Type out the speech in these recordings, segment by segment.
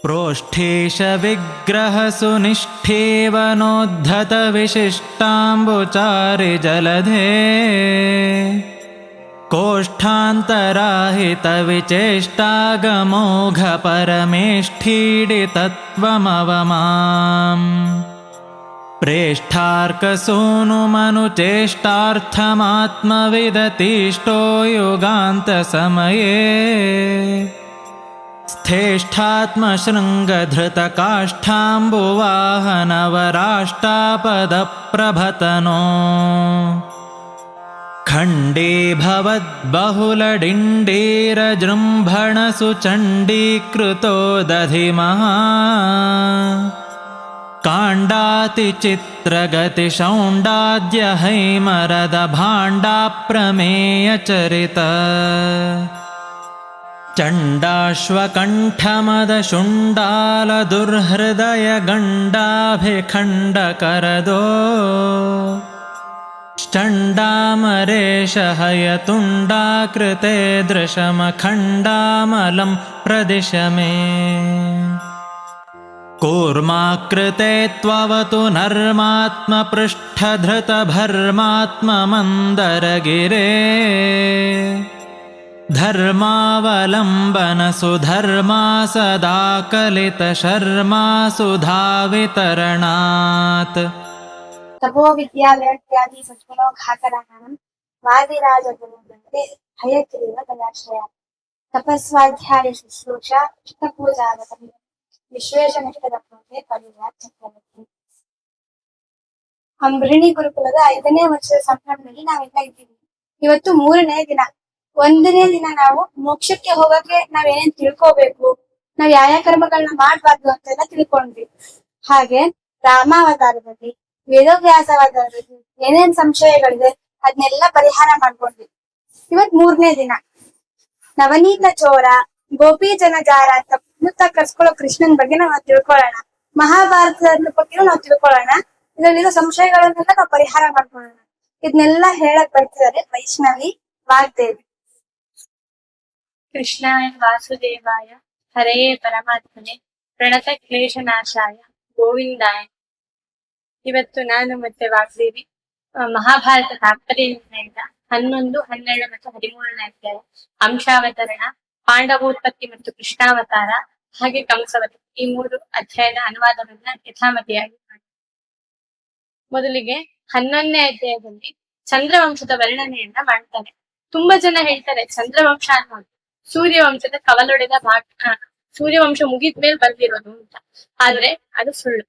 प्रोष्ठेश विग्रह सुनिष्ठेवनोद्धत विशिष्टाम्बुचारि जलधे कोष्ठान्तराहित विचेष्टागमोघ परमेष्ठीडितत्वमवमाम् प्रेष्ठार्कसूनुमनुचेष्टार्थमात्मविदतिष्ठो युगान्तसमये स्थेष्ठात्मशृङ्गधृतकाष्ठाम्बुवाहनवराष्टापदप्रभतनो खण्डे भवद्बहुलडिण्डीरजृम्भणसुचण्डीकृतो दधिमः काण्डातिचित्रगतिशौण्डाद्य हैमरदभाण्डाप्रमेयचरित चण्डाश्वकण्ठमदशुण्डालदुर्हृदयगण्डाभिखण्डकरदो चण्डामरेशहयतुण्डाकृते दृशमखण्डामलं प्रदिश मे कूर्माकृते त्ववतु नर्मात्मपृष्ठधृतभर्मात्ममन्दरगिरे धर्मावलम्बन सुधर्मा सदा कलितशर्मा सुधावितरणात् तपो विद्यालयादि सद्गुणो घातराणां वादिराजगुणवृत्ते हयग्रीव तदाश्रया तपस्वाध्याय शुश्रूषा इष्टपूजावतम् ವಿಶ್ವೇಶನಿಷ್ಠದಪ್ಪನಿಗೆ ಪರಿವಾರ ಚಕ್ರವರ್ತಿ. ಅಂಬೃಣಿ ಗುರುಕುಲದ 5ನೇ ವರ್ಷದ ಸಂಭ್ರಮದಲ್ಲಿ ನಾವೆಲ್ಲ ಇದ್ದೀವಿ. ಇವತ್ತು 3ನೇ ದಿನ. 1ನೇ ದಿನ ನಾವು ಮೋಕ್ಷಕ್ಕೆ ಹೋಗಕ್ಕೆ ನಾವೇನೇನ್ ತಿಳ್ಕೋಬೇಕು, ನಾವ್ ಯಾವ ಕರ್ಮಗಳನ್ನ ಮಾಡ್ಬಾರ್ದು ಅಂತೆಲ್ಲ ತಿಳ್ಕೊಂಡ್ವಿ. ಹಾಗೆ ರಾಮಾವತಾರದಲ್ಲಿ, ವೇದವ್ಯಾಸವತಾರದಲ್ಲಿ ಏನೇನ್ ಸಂಶಯಗಳಿದೆ ಅದನ್ನೆಲ್ಲ ಪರಿಹಾರ ಮಾಡ್ಕೊಂಡ್ವಿ. ಇವತ್ 3ನೇ ದಿನ. ನವನೀತ ಚೋರ, ಗೋಪಿ ಜನಜಾರ ಅಂತ ಮುತ್ತ ಕರ್ಸ್ಕೊಳ್ಳೋ ಕೃಷ್ಣನ್ ಬಗ್ಗೆ ನಾವು ತಿಳ್ಕೊಳ್ಳೋಣ. ಮಹಾಭಾರತದ ಬಗ್ಗೆನೂ ನಾವು ತಿಳ್ಕೊಳ್ಳೋಣ. ಇದರಲ್ಲಿರೋ ಸಂಶಯಗಳನ್ನೆಲ್ಲ ನಾವು ಪರಿಹಾರ ಮಾಡ್ಕೊಳ್ಳೋಣ. ಇದನ್ನೆಲ್ಲ ಹೇಳಕ್ ಬರ್ತಿದ್ದಾರೆ ವೈಷ್ಣವಿ ವಾಗ್ದೇವಿ. ಕೃಷ್ಣಾಯ ವಾಸುದೇವಾಯ ಹರೆಯೇ ಪರಮಾತ್ಮನೆ ಪ್ರಣತ ಕ್ಲೇಶನಾಶಾಯ ಗೋವಿಂದಾಯ. ಇವತ್ತು ನಾನು ಮತ್ತೆ ವಾಗ್ದೇವಿ ಮಹಾಭಾರತ ತಾತ್ಪರ್ಯದಿಂದ 11, 12 ಮತ್ತು 13ನೇ ಅಧ್ಯಾಯ ಅಂಶಾವತರಣ, ಪಾಂಡವೋತ್ಪತ್ತಿ ಮತ್ತು ಕೃಷ್ಣಾವತಾರ, ಹಾಗೆ ಕಂಸವತಿ, ಈ 3 ಅಧ್ಯಾಯದ ಅನುವಾದವನ್ನ ಯಥಾಮತಿಯಾಗಿ ಮಾಡಿ. ಮೊದಲಿಗೆ 11ನೇ ಅಧ್ಯಾಯದಲ್ಲಿ ಚಂದ್ರವಂಶದ ವರ್ಣನೆಯನ್ನ ಮಾಡ್ತಾನೆ. ತುಂಬಾ ಜನ ಹೇಳ್ತಾರೆ ಚಂದ್ರವಂಶ ಅನ್ನೋದು ಸೂರ್ಯವಂಶದ ಕವಲೊಡೆದ ಭಾಗ, ಸೂರ್ಯವಂಶ ಮುಗಿದ್ಮೇಲೆ ಬಂದಿರೋದು ಅಂತ. ಆದ್ರೆ ಅದು ಸುಳ್ಳು.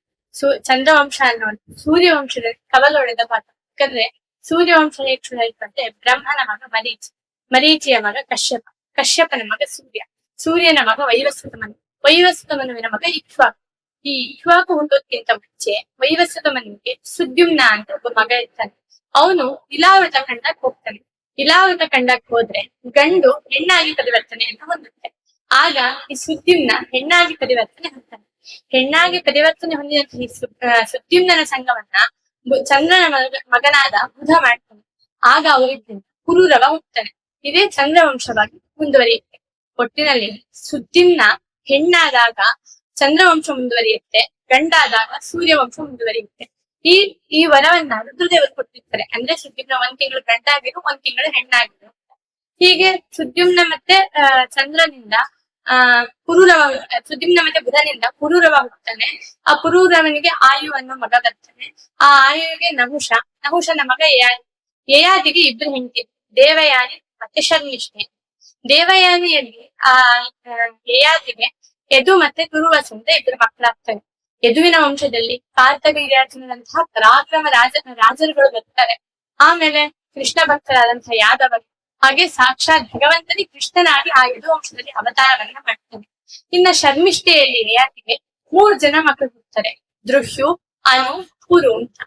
ಚಂದ್ರವಂಶ ಅನ್ನೋದು ಸೂರ್ಯವಂಶದ ಕವಲೊಡೆದ ಭಾಗ. ಯಾಕಂದ್ರೆ ಸೂರ್ಯವಂಶ ಹೇಗೆ ಶುರು ಆಯ್ತಂತೆ, ಬ್ರಹ್ಮನ ಮಗ ಮರೀಚಿ, ಮರೀಚಿಯ ಮಗ ಕಶ್ಯಪ, ಕಶ್ಯಪನ ಮಗ ಸೂರ್ಯ, ಸೂರ್ಯನ ಮಗ ವೈವಸ್ವತ ಮನು, ವೈವಸ್ವತ ಮನುವಿನ ಮಗ ಇಕ್ಷ್ವಾಕು. ಈ ಇಕ್ಷ್ವಾಕು ಹುಟ್ಟೋದ್ಕಿಂತ ಮುಂಚೆ ವೈವಸ್ವತ ಮನುವಿಗೆ ಸುದ್ಯುಮ್ನ ಅಂತ ಒಬ್ಬ ಮಗ ಇರ್ತಾನೆ. ಅವನು ಇಲಾವೃತ ಖಂಡಕ್ಕೆ ಹೋಗ್ತಾನೆ. ಇಲಾವೃತ ಖಂಡಕ್ಕೆ ಹೋದ್ರೆ ಗಂಡು ಹೆಣ್ಣಾಗಿ ಪರಿವರ್ತನೆಯನ್ನು ಹೊಂದುತ್ತೆ. ಆಗ ಈ ಸುದ್ಯುಮ್ನ ಹೆಣ್ಣಾಗಿ ಪರಿವರ್ತನೆ ಹೊಂದ್ತಾನೆ. ಹೆಣ್ಣಾಗಿ ಪರಿವರ್ತನೆ ಹೊಂದಿದಂತ ಈ ಸುದ್ಯುಮ್ನ ಸಂಘವನ್ನ ಚಂದ್ರನ ಮಗನಾದ ಬುಧ ಮಾಡ್ತಾನೆ. ಆಗ ಅವರಿದ್ದಿಂದ ಕುರುರವ ಹುಟ್ಟುತ್ತಾನೆ. ಇದೇ ಚಂದ್ರವಂಶವಾಗಿ ಮುಂದುವರಿಯುತ್ತೆ. ಒಟ್ಟಿನಲ್ಲಿ ಸುದ್ಯುಮ್ನ ಹೆಣ್ಣಾದಾಗ ಚಂದ್ರವಂಶ ಮುಂದುವರಿಯುತ್ತೆ, ಗಂಡಾದಾಗ ಸೂರ್ಯವಂಶ ಮುಂದುವರಿಯುತ್ತೆ. ಈ ವರವನ್ನ ರುದ್ರದೇವರು ಕೊಟ್ಟಿರ್ತಾರೆ. ಅಂದ್ರೆ ಸುದ್ಯುಮ್ನ 1 ತಿಂಗಳು ಗಂಡಾಗಿರು, 1 ತಿಂಗಳು ಹೆಣ್ಣಾಗಿರು. ಹೀಗೆ ಸುದ್ಯುಮ್ನ ಮತ್ತೆ ಚಂದ್ರನಿಂದ ಪುರೂರವ, ಸುದ್ಯುಮ್ನ ಮತ್ತೆ ಬುಧನಿಂದ ಪುರೂರವ ಹುಟ್ಟುತ್ತಾನೆ. ಆ ಪುರೂರವನಿಗೆ ಆಯು ಅನ್ನೋ ಮಗ ಬರ್ತಾನೆ. ಆ ಆಯುವಿಗೆ ನಹುಷ, ನಹುಷನ ಮಗ ಯಯಾತಿ. ಯಯಾತಿಗೆ 2 ಹೆಂಡತಿ, ದೇವಯಾನಿ ಮತ್ತೆ ಶರ್ಮಿಷ್ಠೆ. ದೇವಯಾನಿಯಲ್ಲಿ ಯಯಾತಿಗೆ ಯದು ಮತ್ತೆ ತುರುವಸು ಅಂತ 2 ಮಕ್ಕಳಾಗ್ತಾರೆ. ಯದುವಿನ ವಂಶದಲ್ಲಿ ಕಾರ್ತವೀರ್ಯಾರ್ಜುನಂತಹ ಪರಾಕ್ರಮ ರಾಜರುಗಳು ಬರ್ತಾರೆ. ಆಮೇಲೆ ಕೃಷ್ಣ ಭಕ್ತರಾದಂತಹ ಯಾದವರು, ಹಾಗೆ ಸಾಕ್ಷಾತ್ ಭಗವಂತನಿ ಕೃಷ್ಣನಾಗಿ ಆ ಯದು ವಂಶದಲ್ಲಿ ಅವತಾರವನ್ನ ಮಾಡ್ತಾನೆ. ಇನ್ನ ಶರ್ಮಿಷ್ಠೆಯಲ್ಲಿ ಯಯಾತಿಗೆ 3 ಜನ ಮಕ್ಕಳು ಹುಡ್ತಾರೆ, ದೃಶ್ಯು, ಅನು, ಪುರು ಅಂತ.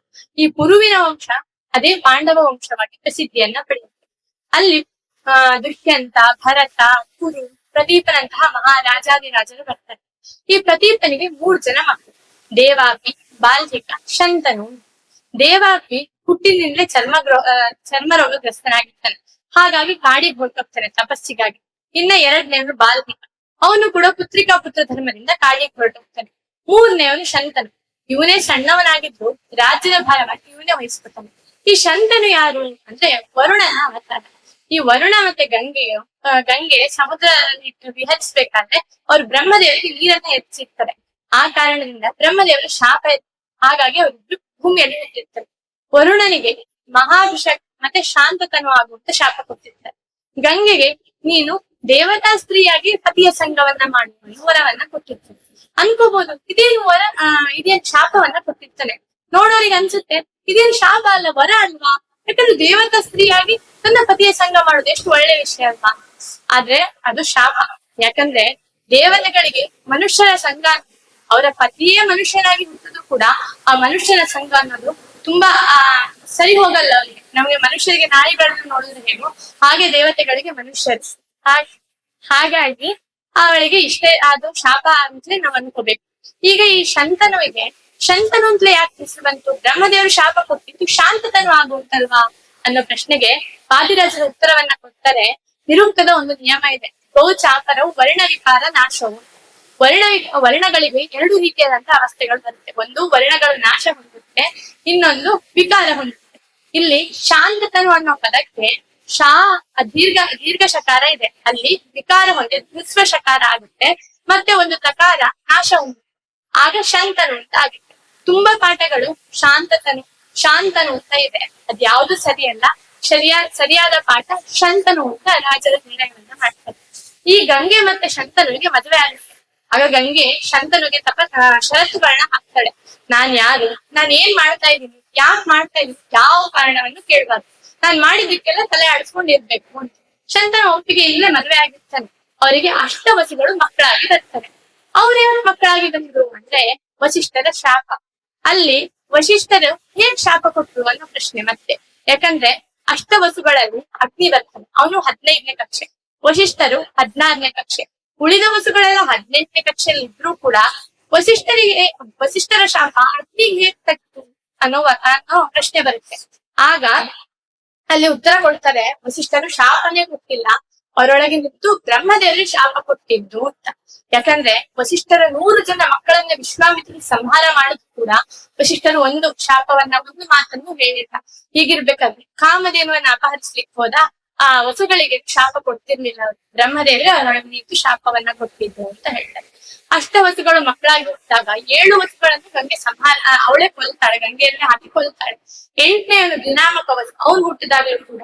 ಈ ಪುರುವಿನ ವಂಶ ಅದೇ ಪಾಂಡವ ವಂಶವಾಗಿ ಪ್ರಸಿದ್ಧಿಯನ್ನ ಪಡೆಯುತ್ತೆ. ಅಲ್ಲಿ ದುಷ್ಯಂತ, ಭರತ, ಕುರು, ಪ್ರದೀಪನಂತಹ ಮಹಾರಾಜಾದಿರಾಜರು ಬರ್ತಾರೆ. ಈ ಪ್ರದೀಪನಿಗೆ 3 ಜನ ಮಕ್ಕಳು, ದೇವಾಪಿ, ಬಾಲ್ಹಿಕ, ಶಂತನು. ದೇವಾಪಿ ಹುಟ್ಟಿನಿಂದಲೇ ಚರ್ಮ ರೋಗಗ್ರಸ್ತನಾಗಿರ್ತಾನೆ. ಹಾಗಾಗಿ ಕಾಡಿಗೆ ಹೊರಟೋಗ್ತಾನೆ ತಪಸ್ಸಿಗಾಗಿ. ಇನ್ನ 2ನೇವರು ಬಾಲ್ಹಿಕ, ಅವನು ಕೂಡ ಪುತ್ರಿಕಾ ಪುತ್ರ ಧರ್ಮದಿಂದ ಕಾಡಿಗೆ ಹೊರಟೋಗ್ತಾನೆ. ಮೂರನೇವನು ಶಂತನು. ಇವನೇ ಸಣ್ಣವನಾಗಿದ್ದು ರಾಜ್ಯದ ಭಾರವಾಗಿ ಇವನೇ ವಹಿಸ್ಕೊತಾನೆ. ಈ ಶಂತನು ಯಾರು ಅಂದ್ರೆ ವರುಣನ ಅವತಾರ. ಈ ವರುಣ ಮತ್ತೆ ಗಂಗೆ ಸಮುದ್ರ ವಿಹರಿಸ್ಬೇಕಾದ್ರೆ ಅವ್ರು ಬ್ರಹ್ಮದೇವರಿಗೆ ನೀರನ್ನ ಹೆಚ್ಚಿರ್ತಾರೆ. ಆ ಕಾರಣದಿಂದ ಬ್ರಹ್ಮದೇವರ ಶಾಪ ಇತ್ತು. ಹಾಗಾಗಿ ಅವರಿಬ್ರು ಭೂಮಿಯಲ್ಲಿ ಹುಟ್ಟಿರ್ತಾರೆ. ವರುಣನಿಗೆ ಮಹಾಭಿಷೇಕ ಮತ್ತೆ ಶಾಂತತನು ಆಗುವಂತ ಶಾಪ ಕೊಟ್ಟಿರ್ತಾರೆ. ಗಂಗೆಗೆ ನೀನು ದೇವತಾ ಸ್ತ್ರೀಯಾಗಿ ಪತಿಯ ಸಂಘವನ್ನ ಮಾಡುವ ವರವನ್ನ ಕೊಟ್ಟಿರ್ತಾನೆ. ಅನ್ಕೋಬಹುದು ಇದೇನ್ ಶಾಪವನ್ನ ಕೊಟ್ಟಿರ್ತಾನೆ. ನೋಡೋರಿಗೆ ಅನ್ಸುತ್ತೆ ಇದೇನ್ ಶಾಪ ಅಲ್ಲ, ವರ ಅಲ್ವಾ? ಯಾಕಂದ್ರೆ ದೇವತಾ ಸ್ತ್ರೀಯಾಗಿ ತನ್ನ ಪತಿಯ ಸಂಘ ಮಾಡೋದು ಎಷ್ಟು ಒಳ್ಳೆ ವಿಷಯ ಅಲ್ವಾ? ಆದ್ರೆ ಅದು ಶಾಪ. ಯಾಕಂದ್ರೆ ದೇವತೆಗಳಿಗೆ ಮನುಷ್ಯರ ಸಂಘ, ಅವರ ಪತಿಯೇ ಮನುಷ್ಯನಾಗಿ ಹುಟ್ಟುದು ಕೂಡ ಆ ಮನುಷ್ಯನ ಸಂಘ ಅನ್ನೋದು ತುಂಬಾ ಸರಿ ಹೋಗಲ್ಲ ಅವರಿಗೆ. ನಮಗೆ ಮನುಷ್ಯರಿಗೆ ನಾಯಿಗಳನ್ನ ನೋಡಿದ್ರೆ ಹೇಗೋ ಹಾಗೆ ದೇವತೆಗಳಿಗೆ ಮನುಷ್ಯರು. ಹಾಗಾಗಿ ಅವಳಿಗೆ ಇಷ್ಟೇ ಅದು ಶಾಪ ಅಂತಲೇ ನಾವ್ ಅನ್ಕೋಬೇಕು. ಈಗ ಈ ಶಂತನು ಅಂತಲೇ ಯಾಕೆ ಹೆಸರು ಬಂತು? ಬ್ರಹ್ಮದೇವರು ಶಾಪ ಕೊಟ್ಟಿದ್ದು ಶಾಂತತನು ಆಗುತ್ತಲ್ವಾ ಅನ್ನೋ ಪ್ರಶ್ನೆಗೆ ವಾದಿರಾಜರ ಉತ್ತರವನ್ನ ಕೊಡ್ತಾರೆ. ನಿರುಕ್ತದ ಒಂದು ನಿಯಮ ಇದೆ. ಚಾಪರವು ವರ್ಣ ವಿಕಾರ ನಾಶವು. ವರ್ಣಗಳಿಗೆ ಎರಡು ರೀತಿಯಾದಂತಹ ಅವಸ್ಥೆಗಳು ಬರುತ್ತೆ. ಒಂದು ವರ್ಣಗಳು ನಾಶ ಹೊಂದುತ್ತೆ, ಇನ್ನೊಂದು ವಿಕಾರ ಹೊಂದುತ್ತೆ. ಇಲ್ಲಿ ಶಾಂತತನು ಅನ್ನೋ ಪದಕ್ಕೆ ದೀರ್ಘ ಶಕಾರ ಇದೆ, ಅಲ್ಲಿ ವಿಕಾರ ಹೊಂದಿ ಹ್ರಸ್ವ ಶಕಾರ ಆಗುತ್ತೆ, ಮತ್ತೆ ಒಂದು ತಕಾರ ನಾಶ ಹೊಂದುತ್ತೆ, ಆಗ ಶಂತನು ಅಂತ ಆಗುತ್ತೆ. ತುಂಬಾ ಪಾಠಗಳು ಶಾಂತನು ಅಂತ ಇದೆ, ಅದ್ಯಾವುದು ಸರಿಯಲ್ಲ. ಸರಿಯಾದ ಪಾಠ ಶಂತನು ಅಂತ ರಾಜರ ನಿರ್ಣಯವನ್ನ ಮಾಡ್ತಾರೆ. ಈ ಗಂಗೆ ಮತ್ತೆ ಶಂತನುವಿಗೆ ಮದುವೆ ಆಗುತ್ತೆ. ಆಗ ಗಂಗೆ ಶಂತನುಗೆ ಷರತ್ತುಗಳನ್ನ ಹಾಕ್ತಾಳೆ. ನಾನ್ ಯಾರು, ನಾನ್ ಏನ್ ಮಾಡ್ತಾ ಇದ್ದೀನಿ, ಯಾಕೆ ಮಾಡ್ತಾ ಇದ್ದೀನಿ, ಯಾವ ಕಾರಣವನ್ನು ಕೇಳ್ಬಾರ್ದು, ನಾನ್ ಮಾಡಿದ್ದಕ್ಕೆಲ್ಲ ತಲೆ ಆಡಿಸ್ಕೊಂಡಿರ್ಬೇಕು ಅಂತ. ಶಂತನು ಒಪ್ಪಿಗೆ ಇಲ್ಲೇ ಮದುವೆ ಆಗಿರ್ತಾನೆ. ಅವರಿಗೆ ಅಷ್ಟವಸುಗಳು ಮಕ್ಕಳಾಗಿ ಬರ್ತಾರೆ. ಅವ್ರೇ ಮಕ್ಕಳಾಗಿ ಬಂದ್ರು ಅಂದ್ರೆ ವಸಿಷ್ಠರ ಶಾಪ. ಅಲ್ಲಿ ವಸಿಷ್ಠರು ಹೇಗ್ ಶಾಪ ಕೊಟ್ರು ಅನ್ನೋ ಪ್ರಶ್ನೆ ಮತ್ತೆ. ಯಾಕಂದ್ರೆ ಅಷ್ಟವಸುಗಳಲ್ಲಿ ಅಗ್ನಿ ಬರ್ತಾನೆ, ಅವನು 15ನೇ ಕಕ್ಷೆ, ವಸಿಷ್ಠರು 16ನೇ ಕಕ್ಷೆ. ಉಳಿದ ವಸುಗಳೆಲ್ಲ 18ನೇ ಕಕ್ಷೆಯಲ್ಲಿ ಇದ್ರೂ ಕೂಡ ವಸಿಷ್ಠರ ಶಾಪ ಅಗ್ನಿಗೆ ಹೇಗ್ ತಗ್ತು ಅನ್ನೋ ಪ್ರಶ್ನೆ ಬರುತ್ತೆ. ಆಗ ಅಲ್ಲಿ ಉತ್ತರ ಕೊಡ್ತಾರೆ, ವಸಿಷ್ಠರು ಶಾಪನೇ ಕೊಟ್ಟಿಲ್ಲ, ಅವರೊಳಗೆ ನಿಂತು ಬ್ರಹ್ಮದೇವರಿಗೆ ಶಾಪ ಕೊಟ್ಟಿದ್ದು ಅಂತ. ಯಾಕಂದ್ರೆ ವಸಿಷ್ಠರ 100 ಜನ ಮಕ್ಕಳನ್ನ ವಿಶ್ವಾಮಿತ್ರ ಸಂಹಾರ ಮಾಡಿದ್ರು ಕೂಡ ವಸಿಷ್ಠರು ಒಂದು ಶಾಪವನ್ನ, ಒಂದು ಮಾತನ್ನು ಹೇಳಿಲ್ಲ. ಹೀಗಿರ್ಬೇಕಾದ್ರೆ ಕಾಮಧೇನುವನ್ನ ಅಪಹರಿಸ್ಲಿಕ್ಕೆ ಹೋದ ಆ ವಸುಗಳಿಗೆ ಶಾಪ ಕೊಡ್ತಿರ್ಲಿಲ್ಲ, ಬ್ರಹ್ಮದೇವರೇ ಅವರೊಳಗೆ ನಿಂತು ಶಾಪವನ್ನ ಕೊಟ್ಟಿದ್ದು ಅಂತ ಹೇಳ್ತಾರೆ. ಅಷ್ಟವಸುಗಳು ಮಕ್ಕಳಾಗಿ ಹುಟ್ಟಾಗ 7 ವಸುಗಳನ್ನು ಗಂಗೆ ಸಂಹಾರ, ಅವಳೇ ಕೊಲ್ತಾಳೆ, ಗಂಗೆಯಲ್ಲೇ ಹಾಕಿ ಕೊಲ್ತಾಳೆ. 8ನೇ ದಿನಾಮಕ ವಸು, ಅವ್ನು ಹುಟ್ಟಿದಾಗಲೂ ಕೂಡ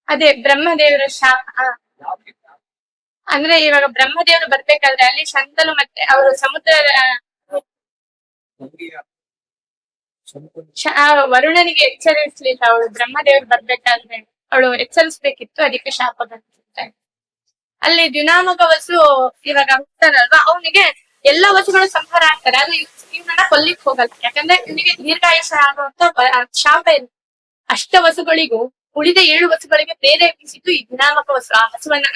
ಅದೇ ಬ್ರಹ್ಮದೇವರ ಶಾಪ. ಅಂದ್ರೆ ಇವಾಗ ಬ್ರಹ್ಮದೇವರು ಬರ್ಬೇಕಾದ್ರೆ ಅಲ್ಲಿ ಶಂತನು ಮತ್ತೆ ಅವರು ಸಮುದ್ರ ವರುಣನಿಗೆ ಎಚ್ಚರಿಸ್ಲಿಲ್ಲ. ಅವಳು ಬ್ರಹ್ಮದೇವರು ಬರ್ಬೇಕಾದ್ರೆ ಅವಳು ಎಚ್ಚರಿಸ್ಬೇಕಿತ್ತು, ಅದಕ್ಕೆ ಶಾಪ ಬಂದಿರುತ್ತೆ. ಅಲ್ಲಿ ದಿನಾಮಕ ವಸು ಇವಾಗ ಹುಡ್ತಾನಲ್ವಾ, ಅವನಿಗೆ ಎಲ್ಲಾ ವಸುಗಳು ಸಂಹಾರ ಆಗ್ತಾರೆ, ಆದ್ರೆ ಇವನನ್ನ ಕೊಲ್ಲಿಕ್ ಹೋಗಲ್ಲ. ಯಾಕಂದ್ರೆ ಇವನಿಗೆ ದೀರ್ಘಾಯುಷ ಆಗುವಂತ ಶಾಪ ಇರುತ್ತೆ. ಅಷ್ಟವಸುಗಳಿಗೂ ಉಳಿದ 7 ವಸುಗಳಿಗೆ ಪ್ರೇರೇಪಿಸಿದ್ದು ಈ ದಿನಾಮಕ ವಸು, ಆ ಹಸುವನ್ನ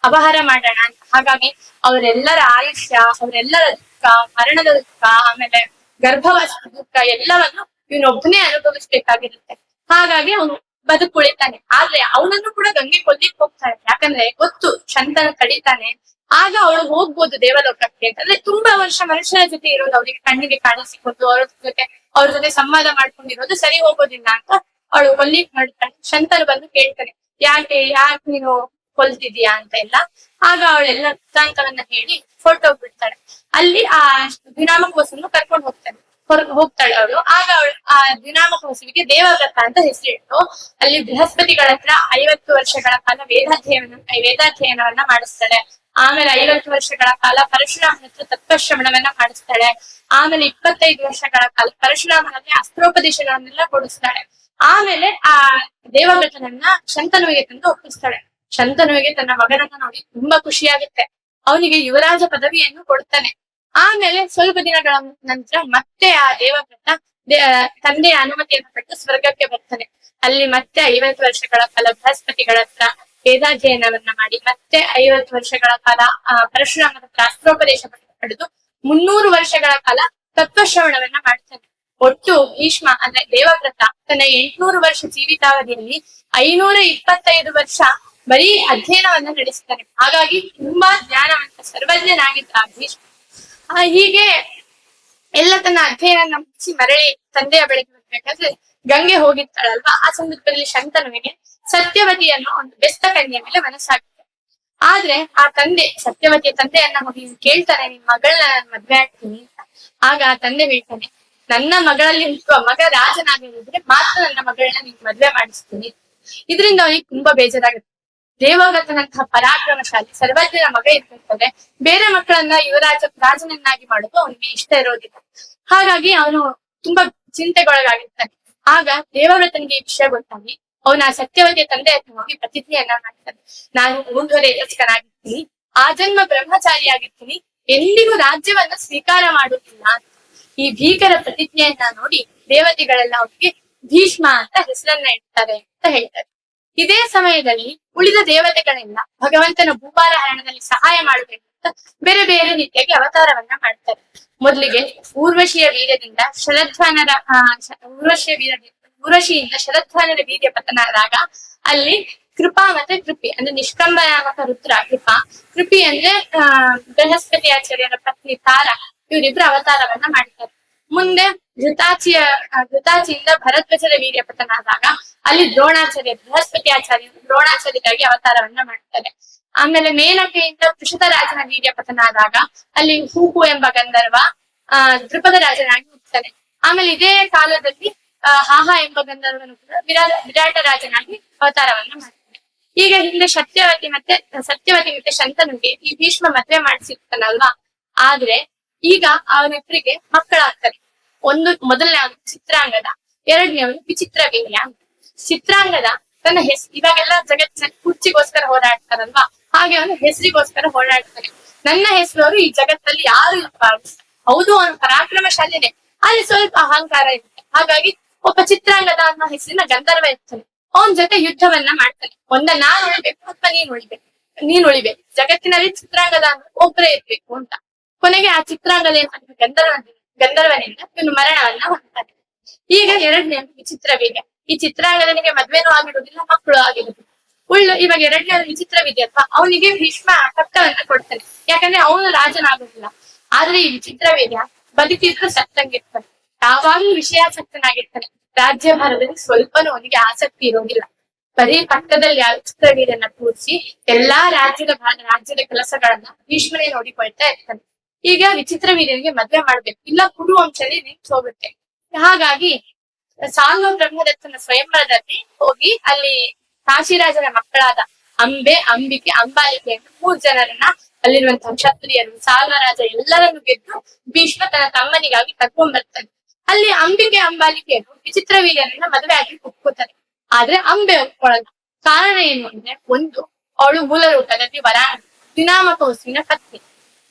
ಅಪಹಾರ ಮಾಡೋಣ ಅಂತ. ಹಾಗಾಗಿ ಅವರೆಲ್ಲರ ಆಯುಷ್ಯ, ಅವರೆಲ್ಲರ ದುಃಖ, ಮರಣದ ದುಃಖ, ಆಮೇಲೆ ಗರ್ಭವಾಸ ದುಃಖ ಎಲ್ಲವನ್ನು ಇವನೊಬ್ಬನೇ ಅನುಭವಿಸ್ಬೇಕಾಗಿರುತ್ತೆ. ಹಾಗಾಗಿ ಅವನು ಬದುಕುಳಿತಾನೆ. ಆದ್ರೆ ಅವನನ್ನು ಕೂಡ ಗಂಗೆ ಕೊಲ್ಲಿಕ್ ಹೋಗ್ತಾಳೆ. ಯಾಕಂದ್ರೆ ಗೊತ್ತು ಶಂತನು ಕಡಿತಾನೆ, ಆಗ ಅವಳು ಹೋಗ್ಬೋದು ದೇವಲೋಕಕ್ಕೆ ಅಂತ. ಅಂದ್ರೆ ತುಂಬಾ ವರ್ಷ ಮನುಷ್ಯನ ಜೊತೆ ಇರೋದು, ಅವ್ರಿಗೆ ಕಣ್ಣಿಗೆ ಕಾಣಿಸಿಕೊಂಡು ಅವ್ರ ಜೊತೆ ಸಂವಾದ ಮಾಡ್ಕೊಂಡಿರೋದು ಸರಿ ಹೋಗೋದಿಲ್ಲ ಅಂತ ಅವಳು ಕೊಲ್ಲಿಕ್ ಮಾಡ್ತಾಳೆ. ಶಂತನು ಬಂದು ಕೇಳ್ತಾನೆ, ಯಾಕೆ ನೀನು ಕೊಲ್ತಿದೀಯಾ ಅಂತ ಎಲ್ಲ. ಆಗ ಅವಳೆಲ್ಲ ವೃತ್ತಾಂತವನ್ನ ಹೇಳಿ ಹೊರಟೋಗ್ಬಿಡ್ತಾಳೆ. ಅಲ್ಲಿ ಆ ದಿನಾಮಕ ವಸುವನ್ನು ಕರ್ಕೊಂಡು ಹೋಗ್ತಾಳೆ ಅವಳು. ಆಗ ಅವಳು ಆ ದಿನಾಮಕ ವಸುವಿಗೆ ದೇವವ್ರತ ಅಂತ ಹೆಸರಿಟ್ಟು ಅಲ್ಲಿ ಬೃಹಸ್ಪತಿಗಳ ಹತ್ರ 50 ವರ್ಷಗಳ ಕಾಲ ವೇದಾಧ್ಯಯನವನ್ನ ಮಾಡಿಸ್ತಾಳೆ. ಆಮೇಲೆ 50 ವರ್ಷಗಳ ಕಾಲ ಪರಶುರಾಮನ ಹತ್ರ ತತ್ವಶ್ರವಣವನ್ನ ಮಾಡಿಸ್ತಾಳೆ. ಆಮೇಲೆ 25 ವರ್ಷಗಳ ಕಾಲ ಪರಶುರಾಮನಲ್ಲಿ ಅಸ್ತ್ರೋಪದೇಶಗಳನ್ನೆಲ್ಲ ಕೊಡಿಸ್ತಾಳೆ. ಆಮೇಲೆ ಆ ದೇವವ್ರತನನ್ನ ಶಂತನುವಿಗೆ ತಂದು ಒಪ್ಪಿಸ್ತಾಳೆ. ಶಂತನುವಿಗೆ ತನ್ನ ಮಗನನ್ನ ನೋಡಿ ತುಂಬಾ ಖುಷಿಯಾಗುತ್ತೆ. ಅವನಿಗೆ ಯುವರಾಜ ಪದವಿಯನ್ನು ಕೊಡ್ತಾನೆ. ಆಮೇಲೆ ಸ್ವಲ್ಪ ದಿನಗಳ ನಂತರ ಮತ್ತೆ ಆ ದೇವವ್ರತ ತಂದೆಯ ಅನುಮತಿಯನ್ನು ಪಟ್ಟು ಸ್ವರ್ಗಕ್ಕೆ ಬರ್ತಾನೆ. ಅಲ್ಲಿ ಮತ್ತೆ 50 ವರ್ಷಗಳ ಕಾಲ ಬೃಹಸ್ಪತಿಗಳ ಹತ್ರ ವೇದಾಧ್ಯಯನವನ್ನ ಮಾಡಿ, ಮತ್ತೆ 50 ವರ್ಷಗಳ ಕಾಲ ಪರಶುರಾಮನ ಹತ್ರ ಅಸ್ತ್ರೋಪದೇಶ ಪಡೆದು 300 ವರ್ಷಗಳ ಕಾಲ ತತ್ವಶ್ರವಣವನ್ನ ಮಾಡ್ತಾನೆ. ಒಟ್ಟು ಭೀಷ್ಮ ಅಂದ್ರೆ ದೇವವ್ರತ ತನ್ನ 800 ವರ್ಷ ಜೀವಿತಾವಧಿಯಲ್ಲಿ 525 ವರ್ಷ ಬರೀ ಅಧ್ಯಯನವನ್ನ ನಡೆಸ್ತಾನೆ. ಹಾಗಾಗಿ ತುಂಬಾ ಜ್ಞಾನವಂತ ಸರ್ವಜ್ಞನಾಗಿದ್ದ ಭೀಷ್ಮ ಹೀಗೆ ಎಲ್ಲ ತನ್ನ ಅಧ್ಯಯನ ಮುಗಿಸಿ ಮರಳಿ ತಂದೆಯ ಬಳಿಗೆ ಬರ್ಬೇಕಾದ್ರೆ ಗಂಗೆ ಹೋಗಿರ್ತಾಳಲ್ವಾ, ಆ ಸಂದರ್ಭದಲ್ಲಿ ಶಂತನುವಿಗೆ ಸತ್ಯವತಿ ಅನ್ನೋ ಒಂದು ಬೆಸ್ತ ಕನ್ಯೆಯ ಮೇಲೆ ಮನಸ್ಸಾಗುತ್ತೆ. ಆದ್ರೆ ಆ ತಂದೆ ಸತ್ಯವತಿಯ ತಂದೆಯನ್ನ ಹೋಗಿ ಕೇಳ್ತಾನೆ, ನಿನ್ ಮಗಳನ್ನ ನಾನು ಮದ್ವೆ ಆಗ್ತೀನಿ ಅಂತ. ಆಗ ಆ ತಂದೆ ಹೇಳ್ತಾನೆ, ನನ್ನ ಮಗಳಲ್ಲಿ ಹುಟ್ಟುವ ಮಗ ರಾಜನಾಗಿದ್ರೆ ಮಾತ್ರ ನನ್ನ ಮಗಳನ್ನ ನಿನ್ ಮದ್ವೆ ಮಾಡಿಸ್ತೀನಿ. ಇದರಿಂದ ಅವನಿಗೆ ತುಂಬಾ ಬೇಜಾರಾಗುತ್ತೆ. ದೇವವ್ರತನಂತಹ ಪರಾಕ್ರಮಶಾಲಿ ಸರ್ವಜ್ಞನ ಮಗ ಇರ್ಬೇಕಾದ್ರೆ ಬೇರೆ ಮಕ್ಕಳನ್ನ ರಾಜನನ್ನಾಗಿ ಮಾಡೋದು ಅವನಿಗೆ ಇಷ್ಟ ಇರೋದಿಲ್ಲ. ಹಾಗಾಗಿ ಅವನು ತುಂಬಾ ಚಿಂತೆಗೊಳಗಾಗಿರ್ತಾನೆ. ಆಗ ದೇವವ್ರತನಿಗೆ ಈ ವಿಷಯ ಗೊತ್ತಾಗಿ ಅವನ ಸತ್ಯವತಿಯ ತಂದೆ ಹತ್ರ ಹೋಗಿ ಪ್ರತಿಜ್ಞೆಯನ್ನ ಮಾಡ್ತಾನೆ, ನಾನು ಮೂಢರೆ ರಚಕನಾಗಿರ್ತೀನಿ, ಆಜನ್ಮ ಬ್ರಹ್ಮಚಾರಿಯಾಗಿರ್ತೀನಿ, ಎಂದಿಗೂ ರಾಜ್ಯವನ್ನ ಸ್ವೀಕಾರ ಮಾಡುತ್ತಿಲ್ಲ. ಈ ಭೀಕರ ಪ್ರತಿಜ್ಞೆಯನ್ನ ನೋಡಿ ದೇವತೆಗಳೆಲ್ಲ ಅವನಿಗೆ ಭೀಷ್ಮ ಅಂತ ಹೆಸರನ್ನ ಇಡ್ತಾರೆ ಅಂತ ಹೇಳ್ತಾರೆ. ಇದೇ ಸಮಯದಲ್ಲಿ ಉಳಿದ ದೇವತೆಗಳೆಲ್ಲ ಭಗವಂತನ ಭೂಪಾರ ಹರಣದಲ್ಲಿ ಸಹಾಯ ಮಾಡಬೇಕು ಅಂತ ಬೇರೆ ಬೇರೆ ರೀತಿಯಾಗಿ ಅವತಾರವನ್ನ ಮಾಡ್ತಾರೆ. ಮೊದಲಿಗೆ ಊರ್ವಶಿಯ ವೀರ್ಯದಿಂದ ಊರ್ವಶಿಯಿಂದ ಶರಧ್ವಾನರ ವೀರ್ಯ ಪತನ ಆದಾಗ ಅಲ್ಲಿ ಕೃಪಾ ಮತ್ತೆ ಕೃಪಿ ಅಂದ್ರೆ ನಿಷ್ಕಂಬ ನಾಮಕ ರುದ್ರ ಕೃಪಿ ಅಂದ್ರೆ ಬೃಹಸ್ಪತಿ ಆಚಾರ್ಯರ ಪತ್ನಿ ತಾರ, ಇವರಿಬ್ರು ಅವತಾರವನ್ನ ಮಾಡ್ತಾರೆ. ಮುಂದೆ ಘೃತಾಚಿಯಿಂದ ಭರದ್ವಜರ ವೀರ್ಯ ಪತನ ಆದಾಗ ಅಲ್ಲಿ ಬೃಹಸ್ಪತಿ ದ್ರೋಣಾಚಾರ್ಯರಾಗಿ ಅವತಾರವನ್ನ ಮಾಡ್ತಾರೆ. ಆಮೇಲೆ ಮೇನಕೆಯಿಂದ ಪೃಷತ ರಾಜನ ವೀರ್ಯ ಪತನ ಆದಾಗ ಅಲ್ಲಿ ಹೂಕು ಎಂಬ ಗಂಧರ್ವ ದೃಪದ ರಾಜನಾಗಿ ಹೋಗ್ತಾನೆ. ಆಮೇಲೆ ಇದೇ ಕಾಲದಲ್ಲಿ ಹಾಹ ಎಂಬ ಗಂಧರ್ವನು ಕೂಡ ವಿರಾಟ ರಾಜನಾಗಿ ಅವತಾರವನ್ನ ಮಾಡ್ತಾನೆ. ಈಗ ಹಿಂದೆ ಸತ್ಯವತಿ ಮತ್ತೆ ಶಂತನುಗೆ ಈ ಭೀಷ್ಮ ಮದ್ವೆ ಮಾಡಿಸಿರ್ತಾನಲ್ವಾ, ಆದ್ರೆ ಈಗ ಅವನಿಬ್ಬರಿಗೆ ಮಕ್ಕಳಾಗ್ತಾರೆ. ಮೊದಲನೇ ಚಿತ್ರಾಂಗದ, ಎರಡನೇವನು ವಿಚಿತ್ರ ವೀರ್ಯ. ಚಿತ್ರಾಂಗದ ತನ್ನ ಇವಾಗೆಲ್ಲ ಜಗತ್ತಿನಲ್ಲಿ ಕುರ್ಚಿಗೋಸ್ಕರ ಹೋರಾಡ್ತಾರಲ್ವಾ, ಹಾಗೆ ಅವನು ಹೆಸರಿಗೋಸ್ಕರ ಹೋರಾಡ್ತಾನೆ. ನನ್ನ ಹೆಸರು ಈ ಜಗತ್ತಲ್ಲಿ ಯಾರು ಇರಬಾರ್ದು. ಹೌದು ಅವನು ಪರಾಕ್ರಮಶಾಲಿನೇ, ಅಲ್ಲಿ ಸ್ವಲ್ಪ ಅಹಂಕಾರ ಇರುತ್ತೆ. ಹಾಗಾಗಿ ಒಬ್ಬ ಚಿತ್ರಾಂಗದ ಅನ್ನೋ ಹೆಸರಿನ ಗಂಧರ್ವ ಇರ್ತಾನೆ. ಅವನ ಜೊತೆ ಯುದ್ಧವನ್ನ ಮಾಡ್ತಾನೆ. ನಾನ್ ಉಳಿಬೇಕು ಅಥವಾ ನೀನ್ ಉಳಿಬೇಕು, ಜಗತ್ತಿನಲ್ಲಿ ಚಿತ್ರಾಂಗದ ಅನ್ನೋ ಒಬ್ಬರೇ ಇರ್ಬೇಕು ಅಂತ. ಕೊನೆಗೆ ಆ ಚಿತ್ರಾಂಗದ ಗಂಧರ್ವನಿಂದ ಇವನು ಮರಣವನ್ನ ಹೊಂದ್ತಾನೆ. ಈಗ ಎರಡನೇ ವಿಚಿತ್ರ ವೀರ್ಯ. ಈ ಚಿತ್ರಾಂಗದನಿಗೆ ಮದ್ವೆನೂ ಆಗಿರೋದಿಲ್ಲ, ಮಕ್ಕಳು ಆಗಿರೋದಿಲ್ಲ. ಇವಾಗ ಎರಡನೇ ವಿಚಿತ್ರ ವೀರ್ಯ ಅಲ್ವಾ, ಅವನಿಗೆ ಭೀಷ್ಮ ಪಟ್ಟವನ್ನ ಕೊಡ್ತಾನೆ. ಯಾಕಂದ್ರೆ ಅವನು ರಾಜನಾಗೋದಿಲ್ಲ. ಆದ್ರೆ ಈ ವಿಚಿತ್ರ ವೀರ್ಯ ಬದುಕಿದ್ರು ಸತ್ತಂಗಿರ್ತಾನೆ, ಯಾವಾಗ್ಲೂ ವಿಷಯಾಸಕ್ತನಾಗಿರ್ತಾನೆ. ರಾಜ್ಯಭಾರದಲ್ಲಿ ಸ್ವಲ್ಪನೂ ಅವನಿಗೆ ಆಸಕ್ತಿ ಇರೋದಿಲ್ಲ. ಬರೀ ಪಕ್ಕದಲ್ಲಿ ವಿಚಿತ್ರ ವೀರ್ಯನ ಕೂರಿಸಿ ಎಲ್ಲಾ ರಾಜ್ಯದ ಕೆಲಸಗಳನ್ನ ಭೀಷ್ಮನೇ ನೋಡಿಕೊಳ್ತಾ ಇರ್ತಾನೆ. ಈಗ ವಿಚಿತ್ರ ವೀರ್ಯನಿಗೆ ಮದ್ವೆ ಮಾಡ್ಬೇಕು, ಇಲ್ಲ ಕುರುವಂಶದಲ್ಲಿ ನಿಂತು ಹೋಗುತ್ತೆ. ಹಾಗಾಗಿ ಸಾಂಗ ಬ್ರಹ್ಮದತ್ತನ ಸ್ವಯಂವರದಲ್ಲಿ ಹೋಗಿ ಅಲ್ಲಿ ಕಾಶಿರಾಜನ ಮಕ್ಕಳಾದ ಅಂಬಿಕೆ, ಅಂಬಾಲಿಕೆ ಅಂತ 3 ಜನರನ್ನ ಅಲ್ಲಿರುವಂತಹ ಕ್ಷತ್ರಿಯರು, ಸಾಲ್ವರಾಜ ಎಲ್ಲರನ್ನು ಗೆದ್ದು ಭೀಷ್ಮ ತನ್ನ ತಮ್ಮನಿಗಾಗಿ ಕರ್ಕೊಂಡ್ ಬರ್ತಾನೆ. ಅಲ್ಲಿ ಅಂಬಿಕೆ, ಅಂಬಾಲಿಕೆಯನ್ನು ವಿಚಿತ್ರ ವೀರ್ಯನನ್ನ ಮದುವೆ ಆಗಿ ಒಪ್ಕೋತಾರೆ. ಆದ್ರೆ ಅಂಬೆ ಒಪ್ಕೊಳ್ಳಲ್ಲ. ಕಾರಣ ಏನು ಅಂದ್ರೆ, ಒಂದು, ಅವಳು ಮೂಲ ರೂಪದಲ್ಲಿ ದಿನಾಮಕ ವಸುವಿನ ಪತ್ನಿ.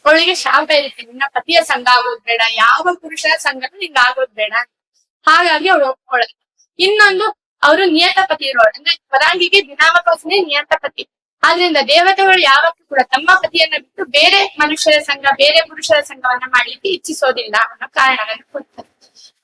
ಅವಳಿಗೆ ಶಾಪ ಇರುತ್ತೆ, ನಿನ್ನ ಪತಿಯ ಸಂಘ ಆಗೋದ್ ಬೇಡ, ಯಾವ ಪುರುಷನ ಸಂಘನೂ ನಿಂಗ ಆಗೋದ್ ಬೇಡ. ಹಾಗಾಗಿ ಅವಳು ಒಪ್ಕೊಳ್ಳಲ್ಲ. ಇನ್ನೊಂದು, ಅವರು ನಿಯತಪತಿ ಇರೋಳು, ಅಂದ್ರೆ ವರಾಂಗಿಗೆ ದಿನಾಮಕ ವಸುನೇ ನಿಯತಪತಿ. ಆದ್ರಿಂದ ದೇವತೆಗಳು ಯಾವತ್ತೂ ಕೂಡ ತಮ್ಮ ಪತಿಯನ್ನ ಬಿಟ್ಟು ಬೇರೆ ಮನುಷ್ಯರ ಸಂಘ, ಬೇರೆ ಪುರುಷರ ಸಂಘವನ್ನ ಮಾಡ್ಲಿಕ್ಕೆ ಇಚ್ಛಿಸೋದಿಲ್ಲ ಅನ್ನೋ ಕಾರಣವನ್ನು ಕೊಡ್ತಾರೆ.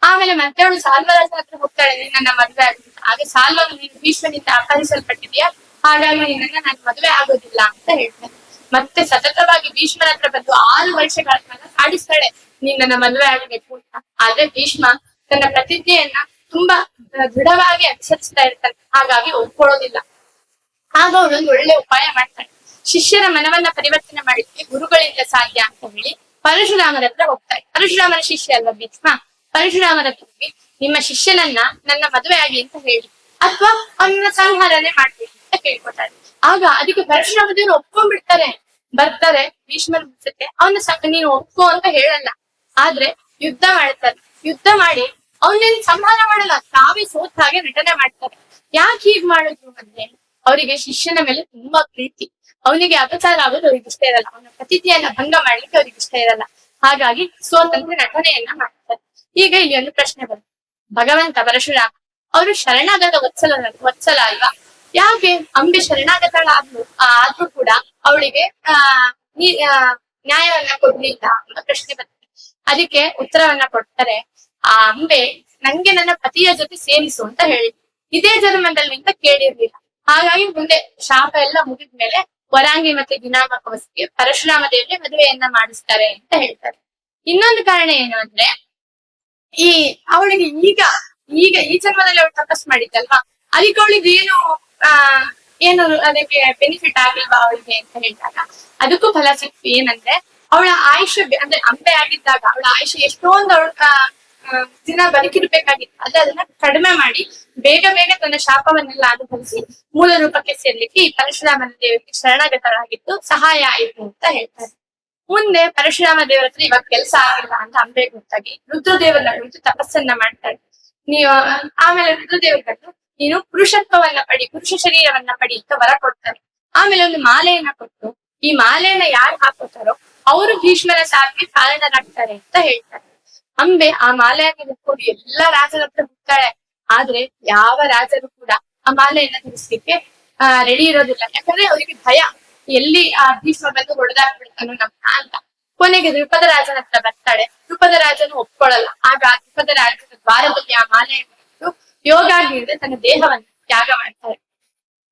ಆಮೇಲೆ ಮತ್ತೆ ಅವಳು ಸಾಲ್ವರಾಜನ ಹತ್ರ ಹೋಗ್ತಾಳೆ, ನನ್ನ ಮದುವೆ ಆಗುತ್ತೆ. ಹಾಗೆ ಸಾಲ್ವನು ನೀನು ಭೀಷ್ಮನಿಂದ ಅಪಹರಿಸಲ್ಪಟ್ಟಿದ್ಯಾ, ಹಾಗಾಗಿ ನಿನ್ನ ನನ್ನ ಮದುವೆ ಆಗೋದಿಲ್ಲ ಅಂತ ಹೇಳ್ತಾನೆ. ಮತ್ತೆ ಸತತವಾಗಿ ಭೀಷ್ಮನ ಹತ್ರ ಬಂದು 6 ವರ್ಷಗಳ ಕಾಲ ಕಾಡಿಸ್ತಾಳೆ, ನೀನ್ ನನ್ನ ಮದುವೆ ಆಗಬೇಕು ಅಂತ. ಆದ್ರೆ ಭೀಷ್ಮ ತನ್ನ ಪ್ರತಿಜ್ಞೆಯನ್ನ ತುಂಬಾ ದೃಢವಾಗಿ ಅನುಸರಿಸ್ತಾ ಇರ್ತಾನೆ, ಹಾಗಾಗಿ ಒಪ್ಕೊಳ್ಳೋದಿಲ್ಲ. ಆಗ ಅವಳೊಂದು ಒಳ್ಳೆ ಉಪಾಯ ಮಾಡ್ತಾಳೆ. ಶಿಷ್ಯರ ಮನವನ್ನ ಪರಿವರ್ತನೆ ಮಾಡಲಿಕ್ಕೆ ಗುರುಗಳಿಂದ ಸಾಧ್ಯ ಅಂತ ಹೇಳಿ ಪರಶುರಾಮರ ಹತ್ರ ಹೋಗ್ತಾರೆ. ಪರಶುರಾಮನ ಶಿಷ್ಯ ಅಲ್ವಾ ಭೀಷ್ಮ. ಪರಶುರಾಮರ ಹತ್ರ ಹೋಗಿ, ನಿಮ್ಮ ಶಿಷ್ಯನನ್ನ ನನ್ನ ಮದುವೆ ಆಗಿ ಅಂತ ಹೇಳಿ, ಅಥವಾ ಅವನ ಸಂಹಾರನೆ ಮಾಡ್ಬೇಕು ಅಂತ ಕೇಳ್ಕೊತಾರೆ. ಆಗ ಅದಕ್ಕೆ ಪರಶುರಾಮ ದೇವರು ಒಪ್ಕೊಂಡ್ಬಿಡ್ತಾರೆ. ಬರ್ತಾರೆ ಭೀಷ್ಮನ ಜೊತೆ, ಅವನ ನೀನು ಒಪ್ಕೋ ಅಂತ ಹೇಳಲ್ಲ, ಆದ್ರೆ ಯುದ್ಧ ಮಾಡ್ತಾರೆ. ಯುದ್ಧ ಮಾಡಿ ಅವನೇನ್ ಸಂಹಾರ ಮಾಡಲ್ಲ, ತಾವೇ ಸೋತ ಹಾಗೆ ನಟನೆ ಮಾಡ್ತಾರೆ. ಯಾಕೆ ಹೀಗ್ ಮಾಡಿದ್ರು ಅಂದ್ರೆ, ಅವರಿಗೆ ಶಿಷ್ಯನ ಮೇಲೆ ತುಂಬಾ ಪ್ರೀತಿ. ಅವನಿಗೆ ಅಪಚಾರ ಆಗೋದು ಅವ್ರಿಗೆ ಇಷ್ಟ ಇರಲ್ಲ, ಅವನ ಪ್ರತಿಜ್ಞೆಯನ್ನ ಭಂಗ ಮಾಡ್ಲಿಕ್ಕೆ ಅವ್ರಿಗೆ ಇಷ್ಟ ಇರಲ್ಲ. ಹಾಗಾಗಿ ಸ್ವತಂತ್ರ ನಟನೆಯನ್ನ ಮಾಡ್ತಾರೆ. ಈಗ ಇಲ್ಲಿ ಒಂದು ಪ್ರಶ್ನೆ ಬರುತ್ತೆ, ಭಗವಂತ ಪರಶುರಾಮ ಅವರು ಶರಣಾಗತ ವತ್ಸಲ ಅಲ್ವಾ, ಯಾಕೆ ಅಂಬೆ ಶರಣಾಗತಳಾದ್ರೂ ಕೂಡ ಅವಳಿಗೆ ನ್ಯಾಯವನ್ನ ಕೊಡ್ಲಿಲ್ಲ ಅನ್ನೋ ಪ್ರಶ್ನೆ ಬರುತ್ತೆ. ಅದಕ್ಕೆ ಉತ್ತರವನ್ನ ಕೊಡ್ತಾರೆ, ಆ ಅಂಬೆ ನಂಗೆ ನನ್ನ ಪತಿಯ ಜೊತೆ ಸೇರಿಸು ಅಂತ ಹೇಳಿ ಇದೇ ಜನ್ಮದಲ್ಲಿ ಅಂತ ಕೇಳಿರ್ಲಿಲ್ಲ. ಹಾಗಾಗಿ ಮುಂದೆ ಶಾಪ ಎಲ್ಲ ಮುಗಿದ್ಮೇಲೆ ವರಾಂಗಿ ಮತ್ತೆ ದಿನಾಮಕವಸ್ಗೆ ಪರಶುರಾಮ ದೇವಿಗೆ ಮದುವೆಯನ್ನ ಮಾಡಿಸ್ತಾರೆ ಅಂತ ಹೇಳ್ತಾರೆ. ಇನ್ನೊಂದು ಕಾರಣ ಏನು ಅಂದ್ರೆ ಈ ಅವಳಿಗೆ ಈಗ ಈಗ ಈ ಜನ್ಮದಲ್ಲಿ ಅವಳು ತಪಸ್ ಮಾಡಿದ್ದಲ್ವಾ, ಅದಕ್ಕೆ ಅವಳಿಗೆ ಆ ಏನು ಅದಕ್ಕೆ ಬೆನಿಫಿಟ್ ಆಗಿಲ್ವಾ ಅವಳಿಗೆ ಅಂತ ಹೇಳಿದಾಗ ಅದಕ್ಕೂ ಫಲ ಸಿಕ್ತು. ಏನಂದ್ರೆ ಅವಳ ಆಯುಷ್ಯ ಅಂದ್ರೆ ಅಂಬೆ ಆಗಿದ್ದಾಗ ಅವಳ ಆಯುಷ್ಯ ಎಷ್ಟೊಂದು ಅವಳ ದಿನ ಬದುಕಿರ್ಬೇಕಾಗಿತ್ತು, ಅದನ್ನ ಕಡಿಮೆ ಮಾಡಿ ಬೇಗ ಬೇಗ ತನ್ನ ಶಾಪವನ್ನೆಲ್ಲ ಅನುಭವಿಸಿ ಮೂಲ ರೂಪಕ್ಕೆ ಸೇರ್ಲಿಕ್ಕೆ ಈ ಪರಶುರಾಮನ ದೇವರಿಗೆ ಶರಣಾಗತರಾಗಿತ್ತು, ಸಹಾಯ ಆಯಿತು ಅಂತ ಹೇಳ್ತಾರೆ. ಮುಂದೆ ಪರಶುರಾಮ ದೇವರ ಹತ್ರ ಇವಾಗ ಕೆಲಸ ಆಗಿಲ್ಲ ಅಂತ ಅಂಬೆ ಗೊತ್ತಾಗಿ ರುದ್ರದೇವರನ್ನ ಕುರಿತು ತಪಸ್ಸನ್ನ ಮಾಡ್ತಾಳೆ. ಆಮೇಲೆ ರುದ್ರದೇವರು ಬಂದು ನೀನು ಪುರುಷತ್ವವನ್ನ ಪಡಿ, ಪುರುಷ ಶರೀರವನ್ನ ಪಡಿ ಅಂತ ವರ ಕೊಡ್ತಾರೆ. ಆಮೇಲೆ ಒಂದು ಮಾಲೆಯನ್ನ ಕೊಟ್ಟು ಈ ಮಾಲೆಯನ್ನ ಯಾರು ಹಾಕೋತಾರೋ ಅವರು ಭೀಷ್ಮರ ಸಾವಿಗೆ ಕಾರಣರಾಗ್ತಾರೆ ಅಂತ ಹೇಳ್ತಾರೆ. ಅಂಬೆ ಆ ಮಾಲೆಯಾಗಿ ಹಿಡ್ಕೊಂಡು ಎಲ್ಲಾ ರಾಜರ ಹತ್ರ ಹೋಗ್ತಾಳೆ. ಆದ್ರೆ ಯಾವ ರಾಜರು ಕೂಡ ಆ ಮಾಲೆಯನ್ನ ಧರಿಸ್ಲಿಕ್ಕೆ ರೆಡಿ ಇರೋದಿಲ್ಲ. ಯಾಕಂದ್ರೆ ಅವರಿಗೆ ಭಯ, ಎಲ್ಲಿ ಆ ಭೀಷ್ಮ ಬಂದು ಹೊಡೆದಾಕ್ಬಿಡ್ತಾನೋ ನಮ್ನ ಅಂತ. ಕೊನೆಗೆ ದ್ರುಪದ ರಾಜನ ಹತ್ರ ಬರ್ತಾಳೆ. ದ್ರುಪದ ರಾಜನು ಒಪ್ಕೊಳ್ಳಲ್ಲ. ಆಗ ದ್ರುಪದ ರಾಜನ ದ್ವಾರದಲ್ಲಿ ಆ ಮಾಲೆಯನ್ನು ಯೋಗಾಗ್ನಿಯಿಂದ ತನ್ನ ದೇಹವನ್ನು ತ್ಯಾಗ ಮಾಡ್ತಾಳೆ.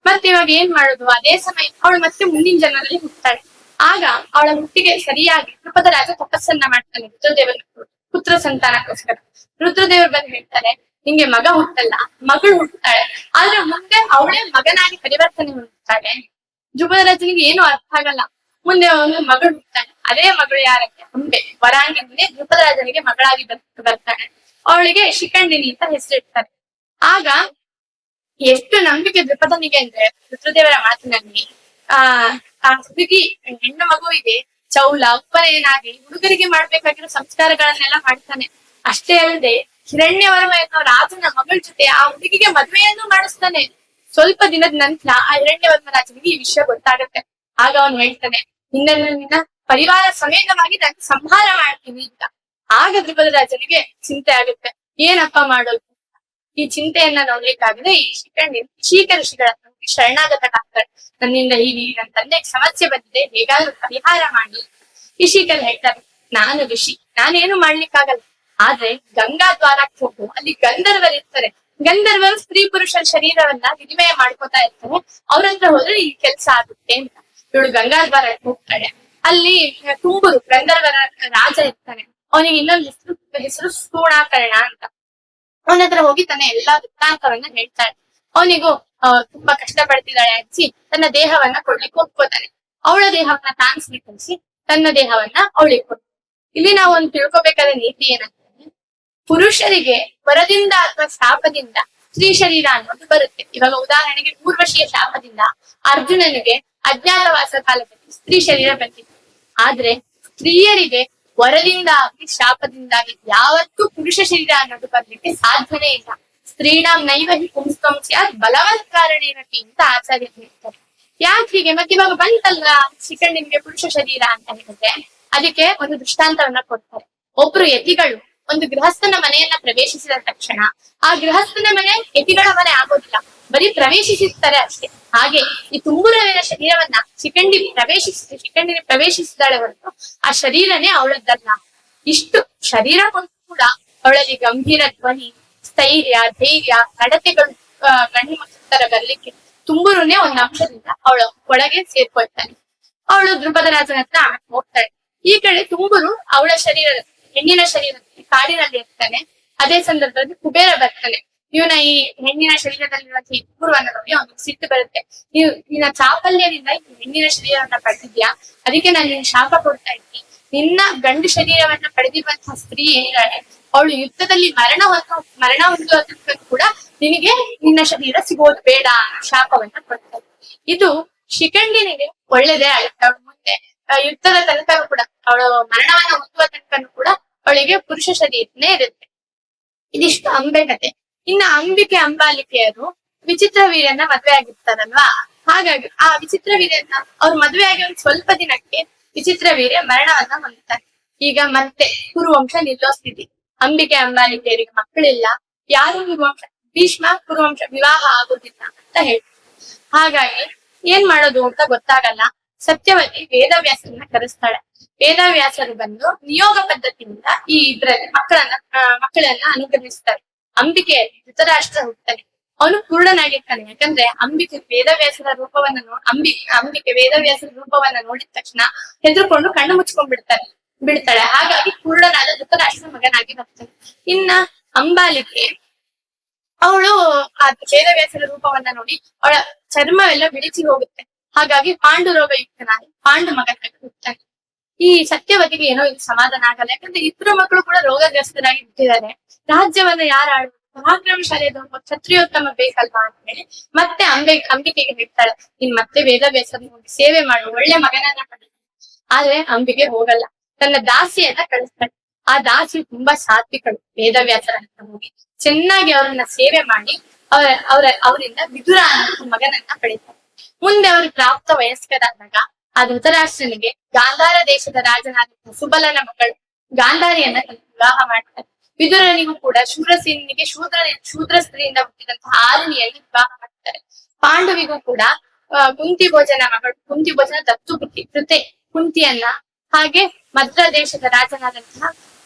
ಮತ್ತೆ ಇವಾಗ ಏನ್ ಮಾಡುದು? ಅದೇ ಸಮಯ ಅವಳು ಮತ್ತೆ ಮುಂದಿನ ಜನ್ಮದಲ್ಲಿ ಹುಟ್ತಾಳೆ. ಆಗ ಅವಳ ಹುಟ್ಟಿಗೆ ಸರಿಯಾಗಿ ದ್ರುಪದ ರಾಜ ತಪಸ್ಸನ್ನ ಮಾಡ್ತಾನೆ ರುದ್ರದೇವರ ಪುತ್ರ ಸಂತಾನಕ್ಕೋಸ್ಕರ. ರುದ್ರದೇವರು ಬಂದು ಹೇಳ್ತಾರೆ, ನಿಂಗೆ ಮಗ ಹುಟ್ಟಲ್ಲ, ಮಗಳು ಹುಟ್ಟುತ್ತಾಳೆ, ಆದ್ರೆ ಮುಂದೆ ಅವಳೇ ಮಗನಾಗಿ ಪರಿವರ್ತನೆ ಹೊಂದುತ್ತಾಳೆ. ದ್ರುಪದ ರಾಜನಿಗೆ ಏನು ಅರ್ಥ ಆಗಲ್ಲ. ಮುಂದೆ ಅವನು ಮಗಳು ಹುಟ್ಟುತ್ತಾಳೆ. ಅದೇ ಮಗಳು ಯಾರಕ್ಕೆ? ಅಂಬೆ ವರಾಂಗಿ ಮುಂದೆ ದ್ರುಪದ ರಾಜನಿಗೆ ಮಗಳಾಗಿ ಬರ್ತಾಳೆ. ಅವಳಿಗೆ ಶಿಖಂಡಿನಿ ಅಂತ ಹೆಸರಿಡ್ತಾರೆ. ಆಗ ಎಷ್ಟು ನಂಬಿಕೆ ದ್ರುಪದನಿಗೆ ಅಂದ್ರೆ ರುದ್ರದೇವರ ಮಾತಿನಲ್ಲಿ ಆ ಹುಡುಗಿ ಹೆಣ್ಣು ಮಗುವಿಗೆ ಚೌಲ ಉಪನಯನಾಗಿ ಹುಡುಗರಿಗೆ ಮಾಡ್ಬೇಕಾಗಿರೋ ಸಂಸ್ಕಾರಗಳನ್ನೆಲ್ಲ ಮಾಡ್ತಾನೆ. ಅಷ್ಟೇ ಅಲ್ಲದೆ ಹಿರಣ್ಯವರ್ಮ ಎನ್ನುವ ರಾಜನ ಮಗಳ ಜೊತೆ ಆ ಹುಡುಗಿಗೆ ಮದುವೆಯನ್ನು ಮಾಡಿಸ್ತಾನೆ. ಸ್ವಲ್ಪ ದಿನದ ನಂತರ ಆ ಹಿರಣ್ಯವರ್ಮ ರಾಜನಿಗೆ ಈ ವಿಷಯ ಗೊತ್ತಾಗುತ್ತೆ. ಆಗ ಅವನು ಹೇಳ್ತಾನೆ, ನಿನ್ನ ಪರಿವಾರ ಸಮೇತವಾಗಿ ನಾನು ಸಂಹಾರ ಮಾಡ್ತೀನಿ ಅಂತ. ಆಗ ದ್ರುಪದ ರಾಜನಿಗೆ ಚಿಂತೆ ಆಗುತ್ತೆ, ಏನಪ್ಪ ಮಾಡೋದು? ಈ ಚಿಂತೆಯನ್ನ ನೋಡ್ಲಿಕ್ಕಾಗದೆ ಈ ಶೀಕ ಋಷಿಗಳನ್ನ ಶರಣಾಗತರಾಗ್ತಾರೆ. ನನ್ನಿಂದ ಹೀಗೆ ನನ್ನ ತಂದೆಗೆ ಸಮಸ್ಯೆ ಬಂದಿದೆ, ಹೇಗಾದ್ರೂ ಪರಿಹಾರ ಮಾಡಿ. ಋಷಿಕರು ಹೇಳ್ತಾರೆ, ನಾನು ಋಷಿ, ನಾನೇನು ಮಾಡ್ಲಿಕ್ಕಾಗಲ್ಲ. ಆದ್ರೆ ಗಂಗಾ ದ್ವಾರಕ್ಕೆ ಹೋಗು, ಅಲ್ಲಿ ಗಂಧರ್ವರು ಇರ್ತಾರೆ. ಗಂಧರ್ವರು ಸ್ತ್ರೀ ಪುರುಷರ ಶರೀರವನ್ನ ವಿನಿಮಯ ಮಾಡ್ಕೋತಾ ಇರ್ತಾರೆ. ಅವ್ರ ಹತ್ರ ಹೋದ್ರೆ ಈ ಕೆಲ್ಸ ಆಗುತ್ತೆ ಅಂತ ಇವಳು ಗಂಗಾ ದ್ವಾರಕ್ಕೆ ಹೋಗ್ತಾಳೆ. ಅಲ್ಲಿ ತುಂಬುರು ಗಂಧರ್ವರ ರಾಜ ಇರ್ತಾನೆ. ಅವನಿಗೆ ಇನ್ನೊಂದು ಹೆಸರು ಸ್ಥೂಣಾಕರ್ಣ ಅಂತ. ಅವನ ಹತ್ರ ಹೋಗಿ ತನ್ನ ಎಲ್ಲಾ ವೃತ್ತಾಂತವನ್ನ ಹೇಳ್ತಾಳೆ. ಅವನಿಗೂ ತುಂಬಾ ಕಷ್ಟ ಪಡ್ತಿದ್ದಾಳೆ ಅಜ್ಜಿ, ತನ್ನ ದೇಹವನ್ನ ಕೊಡ್ಲಿಕ್ಕೆ ಒಪ್ಕೋತಾನೆ. ಅವಳ ದೇಹವನ್ನ ತಾನು ಸ್ವೀಕರಿಸಿ ತನ್ನ ದೇಹವನ್ನ ಅವಳಿಗೆ ಕೊಡ್ತಾನೆ. ಇಲ್ಲಿ ನಾವು ಒಂದು ತಿಳ್ಕೊಬೇಕಾದ ನೀತಿ ಏನಂತಂದ್ರೆ, ಪುರುಷರಿಗೆ ವರದಿಂದ ಅಥವಾ ಶಾಪದಿಂದ ಸ್ತ್ರೀ ಶರೀರ ಅನ್ನೋದು ಬರುತ್ತೆ. ಇವಾಗ ಉದಾಹರಣೆಗೆ ಊರ್ವಶಿಯ ಶಾಪದಿಂದ ಅರ್ಜುನನಿಗೆ ಅಜ್ಞಾತವಾಸ ಕಾಲದಲ್ಲಿ ಸ್ತ್ರೀ ಶರೀರ ಬಂದಿತ್ತು. ಆದ್ರೆ ಸ್ತ್ರೀಯರಿಗೆ ವರದಿಂದಾಗಿ ಶಾಪದಿಂದಾಗಿ ಯಾವತ್ತೂ ಪುರುಷ ಶರೀರ ಅನ್ನೋದು ಬರ್ಲಿಕ್ಕೆ ಸಾಧ್ಯನೇ ಇಲ್ಲ. ಸ್ತ್ರೀಣಾಂ ನೈವ ಹಿ ಪುಂಸ್ತ್ವಂ ಸ್ಯಾತ್ ಬಲವತ್ ಕಾರಣೇನಪಿ ಅಂತ ಆಚಾರ್ಯರು ಹೇಳ್ತಾರೆ. ಯಾಕೆ ಹೀಗೆ? ಮತ್ತೆ ಇವಾಗ ಬಂತಲ್ಲ ಶಿಖಂಡಿನಿಗೆ ಪುರುಷ ಶರೀರ ಅಂತ ಹೇಳಿದ್ರೆ ಅದಕ್ಕೆ ಒಂದು ದೃಷ್ಟಾಂತವನ್ನ ಕೊಡ್ತಾರೆ. ಒಬ್ರು ಯತಿಗಳು ಒಂದು ಗೃಹಸ್ಥನ ಮನೆಯನ್ನ ಪ್ರವೇಶಿಸಿದ ತಕ್ಷಣ ಆ ಗೃಹಸ್ಥನ ಮನೆ ಯತಿಗಳ ಮನೆ ಆಗೋದಿಲ್ಲ, ಬರೀ ಪ್ರವೇಶಿಸಿರ್ತಾರೆ ಅಷ್ಟೇ. ಹಾಗೆ ಈ ತುಂಬುರವಿನ ಶರೀರವನ್ನ ಶಿಖಂಡಿನಿ ಪ್ರವೇಶಿಸಿದಾಳೆ ಹೊರತು ಆ ಶರೀರನೇ ಅವಳದ್ದಲ್ಲ. ಇಷ್ಟು ಶರೀರ ಕೂಡ ಅವಳಲ್ಲಿ ಗಂಭೀರ ಧ್ವನಿ, ಸ್ಥೈರ್ಯ, ಧೈರ್ಯ, ನಡತೆಗಳು ಗಂಡು ಮಕ್ಕಳ ಬರ್ಲಿಕ್ಕೆ ತುಂಬುರುನೇ ಒಂದು ಅಂಶದಿಂದ ಅವಳ ಒಳಗೆ ಸೇರ್ಕೊಳ್ತಾನೆ. ಅವಳು ದ್ರುಪದ ರಾಜನ ಹತ್ರ ಹೋಗ್ತಾಳೆ. ಈ ಕಡೆ ತುಂಬುರು ಅವಳ ಹೆಣ್ಣಿನ ಶರೀರದಲ್ಲಿ ಕಾಡಿನಲ್ಲಿ ಇರ್ತಾನೆ. ಅದೇ ಸಂದರ್ಭದಲ್ಲಿ ಕುಬೇರ ಬರ್ತಾನೆ. ಇವನ ಈ ಹೆಣ್ಣಿನ ಶರೀರದಲ್ಲಿರುವ ಈ ತುಂಬುರುವನ್ನ ನೋಡಿ ಅವನಿಗೆ ಸಿಟ್ಟು ಬರುತ್ತೆ. ನಿನ್ನ ಚಾಪಲ್ಯದಿಂದ ಈ ಹೆಣ್ಣಿನ ಶರೀರವನ್ನ ಪಡೆದಿದ್ಯಾ, ಅದಕ್ಕೆ ನಾನು ನಿನ್ ಶಾಪ ಕೊಡ್ತಾ ಇದ್ದೀನಿ. ನಿನ್ನ ಗಂಡು ಶರೀರವನ್ನ ಪಡೆದಿರುವಂತಹ ಸ್ತ್ರೀ ಏನಿದ್ದಾಳೆ ಅವಳು ಯುದ್ಧದಲ್ಲಿ ಮರಣ ಹೊಂದುವ ಕೂಡ ನಿನಗೆ ನಿನ್ನ ಶರೀರ ಸಿಗೋದು ಬೇಡ ಶಾಪವನ್ನ ಕೊಡ್ತಾರೆ. ಇದು ಶಿಖಂಡಿನಿಗೆ ಒಳ್ಳೇದೇ ಆಗುತ್ತೆ. ಅವಳು ಮುಂದೆ ಯುದ್ಧದ ತನಕನೂ ಕೂಡ ಅವಳು ಮರಣವನ್ನ ಹೊಂದುವ ತನಕನೂ ಕೂಡ ಅವಳಿಗೆ ಪುರುಷ ಶರೀರನೇ ಇರುತ್ತೆ. ಇದಿಷ್ಟು ಅಂಬೆ ಕತೆ. ಇನ್ನು ಅಂಬಿಕೆ ಅಂಬಾಲಿಕೆಯರು ವಿಚಿತ್ರ ವೀರ್ಯನ ಮದ್ವೆ ಆಗಿರ್ತಾರಲ್ವಾ, ಹಾಗಾಗಿ ಆ ವಿಚಿತ್ರ ವೀರ್ಯನ ಅವ್ರ ಮದ್ವೆ ಆಗಿ ಒಂದ್ ಸ್ವಲ್ಪ ದಿನಕ್ಕೆ ವಿಚಿತ್ರ ವೀರ್ಯ ಮರಣವನ್ನ ಹೊಂದುತ್ತಾರೆ. ಈಗ ಮತ್ತೆ ಕುರುವಂಶ ನಿಲ್ಲೋ ಸ್ಥಿತಿ. ಅಂಬಿಕೆ ಅಂಬಾಲಿಕೆಯರಿಗೆ ಮಕ್ಕಳಿಲ್ಲ, ಯಾರು ಕುರುವಂಶ ಭೀಷ್ಮ ಕುರುವಂಶ ವಿವಾಹ ಆಗೋದಿಲ್ಲ ಅಂತ ಹೇಳ್ತಾರೆ. ಹಾಗಾಗಿ ಏನ್ ಮಾಡೋದು ಅಂತ ಗೊತ್ತಾಗಲ್ಲ. ಸತ್ಯವತಿ ವೇದವ್ಯಾಸರನ್ನ ಕರೆಸ್ತಾಳೆ. ವೇದವ್ಯಾಸರು ಬಂದು ನಿಯೋಗ ಪದ್ಧತಿಯಿಂದ ಈ ಇದ್ರಲ್ಲಿ ಮಕ್ಕಳನ್ನ ಅನುಗ್ರಹಿಸ್ತಾರೆ. ಅಂಬಿಕೆ ಧೃತರಾಷ್ಟ್ರ ಹುಟ್ಟಾನೆ, ಅವನು ಪೂರ್ಣನಾಗಿರ್ತಾನೆ. ಯಾಕಂದ್ರೆ ಅಂಬಿಕೆ ವೇದವ್ಯಾಸರ ರೂಪವನ್ನ ಅಂಬಿಕೆ ವೇದವ್ಯಾಸರ ರೂಪವನ್ನ ನೋಡಿದ ತಕ್ಷಣ ಹೆದರ್ಕೊಂಡು ಕಣ್ಣು ಮುಚ್ಕೊಂಡ್ ಬಿಡ್ತಾಳೆ. ಹಾಗಾಗಿ ಪೂರ್ಣನಾದ ಧೃತರಾಷ್ಟ್ರ ಮಗನಾಗಿ ಬರ್ತಾನೆ. ಇನ್ನ ಅಂಬಾಲಿಕೆ ಅವಳು ಆ ವೇದವ್ಯಾಸರ ರೂಪವನ್ನ ನೋಡಿ ಅವಳ ಚರ್ಮವೆಲ್ಲ ಬಿಳಿಸಿ ಹೋಗುತ್ತೆ. ಹಾಗಾಗಿ ಪಾಂಡು ರೋಗ ಯುಕ್ತನಾಗಿ ಪಾಂಡು ಮಗನಾಗಿ ಹುಟ್ಟಾನೆ. ಈ ಸತ್ಯವತಿಗೆ ಏನೋ ಇದು ಸಮಾಧಾನ ಆಗಲ್ಲ. ಯಾಕಂದ್ರೆ ಇಬ್ರು ಮಕ್ಕಳು ಕೂಡ ರೋಗಗ್ರಸ್ತರಾಗಿ ಹುಟ್ಟಿದ್ದಾರೆ. ರಾಜ್ಯವನ್ನ ಯಾರು ಆಡುವ, ಪರಾಕ್ರಮಶಾಲಿಯಾದ ಕ್ಷತ್ರಿಯೋತ್ತಮ ಬೇಕಲ್ವಾ ಅಂತ ಹೇಳಿ ಮತ್ತೆ ಅಂಬಿಕೆಗೆ ಹೇಳ್ತಾಳೆ, ನೀನ್ ಮತ್ತೆ ವೇದವ್ಯಾಸರ ಹೋಗಿ ಸೇವೆ ಮಾಡು, ಒಳ್ಳೆ ಮಗನನ್ನ ಪಡೆದು. ಆದ್ರೆ ಅಂಬಿಕೆ ಹೋಗಲ್ಲ, ತನ್ನ ದಾಸಿಯನ್ನ ಕಳಿಸ್ತಾಳೆ. ಆ ದಾಸಿ ತುಂಬಾ ಸಾತ್ವಿಕಳು. ವೇದವ್ಯಾಸರ ಹತ್ರ ಹೋಗಿ ಚೆನ್ನಾಗಿ ಅವರನ್ನ ಸೇವೆ ಮಾಡಿ ಅವರಿಂದ ವಿದುರ ಅನ್ನೋ ಮಗನನ್ನ ಪಡಿತಾರೆ. ಮುಂದೆ ಅವರು ಪ್ರಾಪ್ತ ವಯಸ್ಕರಾದಾಗ ಆ ಧೃತರಾಷ್ಟ್ರನಿಗೆ ಗಾಂಧಾರ ದೇಶದ ರಾಜನಾದಂತಹ ಸುಬಲನ ಮಗಳು ಗಾಂಧಾರಿಯನ್ನ ವಿವಾಹ ಮಾಡ್ತಾರೆ. ವಿದುರನಿಗೂ ಕೂಡ ಶೂರಸೇನಿಗೆ ಶೂದ್ರ ಸ್ತ್ರೀಯಿಂದ ಹುಟ್ಟಿದಂತಹ ಆರುಣಿಯನ್ನು ವಿವಾಹ ಮಾಡ್ತಾರೆ. ಪಾಂಡುವಿಗೂ ಕೂಡ ಕುಂತಿ ಭೋಜನ ಮಗಳು ಕುಂತಿ ಭೋಜನ ದತ್ತುಪುತ್ರಿ ಕುಂತಿಯನ್ನ, ಹಾಗೆ ಮದ್ರ ದೇಶದ ರಾಜನ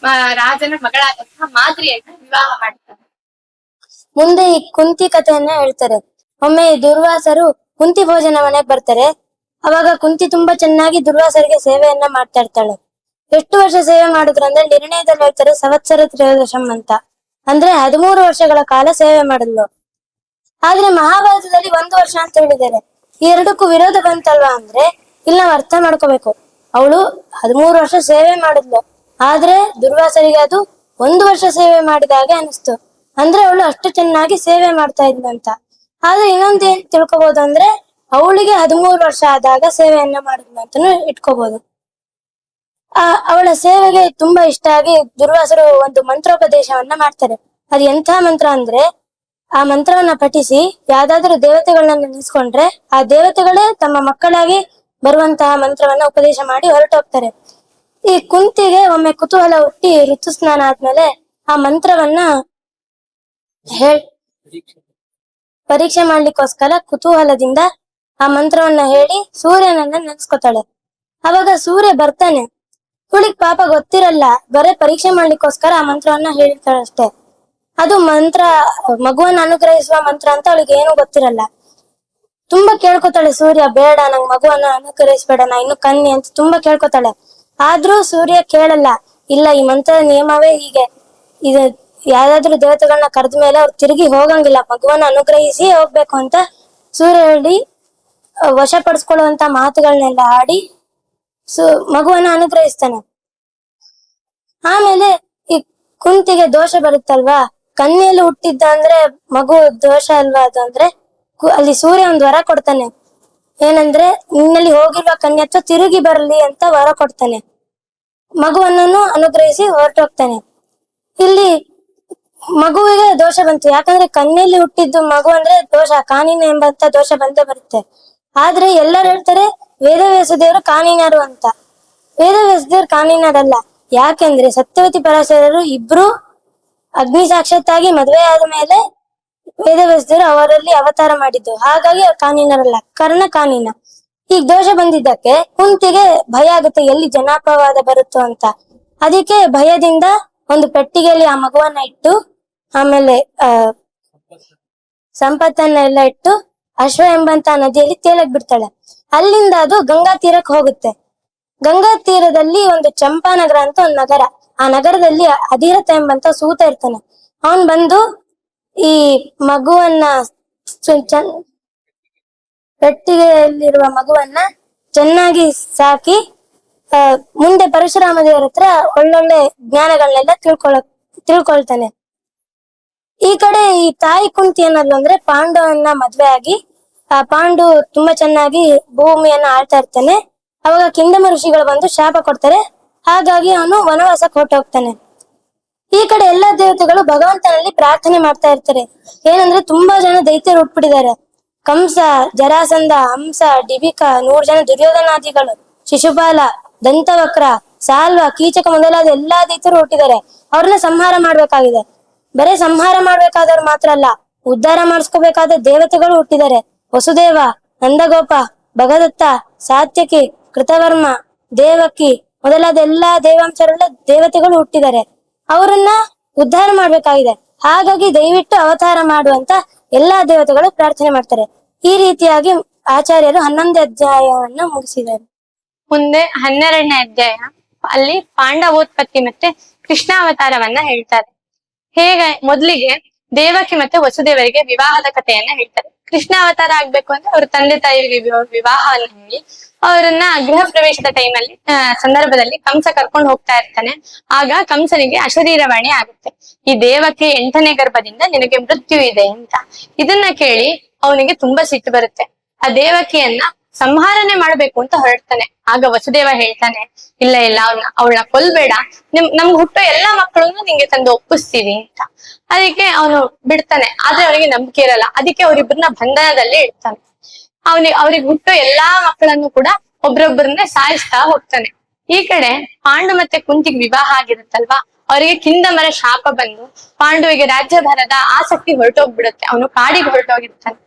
ಮಗಳಾದಂತಹ ಮಾದ್ರಿಯನ್ನ ವಿವಾಹ ಮಾಡ್ತಾರೆ. ಮುಂದೆ ಈ ಕುಂತಿ ಕಥೆಯನ್ನ ಹೇಳ್ತಾರೆ. ಒಮ್ಮೆ ದುರ್ವಾಸರು ಕುಂತಿ ಭೋಜನ ಮನೆಗ್ ಬರ್ತಾರೆ. ಅವಾಗ ಕುಂತಿ ತುಂಬಾ ಚೆನ್ನಾಗಿ ದುರ್ವಾಸರಿಗೆ ಸೇವೆಯನ್ನ ಮಾಡ್ತಾ ಇರ್ತಾಳೆ. ಎಷ್ಟು ವರ್ಷ ಸೇವೆ ಮಾಡಿದ್ರು ಅಂದ್ರೆ ನಿರ್ಣಯದಲ್ಲಿ ಹೇಳ್ತಾರೆ ಸಂವತ್ಸರ ತ್ರಯೋದಶಂ ಅಂತ, ಅಂದ್ರೆ 13 ವರ್ಷಗಳ ಕಾಲ ಸೇವೆ ಮಾಡಿದ್ಲು. ಆದ್ರೆ ಮಹಾಭಾರತದಲ್ಲಿ 1 ವರ್ಷ ಅಂತ ಹೇಳಿದ್ದಾರೆ. ಈ ಎರಡಕ್ಕೂ ವಿರೋಧ ಬಂತಲ್ವಾ ಅಂದ್ರೆ ಇಲ್ಲಿ ನಾವ್ ಅರ್ಥ ಮಾಡ್ಕೋಬೇಕು. ಅವಳು 13 ವರ್ಷ ಸೇವೆ ಮಾಡಿದ್ಲು, ಆದ್ರೆ ದುರ್ವಾಸರಿಗೆ ಅದು 1 ವರ್ಷ ಸೇವೆ ಮಾಡಿದಾಗೆ ಅನಿಸ್ತು. ಅಂದ್ರೆ ಅವಳು ಅಷ್ಟು ಚೆನ್ನಾಗಿ ಸೇವೆ ಮಾಡ್ತಾ ಇದ್ಲಂತ. ಆದ್ರೆ ಇನ್ನೊಂದೇನ್ ತಿಳ್ಕೊಬಹುದು ಅಂದ್ರೆ ಅವಳಿಗೆ 13 ವರ್ಷ ಆದಾಗ ಸೇವೆಯನ್ನ ಮಾಡಿದ್ಲು ಅಂತಾನು ಇಟ್ಕೋಬಹುದು. ಅವಳ ಸೇವೆಗೆ ತುಂಬಾ ಇಷ್ಟ ಆಗಿ ದುರ್ವಾಸರು ಒಂದು ಮಂತ್ರೋಪದೇಶವನ್ನ ಮಾಡ್ತಾರೆ. ಅದು ಎಂಥ ಮಂತ್ರ ಅಂದ್ರೆ, ಆ ಮಂತ್ರವನ್ನ ಪಠಿಸಿ ಯಾವ್ದಾದ್ರು ದೇವತೆಗಳನ್ನ ನೆನೆಸ್ಕೊಂಡ್ರೆ ಆ ದೇವತೆಗಳೇ ತಮ್ಮ ಮಕ್ಕಳಾಗಿ ಬರುವಂತಹ ಮಂತ್ರವನ್ನ ಉಪದೇಶ ಮಾಡಿ ಹೊರಟೋಗ್ತಾರೆ. ಈ ಕುಂತಿಗೆ ಒಮ್ಮೆ ಕುತೂಹಲ ಹುಟ್ಟಿ ಋತುಸ್ನಾನ ಆದ್ಮೇಲೆ ಆ ಮಂತ್ರವನ್ನ ಪರೀಕ್ಷೆ ಮಾಡ್ಲಿಕ್ಕೋಸ್ಕರ ಕುತೂಹಲದಿಂದ ಆ ಮಂತ್ರವನ್ನ ಹೇಳಿ ಸೂರ್ಯನನ್ನ ನೆನೆಸ್ಕೊತಾಳೆ. ಅವಾಗ ಸೂರ್ಯ ಬರ್ತಾನೆ. ಇವಳಿಗೆ ಪಾಪ ಗೊತ್ತಿರಲ್ಲ, ಬರೇ ಪರೀಕ್ಷೆ ಮಾಡ್ಲಿಕ್ಕೋಸ್ಕರ ಆ ಮಂತ್ರವನ್ನ ಹೇಳಿರ್ತಾಳೆ ಅಷ್ಟೇ. ಅದು ಮಂತ್ರ ಮಗುವನ್ನ ಅನುಗ್ರಹಿಸುವ ಮಂತ್ರ ಅಂತ ಅವಳಿಗೆ ಏನು ಗೊತ್ತಿರಲ್ಲ. ತುಂಬಾ ಕೇಳ್ಕೊತಾಳೆ ಸೂರ್ಯ, ಬೇಡ ನಂಗ್ ಮಗುವನ್ನ ಅನುಗ್ರಹಿಸ್ಬೇಡ, ನಾ ಇನ್ನು ಕನ್ನಿ ಅಂತ ತುಂಬಾ ಕೇಳ್ಕೊತಾಳೆ. ಆದ್ರೂ ಸೂರ್ಯ ಕೇಳಲ್ಲ. ಇಲ್ಲ, ಈ ಮಂತ್ರದ ನಿಯಮವೇ ಹೀಗೆ, ಇದು ಯಾವ್ದಾದ್ರು ದೇವತೆಗಳನ್ನ ಕರೆದ ಮೇಲೆ ಅವ್ರು ತಿರುಗಿ ಹೋಗಂಗಿಲ್ಲ, ಮಗುವನ್ನ ಅನುಗ್ರಹಿಸಿ ಹೋಗ್ಬೇಕು ಅಂತ ಸೂರ್ಯ ಹೇಳಿ ವಶಪಡಿಸ್ಕೊಳ್ಳುವಂತ ಮಾತುಗಳನ್ನೆಲ್ಲ ಆಡಿ ಮಗುವನ್ನ ಅನುಗ್ರಹಿಸ್ತಾನೆ. ಆಮೇಲೆ ಈ ಕುಂತಿಗೆ ದೋಷ ಬರುತ್ತಲ್ವಾ, ಕನ್ಯೆಯಲ್ಲಿ ಹುಟ್ಟಿದ್ದ ಅಂದ್ರೆ ಮಗು ದೋಷ ಅಲ್ವಾ ಅದು ಅಂದ್ರೆ, ಅಲ್ಲಿ ಸೂರ್ಯ ಒಂದ್ ವರ ಕೊಡ್ತಾನೆ. ಏನಂದ್ರೆ, ನಿನ್ನಲ್ಲಿ ಹೋಗಿರುವ ಕನ್ಯತ್ವ ತಿರುಗಿ ಬರಲಿ ಅಂತ ವರ ಕೊಡ್ತಾನೆ. ಮಗುವನ್ನೂ ಅನುಗ್ರಹಿಸಿ ಹೊರಟೋಗ್ತಾನೆ. ಇಲ್ಲಿ ಮಗುವಿಗೆ ದೋಷ ಬಂತು, ಯಾಕಂದ್ರೆ ಕನ್ಯೆಯಲ್ಲಿ ಹುಟ್ಟಿದ್ದು ಮಗು ಅಂದ್ರೆ ದೋಷ, ಕಾನೀನ ಎಂಬಂತ ದೋಷ ಬಂದೇ ಬರುತ್ತೆ. ಆದ್ರೆ ಎಲ್ಲರೂ ಹೇಳ್ತಾರೆ ವೇದವ್ಯಾಸ ದೇವರು ಕಾನೀನರು ಅಂತ. ವೇದವ್ಯಾಸ ದೇವರು ಕಾನೀನರಲ್ಲ. ಯಾಕೆಂದ್ರೆ ಸತ್ಯವತಿ ಪರಾಶರರು ಇಬ್ರು ಅಗ್ನಿ ಸಾಕ್ಷಾತ್ತಾಗಿ ಮದುವೆ ಆದ ಮೇಲೆ ವೇದವ್ಯಾಸ ದೇವರು ಅವರಲ್ಲಿ ಅವತಾರ ಮಾಡಿದ್ದು. ಹಾಗಾಗಿ ಅವ್ರು ಕಾನೀನರಲ್ಲ, ಕರ್ಣ ಕಾನೀನ. ಈಗ ದೋಷ ಬಂದಿದ್ದಕ್ಕೆ ಕುಂತಿಗೆ ಭಯ ಆಗುತ್ತೆ, ಎಲ್ಲಿ ಜನಾಪವಾದ ಬರುತ್ತೋ ಅಂತ. ಅದಕ್ಕೆ ಭಯದಿಂದ ಒಂದು ಪೆಟ್ಟಿಗೆಯಲ್ಲಿ ಆ ಮಗುವನ್ನ ಇಟ್ಟು, ಆಮೇಲೆ ಸಂಪತ್ತನ್ನ ಎಲ್ಲ ಇಟ್ಟು ಅಶ್ವ ಎಂಬಂತ ನದಿಯಲ್ಲಿ ತೇಲಕ್ ಬಿಡ್ತಾಳೆ. ಅಲ್ಲಿಂದ ಅದು ಗಂಗಾ ತೀರಕ್ಕೆ ಹೋಗುತ್ತೆ. ಗಂಗಾ ತೀರದಲ್ಲಿ ಒಂದು ಚಂಪಾನಗರ ಅಂತ ಒಂದು ನಗರ. ಆ ನಗರದಲ್ಲಿ ಅಧಿರಥ ಎಂಬಂತ ಸೂತ ಇರ್ತಾನೆ. ಅವನ್ ಬಂದು ಈ ಮಗುವನ್ನ ಪೆಟ್ಟಿಗೆಯಲ್ಲಿರುವ ಮಗುವನ್ನ ಚೆನ್ನಾಗಿ ಸಾಕಿ ಮುಂದೆ ಪರಶುರಾಮ ದೇವರ ಹತ್ರ ಒಳ್ಳೊಳ್ಳೆ ಜ್ಞಾನಗಳನ್ನೆಲ್ಲ ತಿಳ್ಕೊಳ್ತಾನೆ. ಈ ಕಡೆ ಈ ತಾಯಿ ಕುಂತಿ ಏನಲ್ಲ ಅಂದ್ರೆ ಪಾಂಡವನ್ನ ಮದ್ವೆ ಆಗಿ ಆ ಪಾಂಡು ತುಂಬಾ ಚೆನ್ನಾಗಿ ಭೂಮಿಯನ್ನ ಆಳ್ತಾ ಇರ್ತಾನೆ. ಅವಾಗ ಕಿಂದಮ ಋಷಿಗಳು ಬಂದು ಶಾಪ ಕೊಡ್ತಾರೆ. ಹಾಗಾಗಿ ಅವನು ವನವಾಸಕ್ಕೆ ಹೊರಟೋಗ್ತಾನೆ. ಈ ಕಡೆ ಎಲ್ಲಾ ದೇವತೆಗಳು ಭಗವಂತನಲ್ಲಿ ಪ್ರಾರ್ಥನೆ ಮಾಡ್ತಾ ಇರ್ತಾರೆ. ಏನಂದ್ರೆ ತುಂಬಾ ಜನ ದೈತ್ಯರು ಹುಟ್ಬಿಟ್ಟಿದ್ದಾರೆ. ಕಂಸ, ಜರಾಸಂಧ, ಹಂಸ, ಡಿಬಿಕ, 100 ಜನ ದುರ್ಯೋಧನಾದಿಗಳು, ಶಿಶುಪಾಲ, ದಂತವಕ್ರ, ಸಾಲ್ವ, ಕೀಚಕ ಮೊದಲಾದ ಎಲ್ಲಾ ದೈತ್ಯರು ಹುಟ್ಟಿದ್ದಾರೆ. ಅವ್ರನ್ನ ಸಂಹಾರ ಮಾಡ್ಬೇಕಾಗಿದೆ. ಬರೇ ಸಂಹಾರ ಮಾಡ್ಬೇಕಾದವ್ರು ಮಾತ್ರ ಅಲ್ಲ, ಉದ್ಧಾರ ಮಾಡಿಸ್ಕೋಬೇಕಾದ ದೇವತೆಗಳು ಹುಟ್ಟಿದ್ದಾರೆ. ವಸುದೇವ, ನಂದಗೋಪ, ಭಗದತ್ತ, ಸಾತ್ಯಕಿ, ಕೃತವರ್ಮ, ದೇವಕಿ, ಮೊದಲಾದ ಎಲ್ಲಾ ದೇವಾಂಶರುಳ್ಳ ದೇವತೆಗಳು ಹುಟ್ಟಿದ್ದಾರೆ. ಅವರನ್ನ ಉದ್ಧಾರ ಮಾಡ್ಬೇಕಾಗಿದೆ. ಹಾಗಾಗಿ ದಯವಿಟ್ಟು ಅವತಾರ ಮಾಡುವಂತ ಎಲ್ಲಾ ದೇವತೆಗಳು ಪ್ರಾರ್ಥನೆ ಮಾಡ್ತಾರೆ. ಈ ರೀತಿಯಾಗಿ ಆಚಾರ್ಯರು 11 ಅಧ್ಯಾಯವನ್ನ ಮುಗಿಸಿದ್ದಾರೆ. ಮುಂದೆ 12ನೇ ಅಧ್ಯಾಯ, ಅಲ್ಲಿ ಪಾಂಡವೋತ್ಪತ್ತಿ ಮತ್ತೆ ಕೃಷ್ಣಾವತಾರವನ್ನ ಹೇಳ್ತಾರೆ. ಹೇಗೆ ಮೊದ್ಲಿಗೆ ದೇವಕಿ ಮತ್ತೆ ವಸುದೇವರಿಗೆ ವಿವಾಹದ ಕಥೆಯನ್ನ ಹೇಳ್ತಾರೆ. ಕೃಷ್ಣಾವತಾರ ಆಗ್ಬೇಕು ಅಂದ್ರೆ ಅವ್ರ ತಂದೆ ತಾಯಿಗೆ ವಿವಾಹವನ್ನು ಹೇಳಿ ಅವರನ್ನ ಗೃಹ ಪ್ರವೇಶದ ಟೈಮಲ್ಲಿ ಸಂದರ್ಭದಲ್ಲಿ ಕಂಸ ಕರ್ಕೊಂಡು ಹೋಗ್ತಾ ಇರ್ತಾನೆ. ಆಗ ಕಂಸನಿಗೆ ಅಶರೀರವಾಣಿ ಆಗುತ್ತೆ, ಈ ದೇವಕಿ 8ನೇ ಗರ್ಭದಿಂದ ನಿನಗೆ ಮೃತ್ಯು ಇದೆ ಅಂತ. ಇದನ್ನ ಕೇಳಿ ಅವನಿಗೆ ತುಂಬಾ ಸಿಟ್ಟು ಬರುತ್ತೆ. ಆ ದೇವಕಿಯನ್ನ ಸಂಹಾರನೆ ಮಾಡ್ಬೇಕು ಅಂತ ಹೊರಡ್ತಾನೆ. ಆಗ ವಸುದೇವ ಹೇಳ್ತಾನೆ, ಇಲ್ಲ ಇಲ್ಲ ಅವಳನ್ನ ಕೊಲ್ಬೇಡ, ನಮ್ಗೆ ಹುಟ್ಟೋ ಎಲ್ಲಾ ಮಕ್ಕಳನ್ನು ನಿಂಗೆ ತಂದು ಒಪ್ಪಿಸ್ತೀವಿ ಅಂತ. ಅದಕ್ಕೆ ಅವನು ಬಿಡ್ತಾನೆ. ಆದ್ರೆ ಅವನಿಗೆ ನಂಬಿಕೆ ಇರಲ್ಲ. ಅದಕ್ಕೆ ಅವರಿಬ್ಬರನ್ನ ಬಂಧನದಲ್ಲಿ ಇಡ್ತಾನೆ. ಅವ್ರಿಗೆ ಹುಟ್ಟೋ ಎಲ್ಲಾ ಮಕ್ಕಳನ್ನು ಕೂಡ ಒಬ್ರೊಬ್ಬರನ್ನೇ ಸಾಯಿಸ್ತಾ ಹೋಗ್ತಾನೆ. ಈ ಕಡೆ ಪಾಂಡು ಮತ್ತೆ ಕುಂತಿಗೆ ವಿವಾಹ ಆಗಿರುತ್ತಲ್ವಾ, ಅವರಿಗೆ ಕಿಂದಮರ ಶಾಪ ಬಂದು ಪಾಂಡುವಿಗೆ ರಾಜ್ಯಭಾರದ ಆಸಕ್ತಿ ಹೊರಟೋಗ್ಬಿಡುತ್ತೆ. ಅವನು ಕಾಡಿಗೆ ಹೊರಟೋಗಿರ್ತಾನೆ.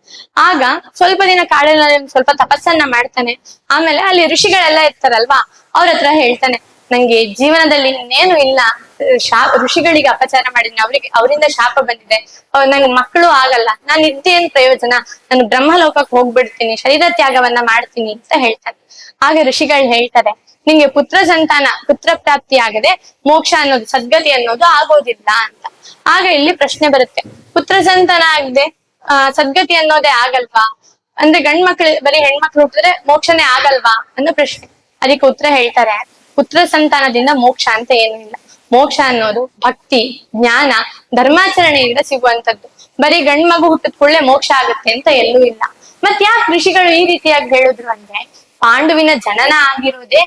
ಆಗ ಸ್ವಲ್ಪ ದಿನ ಕಾಡಿನಲ್ಲಿ ಸ್ವಲ್ಪ ತಪಸ್ಸನ್ನ ಮಾಡ್ತಾನೆ. ಆಮೇಲೆ ಅಲ್ಲಿ ಋಷಿಗಳೆಲ್ಲ ಇರ್ತಾರಲ್ವಾ, ಅವ್ರ ಹತ್ರ ಹೇಳ್ತಾನೆ, ನಂಗೆ ಜೀವನದಲ್ಲಿ ಇನ್ನೇನು ಇಲ್ಲ, ಋಷಿಗಳಿಗೆ ಅಪಚಾರ ಮಾಡಿದ್ದೀನಿ, ಅವರಿಂದ ಶಾಪ ಬಂದಿದೆ, ನನ್ ಮಕ್ಕಳು ಆಗಲ್ಲ, ನಾನು ಇದ್ದೇನ್ ಪ್ರಯೋಜನ, ನಾನು ಬ್ರಹ್ಮಲೋಕಕ್ಕೆ ಹೋಗ್ಬಿಡ್ತೀನಿ, ಶರೀರ ತ್ಯಾಗವನ್ನ ಮಾಡ್ತೀನಿ ಅಂತ ಹೇಳ್ತಾನೆ. ಆಗ ಋಷಿಗಳು ಹೇಳ್ತಾರೆ, ನಿಂಗೆ ಪುತ್ರ ಪ್ರಾಪ್ತಿ ಆಗದೆ ಮೋಕ್ಷ ಅನ್ನೋದು, ಸದ್ಗತಿ ಅನ್ನೋದು ಆಗೋದಿಲ್ಲ ಅಂತ. ಆಗ ಇಲ್ಲಿ ಪ್ರಶ್ನೆ ಬರುತ್ತೆ, ಪುತ್ರ ಸಂತಾನ ಆಗದೆ ಸದ್ಗತಿ ಅನ್ನೋದೇ ಆಗಲ್ವಾ? ಅಂದ್ರೆ ಬರೀ ಹೆಣ್ಮಕ್ಳು ಹುಟ್ಟಿದ್ರೆ ಮೋಕ್ಷನೇ ಆಗಲ್ವಾ ಅನ್ನೋ ಪ್ರಶ್ನೆ. ಅದಕ್ಕೆ ಉತ್ತರ ಹೇಳ್ತಾರೆ, ಪುತ್ರ ಸಂತಾನದಿಂದ ಮೋಕ್ಷ ಅಂತ ಏನೂ ಇಲ್ಲ. ಮೋಕ್ಷ ಅನ್ನೋದು ಭಕ್ತಿ, ಜ್ಞಾನ, ಧರ್ಮಾಚರಣೆಯಿಂದ ಸಿಗುವಂತದ್ದು. ಬರೀ ಮಗು ಹುಟ್ಟಿದ ಕೂಡಲೇ ಮೋಕ್ಷ ಆಗುತ್ತೆ ಅಂತ ಎಲ್ಲೂ ಇಲ್ಲ. ಮತ್ ಯಾಕೆ ಋಷಿಗಳು ಈ ರೀತಿಯಾಗಿ ಹೇಳಿದ್ರು ಅಂದ್ರೆ, ಪಾಂಡುವಿನ ಜನನ ಆಗಿರುವುದೇ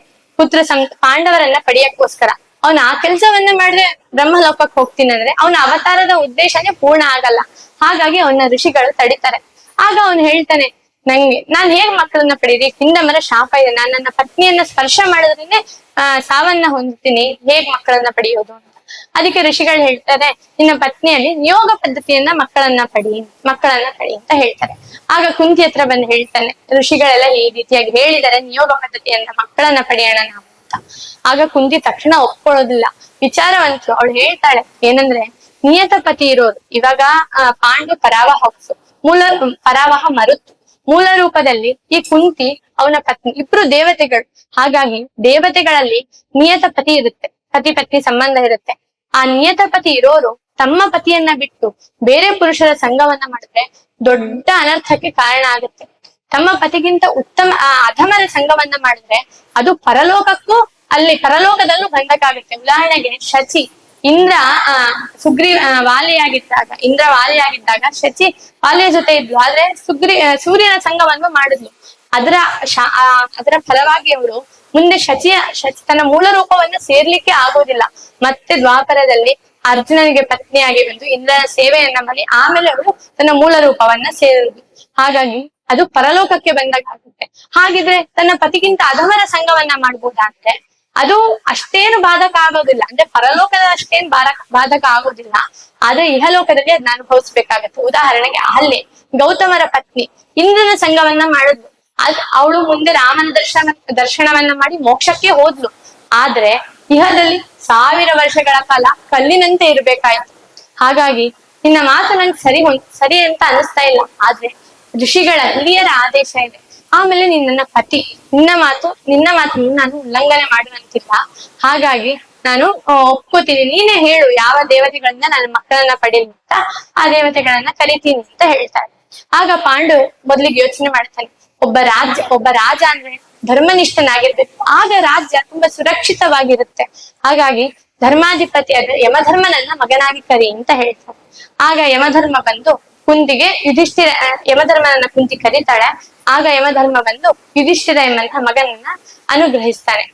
ಪಾಂಡವರನ್ನ ಪಡೆಯಕ್ಕೋಸ್ಕರ. ಅವನ ಆ ಕೆಲಸವನ್ನ ಮಾಡಿದ್ರೆ ಬ್ರಹ್ಮಲೋಕಕ್ಕೆ ಹೋಗ್ತೀನಿ ಅಂದ್ರೆ ಅವನ ಅವತಾರದ ಉದ್ದೇಶನೇ ಪೂರ್ಣ ಆಗಲ್ಲ. ಹಾಗಾಗಿ ಅವನ ಋಷಿಗಳು ತಡಿತಾರೆ. ಆಗ ಅವನು ಹೇಳ್ತಾನೆ, ನಾನ್ ಹೇಗ್ ಮಕ್ಕಳನ್ನ ಪಡೀರಿ, ಕಿಂದಮರ ಶಾಪ ಇದೆ, ನಾನು ನನ್ನ ಪತ್ನಿಯನ್ನ ಸ್ಪರ್ಶ ಮಾಡಿದ್ರೇನೆ ಸಾವನ್ನ ಹೊಂದ್ತೀನಿ, ಹೇಗ್ ಮಕ್ಕಳನ್ನ ಪಡೆಯೋದು ಅಂತ. ಅದಕ್ಕೆ ಋಷಿಗಳು ಹೇಳ್ತಾರೆ, ನಿನ್ನ ಪತ್ನಿಯಲ್ಲಿ ನಿಯೋಗ ಪದ್ಧತಿಯನ್ನ ಮಕ್ಕಳನ್ನ ಪಡಿ ಅಂತ ಹೇಳ್ತಾರೆ. ಆಗ ಕುಂತಿ ಹತ್ರ ಬಂದು ಹೇಳ್ತಾನೆ, ಋಷಿಗಳೆಲ್ಲ ಈ ರೀತಿಯಾಗಿ ಹೇಳಿದರೆ ನಿಯೋಗ ಪದ್ಧತಿಯನ್ನ ಮಕ್ಕಳನ್ನ ಪಡೆಯೋಣ ನಾವು ಅಂತ. ಆಗ ಕುಂತಿ ತಕ್ಷಣ ಒಪ್ಕೊಳ್ಳೋದಿಲ್ಲ, ವಿಚಾರವಂತರು. ಅವಳು ಹೇಳ್ತಾಳೆ ಏನಂದ್ರೆ, ನಿಯತ ಪತಿ ಇರೋದು, ಇವಾಗ ಪಾಂಡು ಪರಾವಹ ಮರುತ್ತು, ಮೂಲ ರೂಪದಲ್ಲಿ ಈ ಕುಂತಿ ಅವನ ಪತ್ನಿ, ಇಬ್ರು ದೇವತೆಗಳು. ಹಾಗಾಗಿ ದೇವತೆಗಳಲ್ಲಿ ನಿಯತ ಪತಿ ಇರುತ್ತೆ, ಪತಿ ಪತ್ನಿ ಸಂಬಂಧ ಇರುತ್ತೆ. ಆ ನಿಯತ ಪತಿ ಇರೋರು ತಮ್ಮ ಪತಿಯನ್ನ ಬಿಟ್ಟು ಬೇರೆ ಪುರುಷರ ಸಂಘವನ್ನ ಮಾಡಿದ್ರೆ ದೊಡ್ಡ ಅನರ್ಥಕ್ಕೆ ಕಾರಣ ಆಗುತ್ತೆ. ತಮ್ಮ ಪತಿಗಿಂತ ಉತ್ತಮ ಅಧಮರ ಸಂಘವನ್ನ ಮಾಡಿದ್ರೆ ಅದು ಪರಲೋಕದಲ್ಲೂ ಬಂಧಕ್ಕಾಗುತ್ತೆ. ಉದಾಹರಣೆಗೆ ಶಚಿ, ಇಂದ್ರ ವಾಲಿಯಾಗಿದ್ದಾಗ ಶಚಿ ವಾಲಿಯ ಜೊತೆ ಇದ್ಲು. ಆದ್ರೆ ಸೂರ್ಯನ ಸಂಘವನ್ನು ಮಾಡಿದ್ಲು. ಅದರ ಫಲವಾಗಿ ಅವಳು ಮುಂದೆ ಶಚಿ ತನ್ನ ಮೂಲ ರೂಪವನ್ನ ಸೇರ್ಲಿಕ್ಕೆ ಆಗೋದಿಲ್ಲ. ಮತ್ತೆ ದ್ವಾಪರದಲ್ಲಿ ಅರ್ಜುನನಿಗೆ ಪತ್ನಿಯಾಗಿ ಬಂದು ಇಂದ್ರನ ಸೇವೆಯನ್ನ ಮಾಡಿ ಆಮೇಲೆ ಅವಳು ತನ್ನ ಮೂಲ ರೂಪವನ್ನ ಸೇರಿದ್ಲು. ಹಾಗಾಗಿ ಅದು ಪರಲೋಕಕ್ಕೆ ಬಂದಾಗುತ್ತೆ. ಹಾಗಿದ್ರೆ ತನ್ನ ಪತಿಗಿಂತ ಅಧಮರ ಸಂಘವನ್ನ ಮಾಡ್ಬೋದಾದ್ರೆ ಅದು ಅಷ್ಟೇನು ಬಾಧಕ ಆಗೋದಿಲ್ಲ. ಅಂದ್ರೆ ಪರಲೋಕದ ಅಷ್ಟೇನು ಬಾಧಕ ಆಗೋದಿಲ್ಲ, ಆದ್ರೆ ಇಹಲೋಕದಲ್ಲಿ ಅದನ್ನ ಅನುಭವಿಸ್ಬೇಕಾಗತ್ತೆ. ಉದಾಹರಣೆಗೆ ಅಹಲ್ಯೆ, ಗೌತಮರ ಪತ್ನಿ, ಇಂದ್ರನ ಸಂಘವನ್ನ ಮಾಡಿದ್ಲು. ಅವಳು ಮುಂದೆ ರಾಮನ ದರ್ಶನವನ್ನ ಮಾಡಿ ಮೋಕ್ಷಕ್ಕೆ ಹೋದ್ಲು. ಆದ್ರೆ ಇಹದಲ್ಲಿ 1000 ವರ್ಷಗಳ ಕಾಲ ಕಲ್ಲಿನಂತೆ ಇರ್ಬೇಕಾಯ್ತು. ಹಾಗಾಗಿ ನಿನ್ನ ಮಾತು ನಂಗೆ ಸರಿ ಅಂತ ಅನಿಸ್ತಾ ಇಲ್ಲ, ಆದ್ರೆ ಋಷಿಗಳ ಹಿರಿಯರ ಆದೇಶ ಇದೆ. ಆಮೇಲೆ ನಿನ್ನ ಪತಿ, ನಿನ್ನ ಮಾತನ್ನು ನಾನು ಉಲ್ಲಂಘನೆ ಮಾಡುವಂತಿಲ್ಲ. ಹಾಗಾಗಿ ನಾನು ಒಪ್ಕೋತೀನಿ, ನೀನೇ ಹೇಳು ಯಾವ ದೇವತೆಗಳಿಂದ ನನ್ನ ಮಕ್ಕಳನ್ನ ಪಡೀಲಿ ಅಂತ ಆ ದೇವತೆಗಳನ್ನ ಕರಿತೀನಿ ಅಂತ ಹೇಳ್ತಾರೆ. ಆಗ ಪಾಂಡು ಮೊದ್ಲಿಗೆ ಯೋಚನೆ ಮಾಡ್ತಾನೆ, ಒಬ್ಬ ರಾಜ ಅಂದ್ರೆ ಧರ್ಮನಿಷ್ಠನಾಗಿರ್ಬೇಕು, ಆಗ ರಾಜ್ಯ ತುಂಬಾ ಸುರಕ್ಷಿತವಾಗಿರುತ್ತೆ. ಹಾಗಾಗಿ ಧರ್ಮಾಧಿಪತಿ ಆದ್ರೆ ಯಮಧರ್ಮನನ್ನ ಮಗನಾಗಿ ಕರಿ ಅಂತ ಹೇಳ್ತಾರೆ. ಆಗ ಯಮಧರ್ಮ ಬಂದು ಕುಂತಿಗೆ ಯಮಧರ್ಮನನ್ನ ಕುಂತಿ ಕರೀತಾಳೆ. ಆಗ ಯಮಧರ್ಮ ಬಂದು ಯುಧಿಷ್ಠಿರ ಎಂಬಂತಹ ಮಗನನ್ನ ಅನುಗ್ರಹಿಸ್ತಾನೆ.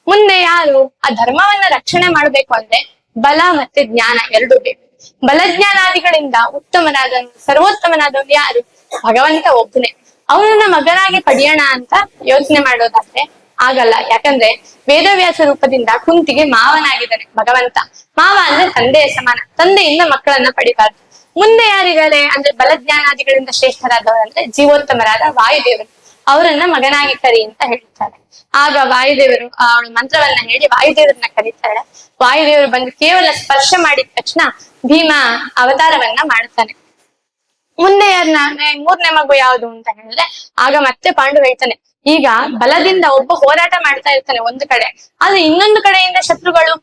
ಮುಂದೆ ಯಾರು ಆ ಧರ್ಮವನ್ನ ರಕ್ಷಣೆ ಮಾಡ್ಬೇಕು ಅಂದ್ರೆ ಬಲ ಮತ್ತೆ ಜ್ಞಾನ ಎರಡು ಬೇಕು. ಬಲಜ್ಞಾನಾದಿಗಳಿಂದ ಸರ್ವೋತ್ತಮನಾದವನು ಯಾರು? ಭಗವಂತ ಒಬ್ಬನೇ. ಅವನನ್ನ ಮಗನಾಗಿ ಪಡೆಯೋಣ ಅಂತ ಯೋಚನೆ ಮಾಡೋದಾದ್ರೆ ಆಗಲ್ಲ. ಯಾಕಂದ್ರೆ ವೇದವ್ಯಾಸ ರೂಪದಿಂದ ಕುಂತಿಗೆ ಮಾವನಾಗಿದ್ದಾನೆ ಭಗವಂತ. ಮಾವ ಅಂದ್ರೆ ತಂದೆಯ ಸಮಾನ, ತಂದೆಯಿಂದ ಮಕ್ಕಳನ್ನ ಪಡಿಬಾರ್ದು. ಮುಂದೆ ಯಾರಿದ್ದಾರೆ ಅಂದ್ರೆ ಬಲಜ್ಞಾನಾದಿಗಳಿಂದ ಶ್ರೇಷ್ಠರಾದವರು ಅಂದ್ರೆ ಜೀವೋತ್ತಮರಾದ ವಾಯುದೇವರು. ಅವರನ್ನ ಮಗನಾಗಿ ಕರಿ ಅಂತ ಹೇಳ್ತಾರೆ. ಆಗ ವಾಯುದೇವರು ಅವಳು ಮಂತ್ರವನ್ನ ಹೇಳಿ ವಾಯುದೇವರನ್ನ ಕರೀತಾಳೆ. ವಾಯುದೇವರು ಬಂದು ಕೇವಲ ಸ್ಪರ್ಶ ಮಾಡಿದ ತಕ್ಷಣ ಭೀಮ ಅವತಾರವನ್ನ ಮಾಡ್ತಾನೆ. ಮುಂದೆ ಮೂರನೇ ಮಗು ಯಾವುದು ಅಂತ ಹೇಳಿದ್ರೆ ಆಗ ಮತ್ತೆ ಪಾಂಡು ಹೇಳ್ತಾನೆ, ಈಗ ಬಲದಿಂದ ಒಬ್ಬ ಹೋರಾಟ ಮಾಡ್ತಾ ಇರ್ತಾನೆ ಒಂದು ಕಡೆ, ಆದ್ರೆ ಇನ್ನೊಂದು ಕಡೆಯಿಂದ ಶತ್ರುಗಳು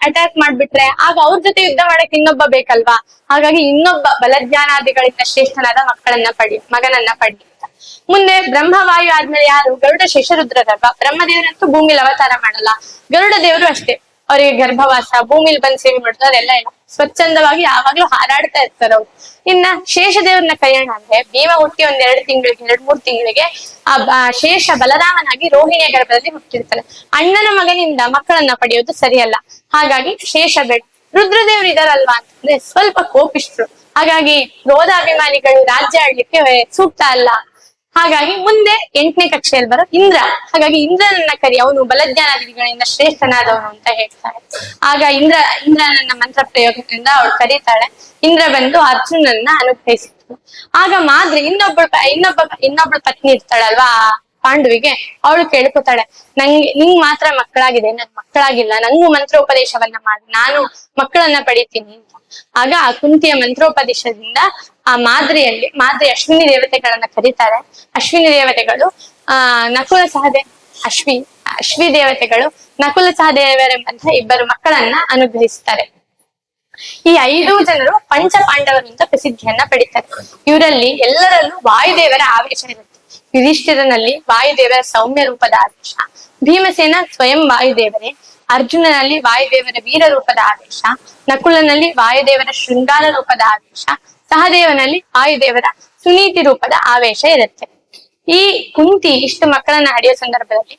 ಅಟ್ಯಾಕ್ ಮಾಡ್ಬಿಟ್ರೆ ಆಗ ಅವ್ರ ಜೊತೆ ಯುದ್ಧ ಮಾಡಕ್ ಇನ್ನೊಬ್ಬ ಬೇಕಲ್ವಾ, ಹಾಗಾಗಿ ಇನ್ನೊಬ್ಬ ಬಲಜ್ಞಾನಾದಿಗಳಿಂದ ಶ್ರೇಷ್ಠನಾದ ಮಗನನ್ನ ಪಡಿ ಅಂತ. ಮುಂದೆ ಬ್ರಹ್ಮವಾಯು ಆದ್ಮೇಲೆ ಯಾರು? ಗರುಡ ಶೇಷರುದ್ರರಲ್ವಾ. ಬ್ರಹ್ಮದೇವರಂತೂ ಭೂಮಿಲಿ ಅವತಾರ ಮಾಡಲ್ಲ, ಗರುಡ ದೇವರು ಅಷ್ಟೇ, ಅವರಿಗೆ ಗರ್ಭವಾಸ, ಭೂಮಿಲಿ ಬಂದು ಸೇವೆ ಮಾಡೋದು ಅದೆಲ್ಲ ಇಲ್ಲ, ಸ್ವಚ್ಛಂದವಾಗಿ ಯಾವಾಗ್ಲೂ ಹಾರಾಡ್ತಾ ಇರ್ತಾರ ಅವ್ರು. ಇನ್ನ ಶೇಷದೇವ್ರನ್ನ ಕರೆಯೋಣ ಅಂದ್ರೆ ಭೀಮ ಹುಟ್ಟಿ 2-3 ತಿಂಗಳಿಗೆ ಆ ಶೇಷ ಬಲರಾಮನಾಗಿ ರೋಹಿಣಿಯ ಗರ್ಭದಲ್ಲಿ ಹುಟ್ಟಿರ್ತಾನೆ. ಅಣ್ಣನ ಮಗನಿಂದ ಮಕ್ಕಳನ್ನ ಪಡೆಯೋದು ಸರಿಯಲ್ಲ, ಹಾಗಾಗಿ ಶೇಷ ಬೇಡ. ರುದ್ರದೇವ್ರು ಇದಾರಲ್ವಾ ಅಂತಂದ್ರೆ ಸ್ವಲ್ಪ ಕೋಪಿಷ್ಟ್ರು, ಹಾಗಾಗಿ ಕ್ರೋಧಾಭಿಮಾನಿಗಳು ರಾಜ್ಯ ಆಡ್ಲಿಕ್ಕೆ ಸೂಕ್ತ ಅಲ್ಲ. ಹಾಗಾಗಿ ಮುಂದೆ 8ನೇ ಕಕ್ಷೆಯಲ್ಲಿ ಬರೋ ಇಂದ್ರ, ಹಾಗಾಗಿ ಇಂದ್ರನನ್ನ ಕರಿ, ಅವನು ಬಲಜ್ಞಾನಾದಿಗಳಿಂದ ಶ್ರೇಷ್ಠನಾದವನು ಅಂತ ಹೇಳ್ತಾಳೆ. ಆಗ ಇಂದ್ರನನ್ನ ಮಂತ್ರ ಪ್ರಯೋಗದಿಂದ ಅವಳು ಕರೀತಾಳೆ. ಇಂದ್ರ ಬಂದು ಅರ್ಜುನನ್ನ ಅನುಗ್ರಹಿಸಿದ್ರು. ಆಗ ಮಾದ್ರಿ ಇನ್ನೊಬ್ಬಳು ಪತ್ನಿ ಇರ್ತಾಳಲ್ವಾ ಪಾಂಡುವಿಗೆ, ಅವಳು ಕೇಳ್ಕೊತಾಳೆ, ನಿಂಗ್ ಮಾತ್ರ ಮಕ್ಕಳಾಗಿದೆ, ನನ್ ಮಕ್ಕಳಾಗಿಲ್ಲ, ನಂಗೂ ಮಂತ್ರೋಪದೇಶವನ್ನ ಮಾಡಿ, ನಾನು ಮಕ್ಕಳನ್ನ ಪಡಿತೀನಿ ಅಂತ. ಆಗ ಆ ಕುಂತಿಯ ಮಂತ್ರೋಪದೇಶದಿಂದ ಆ ಮಾದ್ರಿ ಅಶ್ವಿನಿ ದೇವತೆಗಳನ್ನ ಕರೀತಾರೆ. ಅಶ್ವಿನಿ ದೇವತೆಗಳು ನಕುಲ ಸಹದೇವ ಅಶ್ವಿ ದೇವತೆಗಳು ನಕುಲ ಸಹದೇವರೆಂಬಂತಹ 2 ಮಕ್ಕಳನ್ನ ಅನುಗ್ರಹಿಸ್ತಾರೆ. ಈ 5 ಜನರು ಪಂಚ ಪಾಂಡವರು ಅಂತ ಪ್ರಸಿದ್ಧಿಯನ್ನ ಪಡಿತಾರೆ. ಇವರಲ್ಲಿ ಎಲ್ಲರಲ್ಲೂ ವಾಯುದೇವರ ಆವೇಶ ಇರುತ್ತೆ. ಯುಧಿಷ್ಠಿರನಲ್ಲಿ ವಾಯುದೇವರ ಸೌಮ್ಯ ರೂಪದ ಆವೇಶ, ಭೀಮಸೇನ ಸ್ವಯಂ ವಾಯುದೇವರೇ, ಅರ್ಜುನನಲ್ಲಿ ವಾಯುದೇವರ ವೀರ ರೂಪದ ಆವೇಶ, ನಕುಲನಲ್ಲಿ ವಾಯುದೇವರ ಶೃಂಗಾರ ರೂಪದ ಆವೇಶ, ಸಹದೇವನಲ್ಲಿ ವಾಯುದೇವರ ಸುನೀತಿ ರೂಪದ ಆವೇಶ ಇರುತ್ತೆ. ಈ ಕುಂತಿ ಇಷ್ಟು ಮಕ್ಕಳನ್ನ ಹಡಿಯೋ ಸಂದರ್ಭದಲ್ಲಿ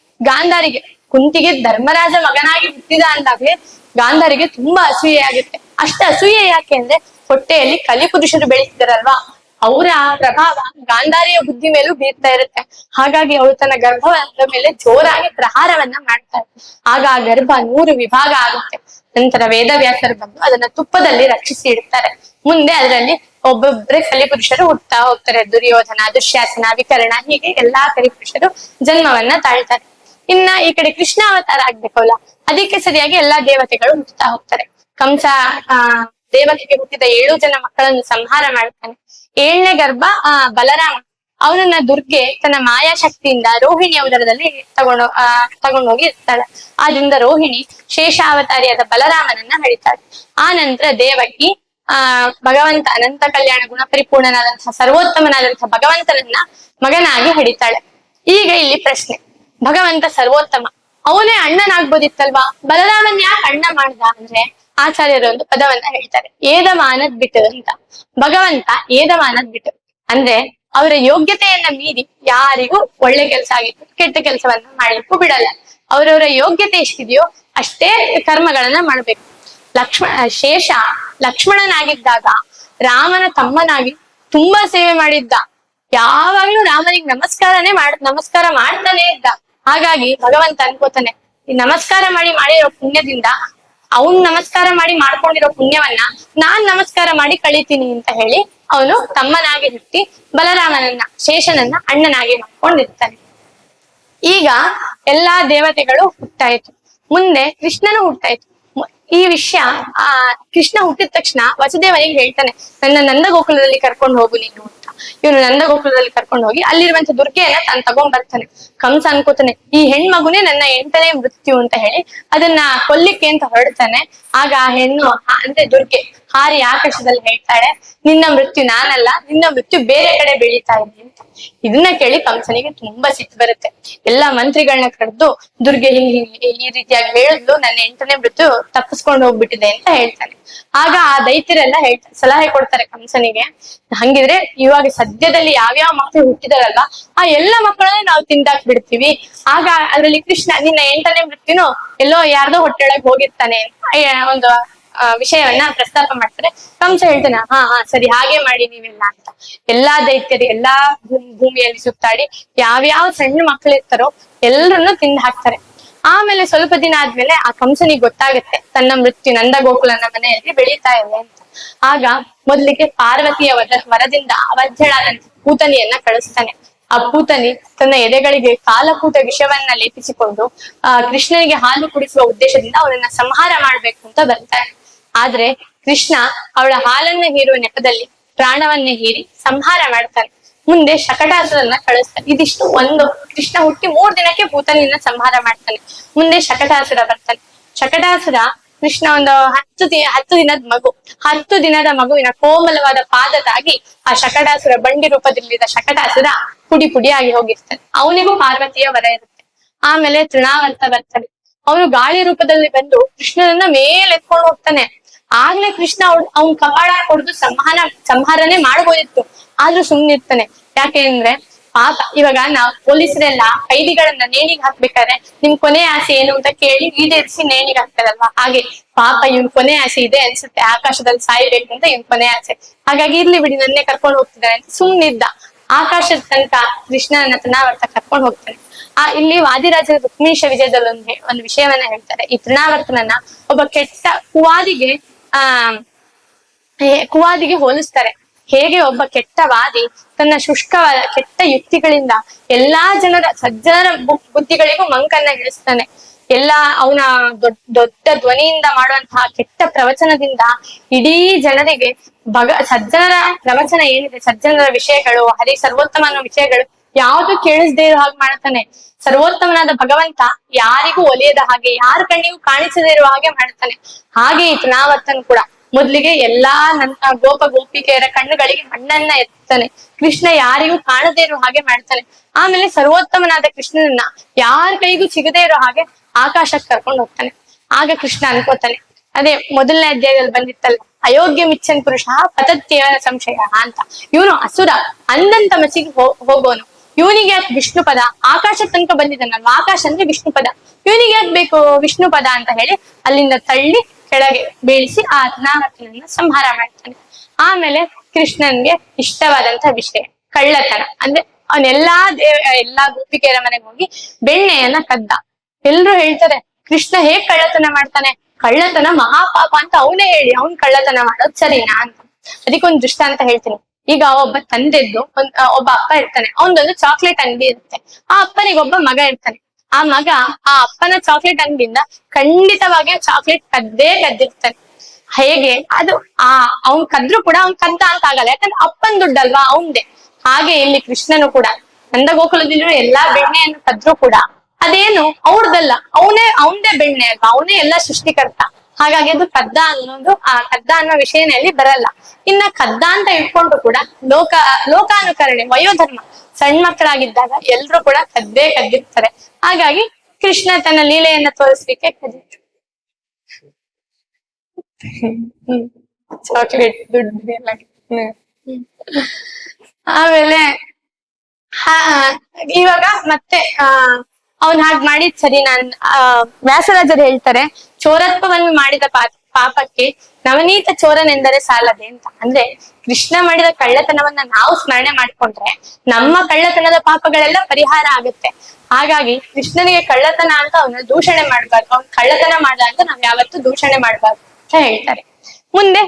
ಕುಂತಿಗೆ ಧರ್ಮರಾಜ ಮಗನಾಗಿ ಹುಟ್ಟಿದ ಅಂದಾಗ್ಲೇ ಗಾಂಧಾರಿಗೆ ತುಂಬಾ ಅಸೂಯೆ ಆಗುತ್ತೆ. ಅಷ್ಟ ಅಸೂಯೆ ಯಾಕೆ ಅಂದ್ರೆ ಹೊಟ್ಟೆಯಲ್ಲಿ ಕಲಿಪುರುಷರು ಬೆಳೀತಿದಾರಲ್ವಾ, ಅವರ ಪ್ರಭಾವ ಗಾಂಧಾರಿಯ ಬುದ್ಧಿ ಮೇಲೂ ಬೀರ್ತಾ ಇರುತ್ತೆ. ಹಾಗಾಗಿ ಅವಳು ತನ್ನ ಗರ್ಭದ ಮೇಲೆ ಜೋರಾಗಿ ಪ್ರಹಾರವನ್ನ ಮಾಡ್ತಾರೆ. ಆಗ ಆ ಗರ್ಭ 100 ವಿಭಾಗ ಆಗುತ್ತೆ. ನಂತರ ವೇದವ್ಯಾಸರು ಬಂದು ಅದನ್ನ ತುಪ್ಪದಲ್ಲಿ ರಕ್ಷಿಸಿ ಇಡ್ತಾರೆ. ಮುಂದೆ ಅದರಲ್ಲಿ ಒಬ್ಬೊಬ್ಬರೇ ಕಲಿಪುರುಷರು ಹುಟ್ಟುತ್ತಾ ಹೋಗ್ತಾರೆ. ದುರ್ಯೋಧನ, ದುಶ್ಯಾಸನ, ವಿಕರ್ಣ, ಹೀಗೆ ಎಲ್ಲಾ ಕಲಿಪುರುಷರು ಜನ್ಮವನ್ನ ತಾಳ್ತಾರೆ. ಇನ್ನ ಈ ಕಡೆ ಕೃಷ್ಣ ಅವತಾರ ಆಗ್ಬೇಕಲ್ಲ, ಅದಕ್ಕೆ ಸರಿಯಾಗಿ ಎಲ್ಲಾ ದೇವತೆಗಳು ಹುಟ್ಟುತ್ತಾ ಹೋಗ್ತಾರೆ. ಕಂಸ ದೇವತೆಗೆ ಹುಟ್ಟಿದ 7 ಜನ ಮಕ್ಕಳನ್ನು ಸಂಹಾರ ಮಾಡ್ತಾನೆ. 7ನೇ ಗರ್ಭ ಬಲರಾಮ, ಅವನನ್ನ ದುರ್ಗೆ ತನ್ನ ಮಾಯಾಶಕ್ತಿಯಿಂದ ರೋಹಿಣಿಯ ಉದರದಲ್ಲಿ ತಗೊಂಡೋಗಿ ಇರ್ತಾಳೆ. ಆದ್ರಿಂದ ರೋಹಿಣಿ ಶೇಷಾವತಾರಿಯಾದ ಬಲರಾಮನನ್ನ ಹಡಿತಾಳೆ. ಆ ನಂತರ ದೇವಕಿ ಭಗವಂತ ಅನಂತ ಕಲ್ಯಾಣ ಗುಣ ಪರಿಪೂರ್ಣನಾದಂತಹ ಸರ್ವೋತ್ತಮನಾದಂತಹ ಭಗವಂತನನ್ನ ಮಗನಾಗಿ ಹಡಿತಾಳೆ. ಈಗ ಇಲ್ಲಿ ಪ್ರಶ್ನೆ, ಭಗವಂತ ಸರ್ವೋತ್ತಮ, ಅವನೇ ಅಣ್ಣನಾಗ್ಬೋದಿತ್ತಲ್ವಾ, ಬಲರಾಮನ್ ಯಾಕೆ ಅಣ್ಣ ಮಾಡ್ದ ಅಂದ್ರೆ ಆಚಾರ್ಯರು ಒಂದು ಪದವನ್ನ ಹೇಳ್ತಾರೆ, ಏದಮಾನದ್ ಬಿಟ್ಟು ಅಂತ. ಭಗವಂತ ಏದಮಾನದ್ ಬಿಟ್ಟು ಅಂದ್ರೆ ಅವರ ಯೋಗ್ಯತೆಯನ್ನ ಮೀರಿ ಯಾರಿಗೂ ಒಳ್ಳೆ ಕೆಲಸ ಆಗಿತ್ತು ಕೆಟ್ಟ ಕೆಲಸವನ್ನ ಮಾಡ್ಲಿಕ್ಕೂ ಬಿಡಲ್ಲ. ಅವರವರ ಯೋಗ್ಯತೆ ಎಷ್ಟಿದೆಯೋ ಅಷ್ಟೇ ಕರ್ಮಗಳನ್ನ ಮಾಡ್ಬೇಕು. ಶೇಷ ಲಕ್ಷ್ಮಣನಾಗಿದ್ದಾಗ ರಾಮನ ತಮ್ಮನಾಗಿ ತುಂಬಾ ಸೇವೆ ಮಾಡಿದ್ದ, ಯಾವಾಗ್ಲೂ ರಾಮನಿಗೆ ನಮಸ್ಕಾರ ಮಾಡ್ತಾನೆ ಇದ್ದ. ಹಾಗಾಗಿ ಭಗವಂತ ಅನ್ಕೋತಾನೆ, ಈ ನಮಸ್ಕಾರ ಮಾಡಿರೋ ಪುಣ್ಯದಿಂದ ಅವನ್ ನಮಸ್ಕಾರ ಮಾಡ್ಕೊಂಡಿರೋ ಪುಣ್ಯವನ್ನ ನಾನ್ ನಮಸ್ಕಾರ ಮಾಡಿ ಕಳಿತೀನಿ ಅಂತ ಹೇಳಿ ಅವನು ತಮ್ಮನಾಗಿ ಹುಟ್ಟಿ ಬಲರಾಮನನ್ನ ಶೇಷನನ್ನ ಅಣ್ಣನಾಗಿ ಮಾಡ್ಕೊಂಡಿರ್ತಾನೆ. ಈಗ ಎಲ್ಲಾ ದೇವತೆಗಳು ಹುಟ್ಟಾಯ್ತು. ಮುಂದೆ ಕೃಷ್ಣನು ಹುಟ್ಟಾಯ್ತು. ಈ ವಿಷಯ ಕೃಷ್ಣ ಹುಟ್ಟಿದ ತಕ್ಷಣ ವಸುದೇವನಿಗೆ ಹೇಳ್ತಾನೆ, ನನ್ನ ನಂದಗೋಕುಲದಲ್ಲಿ ಕರ್ಕೊಂಡು ಹೋಗು ನೀನು ಅಂತ. ಇವನು ನಂದಗೋಕುಲದಲ್ಲಿ ಕರ್ಕೊಂಡು ಹೋಗಿ ಅಲ್ಲಿರುವಂತ ದುರ್ಗೆಯನ್ನ ತಾನು ತಗೊಂಡ್ ಬರ್ತಾನೆ. ಕಂಸ ಅನ್ಕೋತಾನೆ, ಈ ಹೆಣ್ಮಗುನೇ ನನ್ನ 8ನೇ ಮೃತ್ಯು ಅಂತ ಹೇಳಿ ಅದನ್ನ ಕೊಲ್ಲಿಕ್ಕೆ ಅಂತ ಹೊರಡ್ತಾನೆ. ಆಗ ಆ ಹೆಣ್ಣು ಅಂದ್ರೆ ದುರ್ಗೆ ಹಾರಿ ಆಕಾಶದಲ್ಲಿ ಹೇಳ್ತಾಳೆ, ನಿನ್ನ ಮೃತ್ಯು ನಾನಲ್ಲ, ನಿನ್ನ ಮೃತ್ಯು ಬೇರೆ ಕಡೆ ಬೆಳೀತಾ ಇದೆ ಅಂತ. ಇದನ್ನ ಕೇಳಿ ಕಂಸನಿಗೆ ತುಂಬಾ ಸಿಟ್ಟು ಬರುತ್ತೆ. ಎಲ್ಲಾ ಮಂತ್ರಿಗಳನ್ನ ಕರೆದು ದುರ್ಗೆ ಈ ರೀತಿಯಾಗಿ ಹೇಳಿದ್ಲು, ನನ್ನ 8ನೇ ಮೃತ್ಯು ತಪ್ಪಿಸ್ಕೊಂಡು ಹೋಗ್ಬಿಟ್ಟಿದೆ ಅಂತ ಹೇಳ್ತಾನೆ. ಆಗ ಆ ದೈತ್ಯರೆಲ್ಲ ಸಲಹೆ ಕೊಡ್ತಾರೆ ಕಂಸನಿಗೆ, ಹಂಗಿದ್ರೆ ಇವಾಗ ಸದ್ಯದಲ್ಲಿ ಯಾವ್ಯಾವ ಮಕ್ಕಳು ಹುಟ್ಟಿದಾರಲ್ಲ ಆ ಎಲ್ಲಾ ಮಕ್ಕಳನ್ನ ನಾವು ತಿಂದಾಕ್ ಬಿಡ್ತೀವಿ. ಆಗ ಅದ್ರಲ್ಲಿ ಕೃಷ್ಣ ನಿನ್ನ 8ನೇ ಮೃತ್ಯುನು ಎಲ್ಲೋ ಯಾರ್ದೋ ಹೊಟ್ಟೆೊಳಗೆ ಹೋಗಿರ್ತಾನೆ ಒಂದು ವಿಷಯವನ್ನ ಪ್ರಸ್ತಾಪ ಮಾಡ್ತಾರೆ. ಕಂಸ ಹೇಳ್ತಾನೆ, ಹಾ ಸರಿ ಹಾಗೆ ಮಾಡಿ ನೀವೆಲ್ಲ ಅಂತ. ಎಲ್ಲಾ ದೈತ್ಯರು ಎಲ್ಲಾ ಭೂಮಿಯಲ್ಲಿ ಸುತ್ತಾಡಿ ಯಾವ್ಯಾವ ಸಣ್ಣ ಮಕ್ಳು ಇರ್ತಾರೋ ಎಲ್ಲರನ್ನು ತಿಂದು ಹಾಕ್ತಾರೆ. ಆಮೇಲೆ ಸ್ವಲ್ಪ ದಿನ ಆದ್ಮೇಲೆ ಆ ಕಂಸನಿಗೆ ಗೊತ್ತಾಗುತ್ತೆ ತನ್ನ ಮೃತ್ಯು ನಂದಗೋಕುಲನ ಮನೆಯಲ್ಲಿ ಬೆಳೀತಾ ಇದೆ ಅಂತ. ಆಗ ಮೊದ್ಲಿಗೆ ಪಾರ್ವತಿಯ ವರದಿಂದ ಅವಧ್ಯಳಾದಂತ ಪೂತನಿಯನ್ನ ಕಳಿಸ್ತಾನೆ. ಆ ಪೂತನಿ ತನ್ನ ಎದೆಗಳಿಗೆ ಕಾಲಕೂಟ ವಿಷವನ್ನ ಲೇಪಿಸಿಕೊಂಡು ಕೃಷ್ಣನಿಗೆ ಹಾಲು ಕುಡಿಸುವ ಉದ್ದೇಶದಿಂದ ಅವನನ್ನ ಸಂಹಾರ ಮಾಡ್ಬೇಕು ಅಂತ ಬರ್ತಾನೆ. ಆದ್ರೆ ಕೃಷ್ಣ ಅವಳ ಹಾಲನ್ನ ಹೀರುವ ನೆಪದಲ್ಲಿ ಪ್ರಾಣವನ್ನೇ ಹೀರಿ ಸಂಹಾರ ಮಾಡ್ತಾನೆ. ಮುಂದೆ ಶಕಟಾಸುರನ್ನ ಕಳಿಸ್ತಾನೆ. ಇದಿಷ್ಟು ಒಂದು ಕೃಷ್ಣ ಹುಟ್ಟಿ 3 ದಿನಕ್ಕೆ ಪೂತನಿಯನ್ನ ಸಂಹಾರ ಮಾಡ್ತಾನೆ. ಮುಂದೆ ಶಕಟಾಸುರ ಬರ್ತಾನೆ. ಶಕಟಾಸುರ ಕೃಷ್ಣ ಒಂದು 10 ದಿನದ ಮಗು. 10 ದಿನದ ಮಗುವಿನ ಕೋಮಲವಾದ ಪಾದದಾಗಿ ಆ ಶಕಟಾಸುರ ಬಂಡಿ ರೂಪದಲ್ಲಿದ್ದ ಶಕಟಾಸುರ ಪುಡಿ ಪುಡಿಯಾಗಿ ಹೋಗಿರ್ತಾನೆ. ಅವನಿಗೂ ಪಾರ್ವತಿಯ ವರ ಇರುತ್ತೆ. ಆಮೇಲೆ ತೃಣಾವರ್ತ ಬರ್ತಾನೆ. ಅವನು ಗಾಳಿ ರೂಪದಲ್ಲಿ ಬಂದು ಕೃಷ್ಣನನ್ನ ಮೇಲೆ ಎತ್ಕೊಂಡು ಹೋಗ್ತಾನೆ. ಆಗ್ಲೇ ಕೃಷ್ಣ ಅವ್ನ್ ಕಪಾಳ ಹೊಡೆದು ಸಂಹಾರನೆ ಮಾಡ್ಬೋದಿತ್ತು, ಆದ್ರೂ ಸುಮ್ನಿರ್ತಾನೆ. ಯಾಕೆ ಅಂದ್ರೆ ಪಾಪ ಇವಾಗ ನಾವು ಪೊಲೀಸರೆಲ್ಲ ಕೈದಿಗಳನ್ನ ನೇಣಿಗೆ ಹಾಕ್ಬೇಕಾದ್ರೆ ನಿಮ್ ಕೊನೆ ಆಸೆ ಏನು ಅಂತ ಕೇಳಿ ಈಡೇರಿಸಿ ನೇಣಿಗೆ ಹಾಕ್ತಾರಲ್ವಾ, ಹಾಗೆ ಪಾಪ ಇವ್ನ್ ಕೊನೆ ಆಸೆ ಇದೆ ಅನ್ಸುತ್ತೆ, ಆಕಾಶದಲ್ಲಿ ಸಾಯ್ಬೇಕು ಅಂತ ಇವ್ನ್ ಕೊನೆ ಆಸೆ. ಹಾಗಾಗಿ ಇರ್ಲಿ ಬಿಡಿ ನನ್ನೇ ಕರ್ಕೊಂಡು ಹೋಗ್ತಿದ್ದಾರೆ ಅಂತ ಸುಮ್ನಿದ್ದ. ಆಕಾಶದ ತನಕ ಕೃಷ್ಣನ ತೃಣಾವರ್ತ ಕರ್ಕೊಂಡು ಹೋಗ್ತಾನೆ. ಇಲ್ಲಿ ವಾದಿರಾಜರ ರುಕ್ಮಿಣೀಶ ವಿಜಯದಲ್ಲಿ ಒಂದು ವಿಷಯವನ್ನ ಹೇಳ್ತಾರೆ. ಈ ತೃಣಾವರ್ತನನ್ನ ಒಬ್ಬ ಕೆಟ್ಟ ಕುವಾದಿಗೆ ಹೋಲಿಸ್ತಾರೆ. ಹೇಗೆ ಒಬ್ಬ ಕೆಟ್ಟ ವಾದಿ ತನ್ನ ಶುಷ್ಕವಾದ ಕೆಟ್ಟ ಯುಕ್ತಿಗಳಿಂದ ಎಲ್ಲಾ ಸಜ್ಜನರ ಬುದ್ಧಿಗಳಿಗೂ ಮಂಕನ್ನ ಹಿಡಿಸ್ತಾನೆ. ಅವನ ದೊಡ್ಡ ಧ್ವನಿಯಿಂದ ಮಾಡುವಂತಹ ಕೆಟ್ಟ ಪ್ರವಚನದಿಂದ ಇಡೀ ಜನರಿಗೆ ಸಜ್ಜನರ ಪ್ರವಚನ ಏನಿದೆ, ಸಜ್ಜನರ ವಿಷಯಗಳು, ಹರಿ ಸರ್ವೋತ್ತಮ ಅನ್ನೋ ವಿಷಯಗಳು ಯಾವುದು ಕೇಳಿಸದೇ ಇರೋ ಹಾಗೆ ಮಾಡ್ತಾನೆ. ಸರ್ವೋತ್ತಮನಾದ ಭಗವಂತ ಯಾರಿಗೂ ಒಲಿಯದ ಹಾಗೆ, ಯಾರ ಕಣ್ಣಿಗೂ ಕಾಣಿಸದೇ ಇರುವ ಹಾಗೆ ಮಾಡ್ತಾನೆ. ಹಾಗೆ ಈ ತೃಣಾವರ್ತನ್ ಕೂಡ ಮೊದ್ಲಿಗೆ ಎಲ್ಲಾ ನನ್ನ ಗೋಪಿಕೆಯರ ಕಣ್ಣುಗಳಿಗೆ ಮಣ್ಣನ್ನ ಎತ್ತಾನೆ. ಕೃಷ್ಣ ಯಾರಿಗೂ ಕಾಣದೇ ಇರೋ ಹಾಗೆ ಮಾಡ್ತಾನೆ. ಆಮೇಲೆ ಸರ್ವೋತ್ತಮನಾದ ಕೃಷ್ಣನನ್ನ ಯಾರ ಕೈಗೂ ಸಿಗದೇ ಇರೋ ಹಾಗೆ ಆಕಾಶಕ್ಕೆ ಕರ್ಕೊಂಡು ಹೋಗ್ತಾನೆ. ಆಗ ಕೃಷ್ಣ ಅನ್ಕೋತಾನೆ, ಅದೇ ಮೊದಲನೇ ಅಧ್ಯಾಯದಲ್ಲಿ ಬಂದಿತ್ತಲ್ಲ, ಅಯೋಗ್ಯ ಮಿಚ್ಚನ್ ಪುರುಷ ಪತತ್ಯ ಸಂಶಯ ಅಂತ. ಇವನು ಅಸುರ, ಅಂದಂತ ಮಸಿಗೆ ಹೋಗೋನು. ಇವನಿಗೆ ಯಾಕೆ ವಿಷ್ಣು ಪದ, ಆಕಾಶ ತನಕ ಬಂದಿದ್ದಾನಲ್ವಾ, ಆಕಾಶ ಅಂದ್ರೆ ವಿಷ್ಣು ಪದ, ಇವನಿಗೆ ಯಾಕೆ ಬೇಕು ವಿಷ್ಣು ಪದ ಅಂತ ಹೇಳಿ ಅಲ್ಲಿಂದ ತಳ್ಳಿ ಕೆಳಗೆ ಬೀಳಿಸಿ ಆ ತೃಣಾವರ್ತನನ್ನ ಸಂಹಾರ ಮಾಡ್ತಾನೆ. ಆಮೇಲೆ ಕೃಷ್ಣನ್ಗೆ ಇಷ್ಟವಾದಂತ ವಿಷಯ ಕಳ್ಳತನ. ಅಂದ್ರೆ ಎಲ್ಲಾ ಗೋಪಿಕೆಯರ ಮನೆಗೆ ಹೋಗಿ ಬೆಣ್ಣೆಯನ್ನ ಕದ್ದ. ಎಲ್ರು ಹೇಳ್ತಾರೆ ಕೃಷ್ಣ ಹೇಗ್ ಕಳ್ಳತನ ಮಾಡ್ತಾನೆ, ಕಳ್ಳತನ ಮಹಾಪಾಪ ಅಂತ ಅವನೇ ಹೇಳಿ ಅವ್ನ್ ಕಳ್ಳತನ ಮಾಡೋದ್ ಸರಿನಾ ಅಂತ. ಅದಕ್ಕೊಂದು ದೃಷ್ಟಾಂತ ಹೇಳ್ತೀನಿ. ಈಗ ಒಬ್ಬ ತಂದೆದ್ದು ಒಬ್ಬ ಅಪ್ಪ ಇರ್ತಾನೆ, ಅವನದೊಂದು ಚಾಕ್ಲೇಟ್ ಅಂಗಡಿ ಇರುತ್ತೆ. ಆ ಅಪ್ಪನಿಗೆ ಒಬ್ಬ ಮಗ ಇರ್ತಾನೆ. ಆ ಮಗ ಆ ಅಪ್ಪನ ಚಾಕ್ಲೇಟ್ ಅಂಗಡಿಯಿಂದ ಖಂಡಿತವಾಗಿ ಚಾಕ್ಲೇಟ್ ಕದ್ದಿರ್ತಾನೆ. ಹೇಗೆ ಅದು ಅವ್ನ್ ಕದ್ರು ಕೂಡ ಅವ್ನ್ ಕದ್ದ ಅಂತ ಆಗಲ್ಲ, ಯಾಕಂದ್ರೆ ಅಪ್ಪನ್ ದುಡ್ಡಲ್ವಾ ಅವಂದೇ. ಹಾಗೆ ಇಲ್ಲಿ ಕೃಷ್ಣನು ಕೂಡ ನಂದಗೋಕುಲದಲ್ಲಿರೋ ಎಲ್ಲಾ ಬೆಣ್ಣೆಯನ್ನು ಕದ್ರು ಕೂಡ ಅದೇನು ಅವ್ರದಲ್ಲ, ಅವನದೇ ಬೆಣ್ಣೆ ಅಲ್ವಾ, ಅವನೇ ಎಲ್ಲಾ ಸೃಷ್ಟಿಕರ್ತ. ಹಾಗಾಗಿ ಅದು ಕದ್ದ ಅನ್ನೋದು ಕದ್ದ ಅನ್ನೋ ವಿಷಯನಲ್ಲಿ ಬರಲ್ಲ. ಇನ್ನ ಕದ್ದ ಅಂತ ಇಟ್ಕೊಂಡ್ರು ಕೂಡ ಲೋಕಾನುಕರಣೆ, ವಯೋಧರ್ಮ, ಸಣ್ಣ ಮಕ್ಕಳಾಗಿದ್ದಾಗ ಎಲ್ರು ಕೂಡ ಕದ್ದಿರ್ತಾರೆ. ಹಾಗಾಗಿ ಕೃಷ್ಣ ತನ್ನ ಲೀಲೆಯನ್ನ ತೋರಿಸ್ಲಿಕ್ಕೆ ಕದ್ದಿದ್ರು. ಚಾಕ್ಲೇಟ್ ದುಡ್ಡು ಎಲ್ಲ. ಆಮೇಲೆ ಇವಾಗ ಮತ್ತೆ ಅವನ್ ಹಾಗೆ ಮಾಡಿದ್ ಸರಿ. ವ್ಯಾಸರಾಜರು ಹೇಳ್ತಾರೆ, ಚೋರತ್ವವನ್ನು ಮಾಡಿದ ಪಾಪಕ್ಕೆ ನವನೀತ ಚೋರನೆಂದರೆ ಸಾಲದೆ ಅಂತ. ಅಂದ್ರೆ ಕೃಷ್ಣ ಮಾಡಿದ ಕಳ್ಳತನವನ್ನ ನಾವು ಸ್ಮರಣೆ ಮಾಡ್ಕೊಂಡ್ರೆ ನಮ್ಮ ಕಳ್ಳತನದ ಪಾಪಗಳೆಲ್ಲ ಪರಿಹಾರ ಆಗುತ್ತೆ. ಹಾಗಾಗಿ ಕೃಷ್ಣನಿಗೆ ಕಳ್ಳತನ ಅಂತ ಅವನ ದೂಷಣೆ ಮಾಡ್ಬಾರ್ದು, ಅವ್ನ್ ಕಳ್ಳತನ ಮಾಡ್ದ ಅಂತ ನಾವ್ ಯಾವತ್ತೂ ದೂಷಣೆ ಮಾಡ್ಬಾರ್ದು ಅಂತ ಹೇಳ್ತಾರೆ. ಮುಂದೆ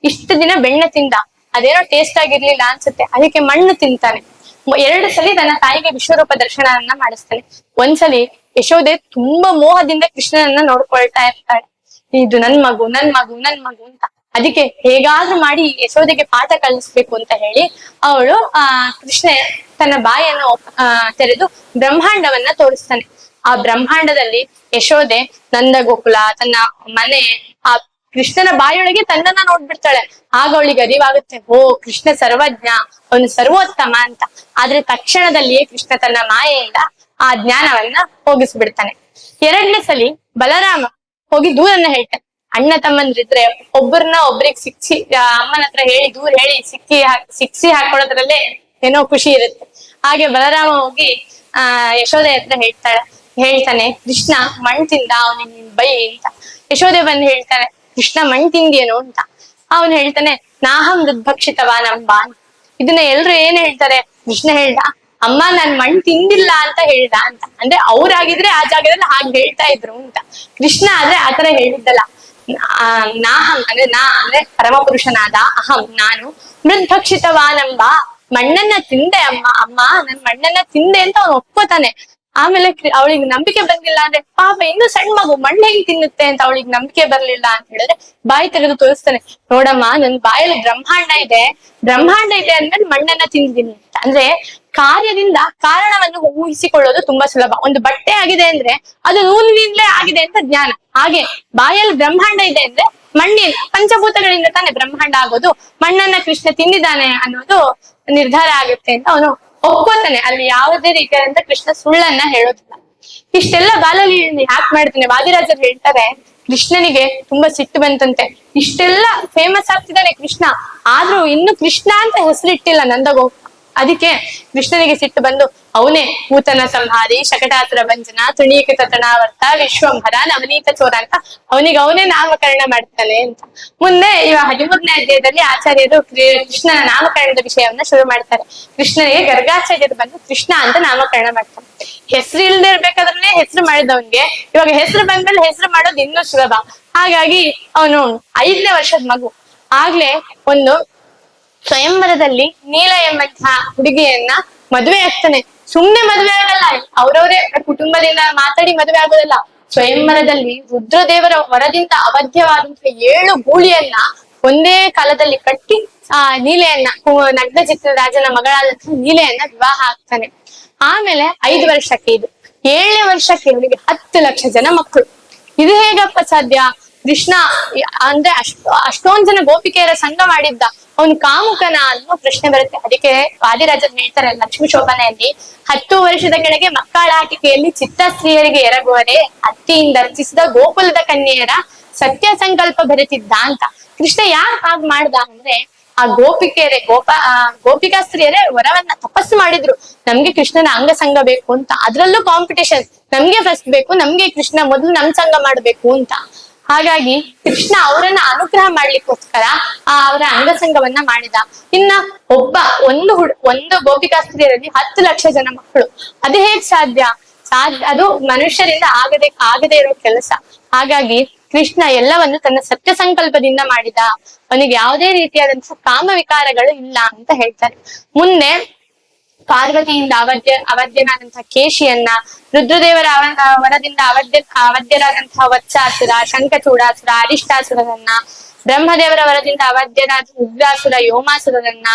ಇಷ್ಟು ದಿನ ಬೆಣ್ಣೆ ತಿಂದ, ಅದೇನೋ ಟೇಸ್ಟ್ ಆಗಿರ್ಲಿಲ್ಲ ಅನ್ಸುತ್ತೆ, ಅದಕ್ಕೆ ಮಣ್ಣು ತಿಂತಾನೆ. 2 ಸಲಿ ತನ್ನ ತಾಯಿಗೆ ವಿಶ್ವರೂಪ ದರ್ಶನವನ್ನ ಮಾಡಿಸ್ತಾನೆ. ಒಂದ್ಸಲಿ ಯಶೋದೆ ತುಂಬಾ ಮೋಹದಿಂದ ಕೃಷ್ಣನನ್ನ ನೋಡ್ಕೊಳ್ತಾ ಇರ್ತಾಳೆ. ಇದು ನನ್ ಮಗು ಅಂತ. ಅದಕ್ಕೆ ಹೇಗಾದ್ರೂ ಮಾಡಿ ಯಶೋದೆಗೆ ಪಾಠ ಕಲಿಸ್ಬೇಕು ಅಂತ ಹೇಳಿ ಅವಳು ಕೃಷ್ಣ ತನ್ನ ಬಾಯನ್ನು ತೆರೆದು ಬ್ರಹ್ಮಾಂಡವನ್ನ ತೋರಿಸ್ತಾನೆ. ಆ ಬ್ರಹ್ಮಾಂಡದಲ್ಲಿ ಯಶೋದೆ ನಂದಗೋಕುಲ, ತನ್ನ ಮನೆ, ಆ ಕೃಷ್ಣನ ಬಾಯೊಳಗೆ ತನ್ನನ್ನ ನೋಡ್ಬಿಡ್ತಾಳೆ. ಆಗ ಅವಳಿಗೆ ಅರಿವಾಗುತ್ತೆ, ಓ ಕೃಷ್ಣ ಸರ್ವಜ್ಞ, ಅವನು ಸರ್ವೋತ್ತಮ ಅಂತ. ಆದ್ರೆ ತಕ್ಷಣದಲ್ಲಿಯೇ ಕೃಷ್ಣ ತನ್ನ ಮಾಯೆಯಿಂದ ಆ ಜ್ಞಾನವನ್ನ ಹೋಗಿಸ್ಬಿಡ್ತಾನೆ. 2ನೇ ಸಲಿ ಬಲರಾಮ ಹೋಗಿ ದೂರನ್ನ ಹೇಳ್ತಾನೆ. ಅಣ್ಣ ತಮ್ಮಂದ್ರಿದ್ರೆ ಒಬ್ರಿಗೆ ಶಿಕ್ಷಿ ಅಮ್ಮನ ಹತ್ರ ಹೇಳಿ ದೂರ ಹೇಳಿ ಶಿಕ್ಷಿ ಹಾಕೊಳ್ಳೋದ್ರಲ್ಲೇ ಏನೋ ಖುಷಿ ಇರುತ್ತೆ. ಹಾಗೆ ಬಲರಾಮ ಹೋಗಿ ಯಶೋದೆ ಹತ್ರ ಹೇಳ್ತಾನೆ, ಕೃಷ್ಣ ಮಣ್ ತಿಂದ, ಅವನಿಗೆ ಬೈ ಅಂತ. ಯಶೋದೆ ಬಂದು ಹೇಳ್ತಾನೆ, ಕೃಷ್ಣ ಮಣ್ ತಿಂದೇನು ಅಂತ. ಅವನು ಹೇಳ್ತಾನೆ, ನಾಹಂ ದುರ್ಭಕ್ಷಿತವಾನಂಬ ಅಂತ. ಇದನ್ನ ಎಲ್ರು ಏನ್ ಹೇಳ್ತಾರೆ, ಕೃಷ್ಣ ಹೇಳ್ದ, ಅಮ್ಮ ನಾನ್ ಮಣ್ ತಿಂದಿಲ್ಲ ಅಂತ ಹೇಳ್ದ ಅಂತ. ಅಂದ್ರೆ ಅವ್ರಾಗಿದ್ರೆ ಆ ಜಾಗದಲ್ಲಿ ಹಾಗೆ ಹೇಳ್ತಾ ಇದ್ರು ಅಂತ. ಕೃಷ್ಣ ಆದ್ರೆ ಆತರ ಹೇಳಿದ್ದಲ್ಲ. ನಾಹಂ ಅಂದ್ರೆ ಅಂದ್ರೆ ಪರಮಪುರುಷನಾದ ಅಹಂ ನಾನು ಮೃದ್ಭಕ್ಷಿತವಾನಂಬ, ಮಣ್ಣನ್ನ ತಿಂದೆ ಅಮ್ಮ ನನ್ ಮಣ್ಣನ್ನ ತಿಂದೆ ಅಂತ ಅವ್ನು ಒಪ್ಕೋತಾನೆ. ಆಮೇಲೆ ಅವಳಿಗೆ ನಂಬಿಕೆ ಬಂದಿಲ್ಲ ಅಂದ್ರೆ, ಪಾಪ ಇನ್ನು ಸಣ್ಣ ಮಗು ಮಣ್ಣು ಹೆಂಗ್ ತಿನ್ನುತ್ತೆ ಅಂತ ಅವಳಿಗೆ ನಂಬಿಕೆ ಬರ್ಲಿಲ್ಲ ಅಂತ ಹೇಳಿದ್ರೆ, ಬಾಯಿ ತೆಗೆದು ತೋರಿಸ್ತಾನೆ, ನೋಡಮ್ಮ ನನ್ ಬಾಯಲ್ಲಿ ಬ್ರಹ್ಮಾಂಡ ಇದೆ ಅಂದ್ಮೇಲೆ ಮಣ್ಣನ್ನ ತಿಂದಿದ್ದೀನಿ ಅಂತ. ಅಂದ್ರೆ ಕಾರ್ಯದಿಂದ ಕಾರಣವನ್ನು ಊಹಿಸಿಕೊಳ್ಳೋದು ತುಂಬಾ ಸುಲಭ. ಒಂದು ಬಟ್ಟೆ ಆಗಿದೆ ಅಂದ್ರೆ ಅದು ನೂಲಿನಿಂದಲೇ ಆಗಿದೆ ಅಂತ ಜ್ಞಾನ. ಹಾಗೆ ಬಾಯಲ್ಲಿ ಬ್ರಹ್ಮಾಂಡ ಇದೆ ಅಂದ್ರೆ ಮಣ್ಣಿನ ಪಂಚಭೂತಗಳಿಂದ ತಾನೇ ಬ್ರಹ್ಮಾಂಡ ಆಗೋದು. ಮಣ್ಣನ್ನ ಕೃಷ್ಣ ತಿಂದಿದ್ದಾನೆ ಅನ್ನೋದು ನಿರ್ಧಾರ ಆಗುತ್ತೆ ಅಂತ ಅವನು ಒಪ್ಕೋತಾನೆ. ಅಲ್ಲಿ ಯಾವುದೇ ರೀತಿಯಾದಂತ ಕೃಷ್ಣ ಸುಳ್ಳನ್ನ ಹೇಳೋದಿಲ್ಲ. ಇಷ್ಟೆಲ್ಲ ಬಾಲಲೀಲೆಯನ್ನು ಯಾಕೆ ಮಾಡ್ತಾನೆ? ವಾದಿರಾಜರು ಹೇಳ್ತಾರೆ, ಕೃಷ್ಣನಿಗೆ ತುಂಬಾ ಸಿಟ್ಟು ಬಂತಂತೆ. ಇಷ್ಟೆಲ್ಲ ಫೇಮಸ್ ಆಗ್ತಿದ್ದಾನೆ ಕೃಷ್ಣ, ಆದ್ರೂ ಇನ್ನು ಕೃಷ್ಣ ಅಂತ ಹೆಸರಿಟ್ಟಿಲ್ಲ ನಂದಗೋಪ. ಅದಕ್ಕೆ ಕೃಷ್ಣನಿಗೆ ಸಿಟ್ಟು ಬಂದು, ಅವನೇ ಭೂತನ ಸಂಹಾರಿ, ಶಕಟಾಸುರ ಭಂಜನ, ತುಣೀಕೃತ ತೃಣಾವರ್ತ, ವಿಶ್ವಂಭರ, ನವನೀತ ಚೋರ ಅಂತ ಅವನೇ ನಾಮಕರಣ ಮಾಡ್ತಾನೆ ಅಂತ. ಮುಂದೆ ಇವ 13ನೇ ಅಧ್ಯಾಯದಲ್ಲಿ ಆಚಾರ್ಯರು ಕೃಷ್ಣನ ನಾಮಕರಣದ ವಿಷಯವನ್ನ ಶುರು ಮಾಡ್ತಾರೆ. ಕೃಷ್ಣನಿಗೆ ಗರ್ಗಾಚಾರ್ಯರು ಬಂದು ಕೃಷ್ಣ ಅಂತ ನಾಮಕರಣ ಮಾಡ್ತಾರೆ. ಹೆಸರು ಇಲ್ದೇ ಇರ್ಬೇಕಾದ್ರೆ ಹೆಸರು ಮಾಡಿದವನ್ಗೆ ಇವಾಗ ಹೆಸರು ಬಂದ್ಮೇಲೆ ಹೆಸರು ಮಾಡೋದು ಇನ್ನೂ ಸುಲಭ. ಹಾಗಾಗಿ ಅವನು 5ನೇ ವರ್ಷದ ಮಗು. ಆಗ್ಲೇ ಒಂದು ಸ್ವಯಂವರದಲ್ಲಿ ನೀಲ ಎಂಬಂತಹ ಹುಡುಗಿಯನ್ನ ಮದುವೆ ಆಗ್ತಾನೆ. ಸುಮ್ನೆ ಮದುವೆ ಆಗಲ್ಲ, ಅವ್ರವ್ರೇ ಕುಟುಂಬದಿಂದ ಮಾತಾಡಿ ಮದುವೆ ಆಗೋದಲ್ಲ. ಸ್ವಯಂವರದಲ್ಲಿ ರುದ್ರದೇವರ ವರದಿಂದ ಅವಧ್ಯವಾದಂತಹ 7 ಗೂಳಿಯನ್ನ ಒಂದೇ ಕಾಲದಲ್ಲಿ ಕಟ್ಟಿ ನೀಲೆಯನ್ನ, ನಗ್ನ ಚಿತ್ರರಾಜನ ಮಗಳಾದಂತಹ ನೀಲೆಯನ್ನ ವಿವಾಹ ಆಗ್ತಾನೆ. ಆಮೇಲೆ 5 ವರ್ಷಕ್ಕೆ ಇದು 7ನೇ ವರ್ಷಕ್ಕೆ ಇವನಿಗೆ 10 ಲಕ್ಷ ಜನ ಮಕ್ಕಳು. ಇದು ಹೇಗಪ್ಪ ಸಾಧ್ಯ? ಕೃಷ್ಣ ಅಂದ್ರೆ ಅಷ್ಟೊಂದ್ ಜನ ಗೋಪಿಕೆಯರ ಸಂಘ ಮಾಡಿದ್ದ, ಅವನು ಕಾಮುಕನ ಅನ್ನೋ ಪ್ರಶ್ನೆ ಬರುತ್ತೆ. ಅದಕ್ಕೆ ವಾದಿರಾಜರು ಹೇಳ್ತಾರೆ ಲಕ್ಷ್ಮೀ ಶೋಭನೆಯಲ್ಲಿ, 10 ವರ್ಷದ ಕೆಳಗೆ ಮಕ್ಕಳಾಟಿಕೆಯಲ್ಲಿ ಚಿತ್ತ ಸ್ತ್ರೀಯರಿಗೆ ಎರಗುವರೆ ಅತ್ತಿಯಿಂದ ಅರ್ಚಿಸಿದ ಗೋಕುಲದ ಕನ್ಯೆಯರ ಸತ್ಯ ಸಂಕಲ್ಪ ಬರೆತಿದ್ದ ಅಂತ. ಕೃಷ್ಣ ಯಾಕೆ ಹಾಗೆ ಮಾಡ್ದ ಅಂದ್ರೆ, ಆ ಗೋಪಿಕಾ ಸ್ತ್ರೀಯರೇ ವರವನ್ನ ತಪಸ್ಸು ಮಾಡಿದ್ರು, ನಮ್ಗೆ ಕೃಷ್ಣನ ಅಂಗ ಸಂಘ ಬೇಕು ಅಂತ. ಅದ್ರಲ್ಲೂ ಕಾಂಪಿಟೇಷನ್, ನಮ್ಗೆ ಫಸ್ಟ್ ಬೇಕು, ನಮ್ಗೆ ಕೃಷ್ಣ ಮೊದಲು ನಮ್ ಸಂಘ ಮಾಡ್ಬೇಕು ಅಂತ. ಹಾಗಾಗಿ ಕೃಷ್ಣ ಅವರನ್ನ ಅನುಗ್ರಹ ಮಾಡ್ಲಿಕ್ಕೋಸ್ಕರ ಅವರ ಅಂಗಸಂಗವನ್ನ ಮಾಡಿದ. ಇನ್ನ ಒಂದು ಗೋಪಿಕಾ ಸ್ತ್ರೀಯರಲ್ಲಿ 10 ಲಕ್ಷ ಜನ ಮಕ್ಕಳು. ಅದು ಹೇಗ್ ಸಾಧ್ಯ? ಅದು ಮನುಷ್ಯರಿಂದ ಆಗದೆ ಇರೋ ಕೆಲಸ. ಹಾಗಾಗಿ ಕೃಷ್ಣ ಎಲ್ಲವನ್ನು ತನ್ನ ಸತ್ಯ ಸಂಕಲ್ಪದಿಂದ ಮಾಡಿದ. ಅವನಿಗೆ ಯಾವುದೇ ರೀತಿಯಾದಂತಹ ಕಾಮ ವಿಕಾರಗಳು ಇಲ್ಲ ಅಂತ ಹೇಳ್ತಾರೆ. ಮುಂದೆ ಪಾರ್ವತಿಯಿಂದ ಅವಧ್ಯನಾದಂತಹ ಕೇಶಿಯನ್ನ, ರುದ್ರದೇವರ ವರದಿಂದ ಅವಧ್ಯರಾದಂತಹ ವತ್ಸಾಸುರ, ಶಂಖಚೂಡಾಸುರ, ಅರಿಷ್ಟಾಸುರನನ್ನ, ಬ್ರಹ್ಮದೇವರ ವರದಿಂದ ಅವಧ್ಯನಾದ ಉಗ್ರಾಸುರ, ಯೋಮಾಸುರನನ್ನ,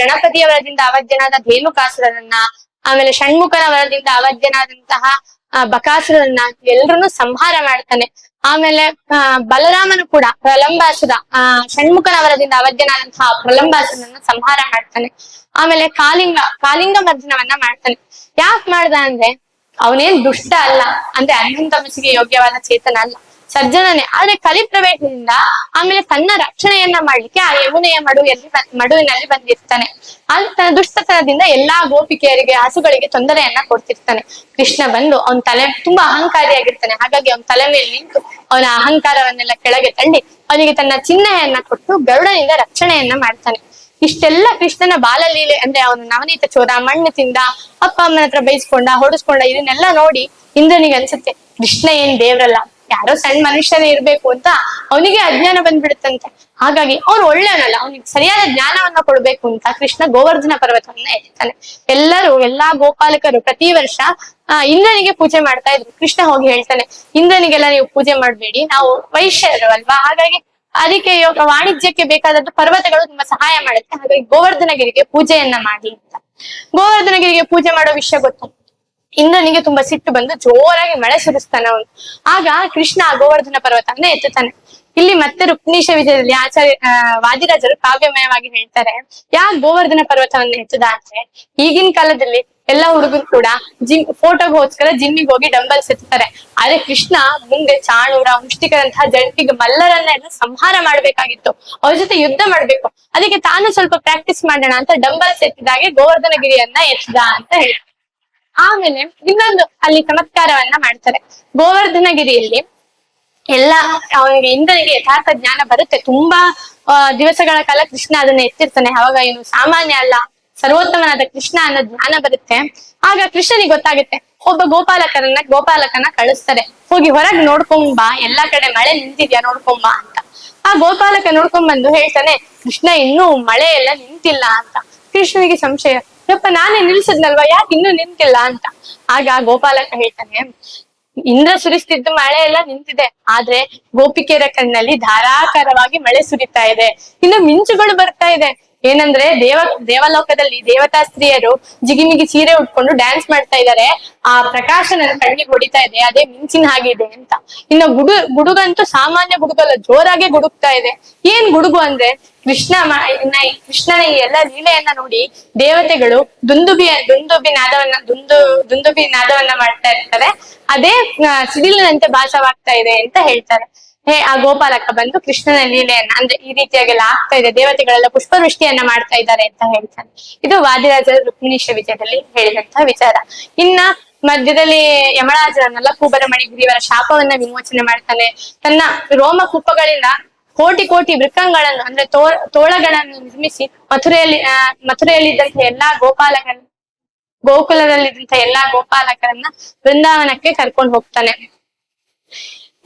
ಗಣಪತಿಯ ವರದಿಂದ ಅವಧ್ಯನಾದ ಧೇನುಕಾಸುರನನ್ನ, ಆಮೇಲೆ ಷಣ್ಮುಖನ ವರದಿಂದ ಅವಧ್ಯನಾದಂತಹ ಬಕಾಸುರನ್ನ ಎಲ್ರನ್ನು ಸಂಹಾರ ಮಾಡ್ತಾನೆ. ಆಮೇಲೆ ಬಲರಾಮನು ಕೂಡ ಪ್ರಲಂಬಾಸುರ, ಷಣ್ಮುಖನ ವರದಿಂದ ಅವಧ್ಯನಾದಂತಹ ಪ್ರಲಂಬಾಸುರನನ್ನ ಸಂಹಾರ ಮಾಡ್ತಾನೆ. ಆಮೇಲೆ ಕಾಲಿಂಗ ಮರ್ಜನವನ್ನ ಮಾಡ್ತಾನೆ. ಯಾಕೆ ಮಾಡ್ದ ಅಂದ್ರೆ, ಅವನೇನ್ ದುಷ್ಟ ಅಲ್ಲ, ಅಂದ್ರೆ ಅರ್ಜುನ್ ತಮಸ್ಸಿಗೆ ಯೋಗ್ಯವಾದ ಚೇತನ ಅಲ್ಲ, ಸಜ್ಜನನೇ. ಆದ್ರೆ ಕಲಿ ಪ್ರವೇಶದಿಂದ ಆಮೇಲೆ ತನ್ನ ರಕ್ಷಣೆಯನ್ನ ಮಾಡ್ಲಿಕ್ಕೆ ಆ ಯಮುನೆಯ ಮಡುವಿನಲ್ಲಿ ಬಂದಿರ್ತಾನೆ. ತನ್ನ ದುಷ್ಟತನದಿಂದ ಎಲ್ಲಾ ಗೋಪಿಕೆಯರಿಗೆ, ಹಸುಗಳಿಗೆ ತೊಂದರೆಯನ್ನ ಕೊಡ್ತಿರ್ತಾನೆ. ಕೃಷ್ಣ ಬಂದು ಅವನ ತಲೆ ತುಂಬಾ ಅಹಂಕಾರಿಯಾಗಿರ್ತಾನೆ. ಹಾಗಾಗಿ ಅವನ ತಲೆ ಮೇಲೆ ನಿಂತು ಅವನ ಅಹಂಕಾರವನ್ನೆಲ್ಲ ಕೆಳಗೆ ತಳ್ಳಿ ಅವನಿಗೆ ತನ್ನ ಚಿಹ್ನೆಯನ್ನ ಕೊಟ್ಟು ಗರುಡನಿಂದ ರಕ್ಷಣೆಯನ್ನ ಮಾಡ್ತಾನೆ. ಇಷ್ಟೆಲ್ಲ ಕೃಷ್ಣನ ಬಾಲಲೀಲೆ. ಅಂದ್ರೆ ಅವನು ನವನೀತ ಚೋರ, ಮಣ್ಣು ತಿಂದ, ಅಪ್ಪ ಅಮ್ಮನ ಹತ್ರ ಬೈಸ್ಕೊಂಡ, ಹೊಡಿಸ್ಕೊಂಡ, ಇದನ್ನೆಲ್ಲ ನೋಡಿ ಇಂದ್ರನಿಗೆ ಅನ್ಸುತ್ತೆ, ಕೃಷ್ಣ ಏನ್ ದೇವ್ರಲ್ಲ, ಯಾರೋ ಸಣ್ಣ ಮನುಷ್ಯನೇ ಇರ್ಬೇಕು ಅಂತ ಅವನಿಗೆ ಅಜ್ಞಾನ ಬಂದ್ಬಿಡುತ್ತಂತೆ. ಹಾಗಾಗಿ ಅವ್ನು ಒಳ್ಳೆಯವನಲ್ಲ, ಅವನಿಗೆ ಸರಿಯಾದ ಜ್ಞಾನವನ್ನ ಕೊಡ್ಬೇಕು ಅಂತ ಕೃಷ್ಣ ಗೋವರ್ಧನ ಪರ್ವತವನ್ನ ಎತ್ತಾನೆ. ಎಲ್ಲಾ ಗೋಪಾಲಕರು ಪ್ರತಿ ವರ್ಷ ಇಂದ್ರನಿಗೆ ಪೂಜೆ ಮಾಡ್ತಾ ಇದ್ರು. ಕೃಷ್ಣ ಹೋಗಿ ಹೇಳ್ತಾನೆ, ಇಂದ್ರನಿಗೆಲ್ಲ ನೀವು ಪೂಜೆ ಮಾಡ್ಬೇಡಿ, ನಾವು ವೈಶ್ಯರು ಅಲ್ವಾ, ಹಾಗಾಗಿ ಅದಕ್ಕೆ ವಾಣಿಜ್ಯಕ್ಕೆ ಬೇಕಾದದ್ದು ಪರ್ವತಗಳು ತುಂಬಾ ಸಹಾಯ ಮಾಡುತ್ತೆ, ಹಾಗಾಗಿ ಗೋವರ್ಧನಗಿರಿಗೆ ಪೂಜೆಯನ್ನ ಮಾಡಿ ಅಂತ. ಗೋವರ್ಧನಗಿರಿಗೆ ಪೂಜೆ ಮಾಡೋ ವಿಷಯ ಗೊತ್ತು. ಇಂದ್ರನಿಗೆ ತುಂಬಾ ಸಿಟ್ಟು ಬಂದು ಜೋರಾಗಿ ಮಳೆ ಸುರಿಸ್ತಾನೆ ಅವನು. ಆಗ ಕೃಷ್ಣ ಗೋವರ್ಧನ ಪರ್ವತವನ್ನ ಎತ್ತುತ್ತಾನೆ. ಇಲ್ಲಿ ಮತ್ತೆ ರುಕ್ಮಿಣೀಶ ವಿಜಯದಲ್ಲಿ ವಾದಿರಾಜರು ಕಾವ್ಯಮಯವಾಗಿ ಹೇಳ್ತಾರೆ, ಯಾಕೆ ಗೋವರ್ಧನ ಪರ್ವತವನ್ನ ಎತ್ತುದ ಅಂದ್ರೆ, ಈಗಿನ ಕಾಲದಲ್ಲಿ ಎಲ್ಲಾ ಹುಡುಗರು ಕೂಡ ಫೋಟೋಗೋಸ್ಕರ ಜಿಮ್ಮಿಗೆ ಹೋಗಿ ಡಂಬಲ್ಸ್ ಎತ್ತಾರೆ. ಆದ್ರೆ ಕೃಷ್ಣ ಮುಂದೆ ಚಾಣೂರ, ಮುಷ್ಟಿಕರಂತಹ ಜಂಟಿಗೆ ಮಲ್ಲರನ್ನೆಲ್ಲ ಸಂಹಾರ ಮಾಡ್ಬೇಕಾಗಿತ್ತು, ಅವ್ರ ಜೊತೆ ಯುದ್ಧ ಮಾಡ್ಬೇಕು. ಅದಕ್ಕೆ ತಾನು ಸ್ವಲ್ಪ ಪ್ರಾಕ್ಟೀಸ್ ಮಾಡೋಣ ಅಂತ ಡಂಬಲ್ಸ್ ಎತ್ತಿದಾಗೆ ಗೋವರ್ಧನಗಿರಿಯನ್ನ ಎತ್ತಿದ ಅಂತ ಹೇಳ್ತಾರೆ. ಆಮೇಲೆ ಇನ್ನೊಂದು ಅಲ್ಲಿ ಚಮತ್ಕಾರವನ್ನ ಮಾಡ್ತಾರೆ. ಗೋವರ್ಧನಗಿರಿಯಲ್ಲಿ ಅವನಿಗೆ ಇಂದ್ರನಿಗೆ ಯಥಾರ್ಥ ಜ್ಞಾನ ಬರುತ್ತೆ. ತುಂಬಾ ದಿವಸಗಳ ಕಾಲ ಕೃಷ್ಣ ಅದನ್ನ ಎತ್ತಿರ್ತಾನೆ. ಅವಾಗ ಇವನು ಸಾಮಾನ್ಯ ಅಲ್ಲ, ಸರ್ವೋತ್ತಮನಾದ ಕೃಷ್ಣ ಅನ್ನೋ ಜ್ಞಾನ ಬರುತ್ತೆ. ಆಗ ಕೃಷ್ಣನಿಗೆ ಗೊತ್ತಾಗುತ್ತೆ, ಒಬ್ಬ ಗೋಪಾಲಕನ ಕಳಿಸ್ತಾರೆ, ಹೋಗಿ ಹೊರಗ್ ನೋಡ್ಕೊಂಬಾ, ಎಲ್ಲಾ ಕಡೆ ಮಳೆ ನಿಂತಿದ್ಯಾ ನೋಡ್ಕೊಂಬಾ ಅಂತ. ಆ ಗೋಪಾಲಕ ನೋಡ್ಕೊಂಡ್ ಬಂದು ಹೇಳ್ತಾನೆ, ಕೃಷ್ಣ ಇನ್ನೂ ಮಳೆ ಎಲ್ಲ ನಿಂತಿಲ್ಲ ಅಂತ. ಕೃಷ್ಣನಿಗೆ ಸಂಶಯ, ಯಪ್ಪ ನಾನೇ ನಿಲ್ಸದ್ನಲ್ವಾ, ಯಾಕೆ ಇನ್ನೂ ನಿಂತಿಲ್ಲ ಅಂತ. ಆಗ ಗೋಪಾಲಕ ಹೇಳ್ತಾನೆ, ಇಂದ್ರ ಸುರಿಸ್ತಿದ್ದು ಮಳೆ ಎಲ್ಲ ನಿಂತಿದೆ, ಆದ್ರೆ ಗೋಪಿಕೆಯರ ಕಣ್ಣಲ್ಲಿ ಧಾರಾಕಾರವಾಗಿ ಮಳೆ ಸುರಿತಾ ಇದೆ, ಇನ್ನು ಮಿಂಚುಗಳು ಬರ್ತಾ ಇದೆ. ಏನಂದ್ರೆ ದೇವಲೋಕದಲ್ಲಿ ದೇವತಾ ಸ್ತ್ರೀಯರು ಜಿಗಿಮಿಗಿ ಸೀರೆ ಉಟ್ಕೊಂಡು ಡ್ಯಾನ್ಸ್ ಮಾಡ್ತಾ ಇದ್ದಾರೆ, ಆ ಪ್ರಕಾಶ ನನ್ನ ಕಣ್ಣಿಗೆ ಹೊಡಿತಾ ಇದೆ, ಅದೇ ಮಿಂಚಿನ ಹಾಗಿದೆ ಅಂತ. ಇನ್ನು ಗುಡುಗಂತೂ ಸಾಮಾನ್ಯ ಗುಡುಗಲ್ಲ, ಜೋರಾಗೆ ಗುಡುಕ್ತಾ ಇದೆ. ಏನ್ ಗುಡುಗು ಅಂದ್ರೆ ಕೃಷ್ಣನ ಈ ಎಲ್ಲ ಲೀಲೆಯನ್ನ ನೋಡಿ ದೇವತೆಗಳು ದುಂದುಬಿ ನಾದವನ್ನ ಮಾಡ್ತಾ ಇರ್ತಾರೆ, ಅದೇ ಸಿಡಿಲಿನಂತೆ ಭಾಸವಾಗ್ತಾ ಇದೆ ಅಂತ ಹೇಳ್ತಾರೆ. ಆ ಗೋಪಾಲಕ ಬಂದು ಕೃಷ್ಣನ ಲೀಲೆಯನ್ನ ಅಂದ್ರೆ ಈ ರೀತಿಯಾಗೆಲ್ಲ ಆಗ್ತಾ ಇದೆ, ದೇವತೆಗಳೆಲ್ಲ ಪುಷ್ಪವೃಷ್ಟಿಯನ್ನ ಮಾಡ್ತಾ ಇದ್ದಾರೆ ಅಂತ ಹೇಳ್ತಾನೆ. ಇದು ವಾದಿರಾಜರ ರುಕ್ಮಿಣೀಶ ವಿಜಯದಲ್ಲಿ ಹೇಳಿದಂತಹ ವಿಚಾರ. ಇನ್ನ ಮಧ್ಯದಲ್ಲಿ ಯಮರಾಜರನ್ನೆಲ್ಲ ಕೂಬರಮಣಿ ಗುರಿಯವರ ಶಾಪವನ್ನ ವಿಮೋಚನೆ ಮಾಡ್ತಾನೆ. ತನ್ನ ರೋಮ ಕೂಪಗಳಿಂದ ಕೋಟಿ ಕೋಟಿ ವೃಕ್ಕಗಳನ್ನು ಅಂದ್ರೆ ತೋಳಗಳನ್ನು ನಿರ್ಮಿಸಿ ಮಥುರೆಯಲ್ಲಿದ್ದಂತಹ ಎಲ್ಲಾ ಗೋಕುಲದಲ್ಲಿದ್ದಂತಹ ಎಲ್ಲಾ ಗೋಪಾಲಕರನ್ನ ಬೃಂದಾವನಕ್ಕೆ ಕರ್ಕೊಂಡು ಹೋಗ್ತಾನೆ.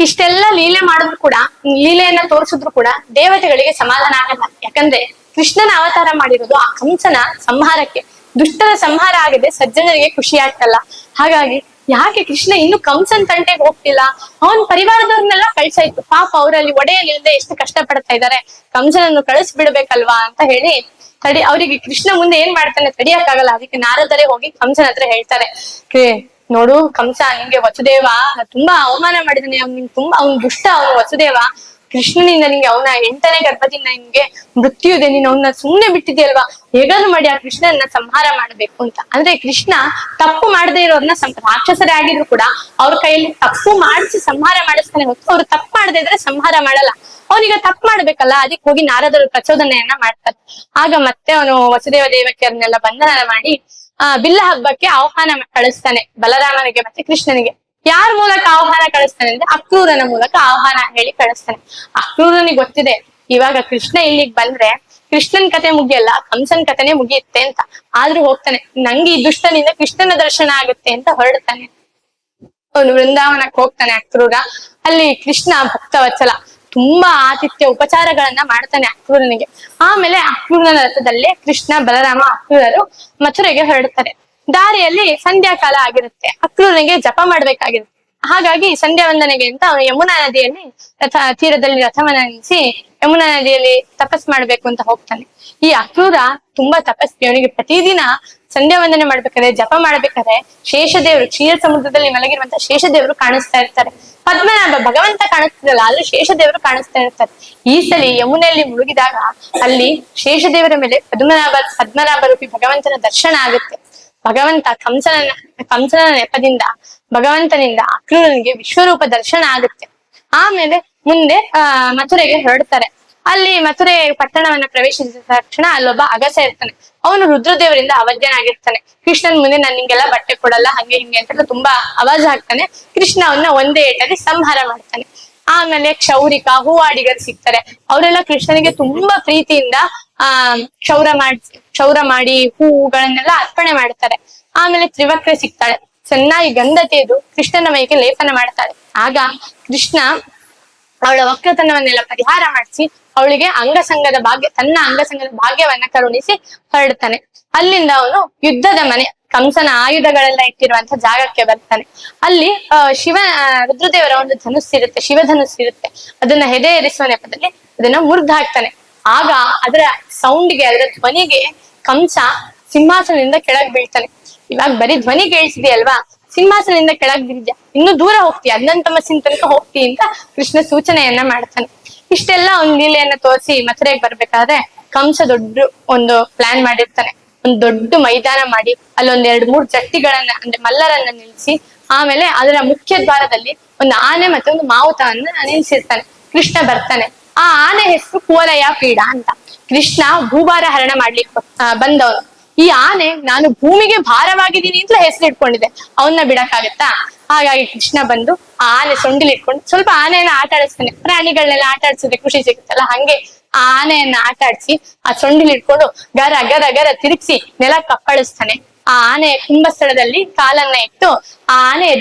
ಇಷ್ಟೆಲ್ಲ ಲೀಲೆ ಮಾಡಿದ್ರು ಕೂಡ, ಲೀಲೆಯನ್ನ ತೋರಿಸಿದ್ರು ಕೂಡ ದೇವತೆಗಳಿಗೆ ಸಮಾಧಾನ ಆಗಲ್ಲ. ಯಾಕಂದ್ರೆ ಕೃಷ್ಣನ ಅವತಾರ ಮಾಡಿರೋದು ಆ ಕಂಸನ ಸಂಹಾರಕ್ಕೆ, ದುಷ್ಟರ ಸಂಹಾರ ಆಗದೆ ಸಜ್ಜನರಿಗೆ ಖುಷಿ ಆಗ್ತಲ್ಲ. ಹಾಗಾಗಿ ಯಾಕೆ ಕೃಷ್ಣ ಇನ್ನು ಕಂಸನ್ ತಂಟೆಗೆ ಹೋಗ್ತಿಲ್ಲ, ಅವನ್ ಪರಿವಾರದವ್ರನ್ನೆಲ್ಲ ಕಳ್ಸಾಯ್ತು, ಪಾಪ ಅವರಲ್ಲಿ ಒಡೆಯಲಿಲ್ಲದೆ ಎಷ್ಟು ಕಷ್ಟ ಪಡ್ತಾ ಇದ್ದಾರೆ, ಕಂಸನನ್ನು ಕಳಿಸ್ಬಿಡ್ಬೇಕಲ್ವಾ ಅಂತ ಹೇಳಿ ಅವರಿಗೆ ಕೃಷ್ಣ ಮುಂದೆ ಏನ್ ಮಾಡ್ತಾನೆ ತಡಿಯಕ್ಕಾಗಲ್ಲ. ಅದಕ್ಕೆ ನಾರದರೇ ಹೋಗಿ ಕಂಸನ ಹತ್ರ ಹೇಳ್ತಾರೆ, ನೋಡು ಕಂಸ, ನಿಂಗೆ ವಸುದೇವ ತುಂಬಾ ಅವಮಾನ ಮಾಡಿದಾನೆ, ಅವ್ನ್ ದುಷ್ಟ, ಅವನು ವಸುದೇವ, ಕೃಷ್ಣನಿಂದ ನಿಂಗೆ ಅವನ 8ನೇ ಗರ್ಭದಿಂದ ನಿನ್ಗೆ ಮೃತ್ಯು ಇದೆ, ನೀನು ಅವನ್ನ ಸುಮ್ನೆ ಬಿಟ್ಟಿದ್ಯಲ್ವಾ, ಹೇಗಾದ್ರು ಮಾಡಿ ಆ ಕೃಷ್ಣನ ಸಂಹಾರ ಮಾಡ್ಬೇಕು ಅಂತ. ಅಂದ್ರೆ ಕೃಷ್ಣ ತಪ್ಪು ಮಾಡದೇ ಇರೋರ್ನ ರಾಕ್ಷಸರೇ ಆಗಿದ್ರು ಕೂಡ ಅವ್ರ ಕೈಯಲ್ಲಿ ತಪ್ಪು ಮಾಡಿಸಿ ಸಂಹಾರ ಮಾಡಿಸ್ತಾನೆ ಹೊತ್ತು, ಅವ್ರು ತಪ್ಪು ಮಾಡದೇ ಇದ್ರೆ ಸಂಹಾರ ಮಾಡಲ್ಲ. ಅವನಿಗ ತಪ್ಪು ಮಾಡ್ಬೇಕಲ್ಲ, ಅದಕ್ಕೆ ಹೋಗಿ ನಾರದರು ಪ್ರಚೋದನೆಯನ್ನ ಮಾಡ್ತಾರೆ. ಆಗ ಮತ್ತೆ ಅವನು ವಸುದೇವ ದೇವಕಿಯರನ್ನೆಲ್ಲ ಬಂಧನ ಮಾಡಿ ಬಿಲ್ಲ ಹಬ್ಬಕ್ಕೆ ಆಹ್ವಾನ ಕಳಿಸ್ತಾನೆ ಬಲರಾಮನಿಗೆ ಮತ್ತೆ ಕೃಷ್ಣನಿಗೆ. ಯಾರ ಮೂಲಕ ಆಹ್ವಾನ ಕಳಿಸ್ತಾನೆ ಅಂದ್ರೆ ಅಕ್ರೂರನ ಮೂಲಕ ಆಹ್ವಾನ ಹೇಳಿ ಕಳಿಸ್ತಾನೆ. ಅಕ್ರೂರನಿಗೆ ಗೊತ್ತಿದೆ ಇವಾಗ ಕೃಷ್ಣ ಇಲ್ಲಿಗೆ ಬಂದ್ರೆ ಕೃಷ್ಣನ್ ಕತೆ ಮುಗಿಯಲ್ಲ, ಕಂಸನ್ ಕತೆನೆ ಮುಗಿಯುತ್ತೆ ಅಂತ. ಆದ್ರೂ ಹೋಗ್ತಾನೆ, ನಂಗೆ ಈ ದುಷ್ಟನಿಂದ ಕೃಷ್ಣನ ದರ್ಶನ ಆಗುತ್ತೆ ಅಂತ ಹೊರಡ್ತಾನೆ. ಅವನು ವೃಂದಾವನಕ್ಕೆ ಹೋಗ್ತಾನೆ ಅಕ್ರೂರ. ಅಲ್ಲಿ ಕೃಷ್ಣ ಭಕ್ತವತ್ಸಲ, ತುಂಬಾ ಆತಿಥ್ಯ ಉಪಚಾರಗಳನ್ನ ಮಾಡ್ತಾನೆ ಅಕ್ರೂರನಿಗೆ. ಆಮೇಲೆ ಅಕ್ರೂರನ ರಥದಲ್ಲೇ ಕೃಷ್ಣ ಬಲರಾಮ ಅಕ್ರೂರರು ಮಥುರೆಗೆ ಹೊರಡ್ತಾರೆ. ದಾರಿಯಲ್ಲಿ ಸಂಧ್ಯಾಕಾಲ ಆಗಿರುತ್ತೆ, ಅಕ್ರೂರನಿಗೆ ಜಪ ಮಾಡ್ಬೇಕಾಗಿರುತ್ತೆ. ಹಾಗಾಗಿ ಸಂಧ್ಯಾ ವಂದನೆಗೆ ಅಂತ ಅವನು ಯಮುನಾ ನದಿಯಲ್ಲಿ ತೀರದಲ್ಲಿ ರಥವನ್ನ ನಿಲ್ಲಿಸಿ ಯಮುನಾ ನದಿಯಲ್ಲಿ ತಪಸ್ ಮಾಡ್ಬೇಕು ಅಂತ ಹೋಗ್ತಾನೆ. ಈ ಅಕ್ರೂರ ತುಂಬಾ ತಪಸ್ವಿ, ಅವನಿಗೆ ಪ್ರತಿದಿನ ಸಂಧ್ಯಾ ವಂದನೆ ಮಾಡ್ಬೇಕಾದ್ರೆ ಜಪ ಮಾಡ್ಬೇಕಾದ್ರೆ ಶೇಷದೇವರು, ಕ್ಷೀರ ಸಮುದ್ರದಲ್ಲಿ ಮಲಗಿರುವಂತ ಶೇಷದೇವರು ಕಾಣಿಸ್ತಾ ಇರ್ತಾರೆ. ಪದ್ಮನಾಭ ಭಗವಂತ ಕಾಣಿಸ್ತಿರಲ್ಲ, ಅಲ್ಲಿ ಶೇಷದೇವರು ಕಾಣಿಸ್ತಾ ಇರ್ತಾರೆ. ಈ ಸಲ ಯಮುನೆಯಲ್ಲಿ ಮುಳುಗಿದಾಗ ಅಲ್ಲಿ ಶೇಷದೇವರ ಮೇಲೆ ಪದ್ಮನಾಭ ರೂಪಿ ಭಗವಂತನ ದರ್ಶನ ಆಗುತ್ತೆ. ಭಗವಂತ ಕಂಸನ ನೆಪದಿಂದ ಭಗವಂತನಿಂದ ಅಕ್ರೂರನಿಗೆ ವಿಶ್ವರೂಪ ದರ್ಶನ ಆಗುತ್ತೆ. ಆಮೇಲೆ ಮುಂದೆ ಮಥುರೆಗೆ ಹೊರಡ್ತಾರೆ. ಅಲ್ಲಿ ಮಥುರೆ ಪಟ್ಟಣವನ್ನ ಪ್ರವೇಶಿಸಿದ ತಕ್ಷಣ ಅಲ್ಲೊಬ್ಬ ಅಗಸ ಇರ್ತಾನೆ. ಅವನು ರುದ್ರದೇವರಿಂದ ಅವಧ್ಯನಾಗಿರ್ತಾನೆ. ಕೃಷ್ಣನ್ ಮುಂದೆ ನಾನು ನಿಂಗೆಲ್ಲ ಬಟ್ಟೆ ಕೊಡಲ್ಲ, ಹಂಗೆ ಹಿಂಗೆ ಅಂತೆಲ್ಲ ತುಂಬಾ ಅವಾಜ್ ಹಾಕ್ತಾನೆ. ಕೃಷ್ಣ ಅವನ್ನ ಒಂದೇ ಏಟಲ್ಲಿ ಸಂಹಾರ ಮಾಡ್ತಾನೆ. ಆಮೇಲೆ ಕ್ಷೌರಿಕ, ಹೂವಾಡಿಗರು ಸಿಗ್ತಾರೆ. ಅವರೆಲ್ಲ ಕೃಷ್ಣನಿಗೆ ತುಂಬಾ ಪ್ರೀತಿಯಿಂದ ಕ್ಷೌರ ಮಾಡಿ ಹೂವುಗಳನ್ನೆಲ್ಲ ಅರ್ಪಣೆ ಮಾಡ್ತಾರೆ. ಆಮೇಲೆ ತ್ರಿವಕ್ರೆ ಸಿಗ್ತಾಳೆ, ಚೆನ್ನಾಗಿ ಗಂಧ ತೆಗೆದು ಕೃಷ್ಣನ ಮೈಗೆ ಲೇಪನ ಮಾಡ್ತಾಳೆ. ಆಗ ಕೃಷ್ಣ ಅವಳ ವಕ್ರತನವನ್ನೆಲ್ಲ ಪರಿಹಾರ ಮಾಡಿಸಿ ಅವಳಿಗೆ ತನ್ನ ಅಂಗಸಂಗದ ಭಾಗ್ಯವನ್ನ ಕರುಣಿಸಿ ಹೊರಡ್ತಾನೆ. ಅಲ್ಲಿಂದ ಅವನು ಯುದ್ಧದ ಮನೆ, ಕಂಸನ ಆಯುಧಗಳೆಲ್ಲ ಇಟ್ಟಿರುವಂತ ಜಾಗಕ್ಕೆ ಬರ್ತಾನೆ. ಅಲ್ಲಿ ರುದ್ರದೇವರ ಒಂದು ಧನುಸ್ಸಿರುತ್ತೆ, ಶಿವಧನುಸ್ಸಿರುತ್ತೆ. ಅದನ್ನ ಹೆದೆ ಏರಿಸುವ ನೆಪದಲ್ಲಿ ಅದನ್ನ ಮುರಿದು ಹಾಕ್ತಾನೆ. ಆಗ ಅದರ ಅದರ ಧ್ವನಿಗೆ ಕಂಸ ಸಿಂಹಾಸನದಿಂದ ಕೆಳಗ್ ಬೀಳ್ತಾನೆ. ಇವಾಗ ಬರೀ ಧ್ವನಿ ಕೇಳಿಸಿದೆಯಲ್ವಾ, ಸಿಂಹಾಸನದಿಂದ ಕೆಳಗ್ ಬಿದ್ಯಾ, ಇನ್ನು ದೂರ ಹೋಗ್ತೀಯ, ಅನಂತಮಸ್ಸಿನ ತನಕ ಹೋಗ್ತಿ ಅಂತ ಕೃಷ್ಣ ಸೂಚನೆಯನ್ನ ಮಾಡ್ತಾನೆ. ಇಷ್ಟೆಲ್ಲ ಒಂದ್ ಲೀಲೆಯನ್ನ ತೋರಿಸಿ ಮಥುರೆಗೆ ಬರ್ಬೇಕಾದ್ರೆ ಕಂಸ ದೊಡ್ಡ ಒಂದು ಪ್ಲಾನ್ ಮಾಡಿರ್ತಾನೆ. ಒಂದ್ ದೊಡ್ಡ ಮೈದಾನ ಮಾಡಿ ಅಲ್ಲೊಂದ್ 2-3 ಜಟ್ಟಿಗಳನ್ನ ಅಂದ್ರೆ ಮಲ್ಲರನ್ನ ನಿಲ್ಸಿ, ಆಮೇಲೆ ಅದರ ಮುಖ್ಯ ದ್ವಾರದಲ್ಲಿ ಒಂದು ಆನೆ ಮತ್ತೆ ಒಂದು ಮಾವುತವನ್ನ ನಿಲ್ಸಿರ್ತಾನೆ. ಕೃಷ್ಣ ಬರ್ತಾನೆ. ಆ ಆನೆ ಹೆಸರು ಕುವಲಯ ಪೀಡ ಅಂತ. ಕೃಷ್ಣ ಭೂಭಾರ ಹರಣ ಮಾಡ್ಲಿಕ್ಕೆ ಬಂದವನು. ಈ ಆನೆ ನಾನು ಭೂಮಿಗೆ ಭಾರವಾಗಿದ್ದೀನಿ ಅಂತ ಹೆಸರು ಇಟ್ಕೊಂಡಿದೆ, ಅವನ್ನ ಬಿಡಕ್ಕಾಗತ್ತಾ? ಹಾಗಾಗಿ ಕೃಷ್ಣ ಬಂದು ಆ ಆನೆ ಸೊಂಡಿಲ್ ಇಟ್ಕೊಂಡು ಸ್ವಲ್ಪ ಆನೆಯನ್ನ ಆಟ ಆಡಿಸ್ತಾನೆ. ಪ್ರಾಣಿಗಳನ್ನೆಲ್ಲ ಆಟ ಆಡ್ಸಿದ್ರೆ ಖುಷಿ ಸಿಗುತ್ತಲ್ಲ, ಹಂಗೆ ಆ ಆನೆಯನ್ನ ಆಟ ಆಡ್ಸಿ ಆ ಸೊಂಡಿಲ್ ಇಟ್ಕೊಂಡು ಗರ ಗರ ಗರ ತಿರುಗಿಸಿ ನೆಲ ಕಪ್ಪಳಿಸ್ತಾನೆ. ಆ ಆನೆಯ ಕುಂಭಸ್ಥಳದಲ್ಲಿ ಕಾಲನ್ನ ಇಟ್ಟು ಆ ಆನೆಯ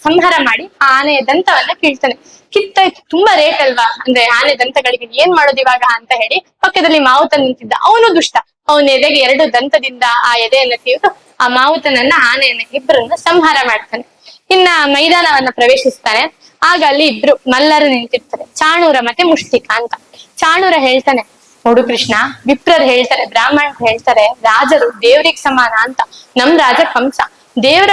ಸಂಹಾರ ಮಾಡಿ ಆ ಆನೆಯ ದಂತವನ್ನ ಕೀಳ್ತಾನೆ. ಕಿತ್ತಾಯ್ತು, ತುಂಬಾ ರೇಟ್ ಅಲ್ವಾ, ಅಂದ್ರೆ ಆನೆ ದಂತಗಳಿಗೆ ಏನ್ ಮಾಡೋದು ಇವಾಗ ಅಂತ ಹೇಳಿ ಪಕ್ಕದಲ್ಲಿ ಮಾವುತ ನಿಂತಿದ್ದ, ಅವನು ದುಷ್ಟ, ಅವನ ಎದೆಗೆ 2 ದಂತದಿಂದ ಆ ಎದೆಯನ್ನು ತೆಗೆದು ಆ ಮಾವುತನನ್ನ ಆನೆಯನ್ನ ಇಬ್ಬರನ್ನ ಸಂಹಾರ ಮಾಡ್ತಾನೆ. ಇನ್ನ ಮೈದಾನವನ್ನ ಪ್ರವೇಶಿಸ್ತಾನೆ. ಆಗ ಅಲ್ಲಿ ಇಬ್ರು ಮಲ್ಲರು ನಿಂತಿರ್ತಾರೆ, ಚಾಣೂರ ಮತ್ತೆ ಮುಷ್ಟಿಕ ಅಂತ. ಚಾಣೂರ ಹೇಳ್ತಾನೆ, ನೋಡು ಕೃಷ್ಣ, ವಿಪ್ರರು ಹೇಳ್ತಾರೆ, ಬ್ರಾಹ್ಮಣರು ಹೇಳ್ತಾರೆ, ರಾಜರು ದೇವ್ರಿಗೆ ಸಮಾನ ಅಂತ. ನಮ್ ರಾಜ ಕಂಸ. ದೇವರ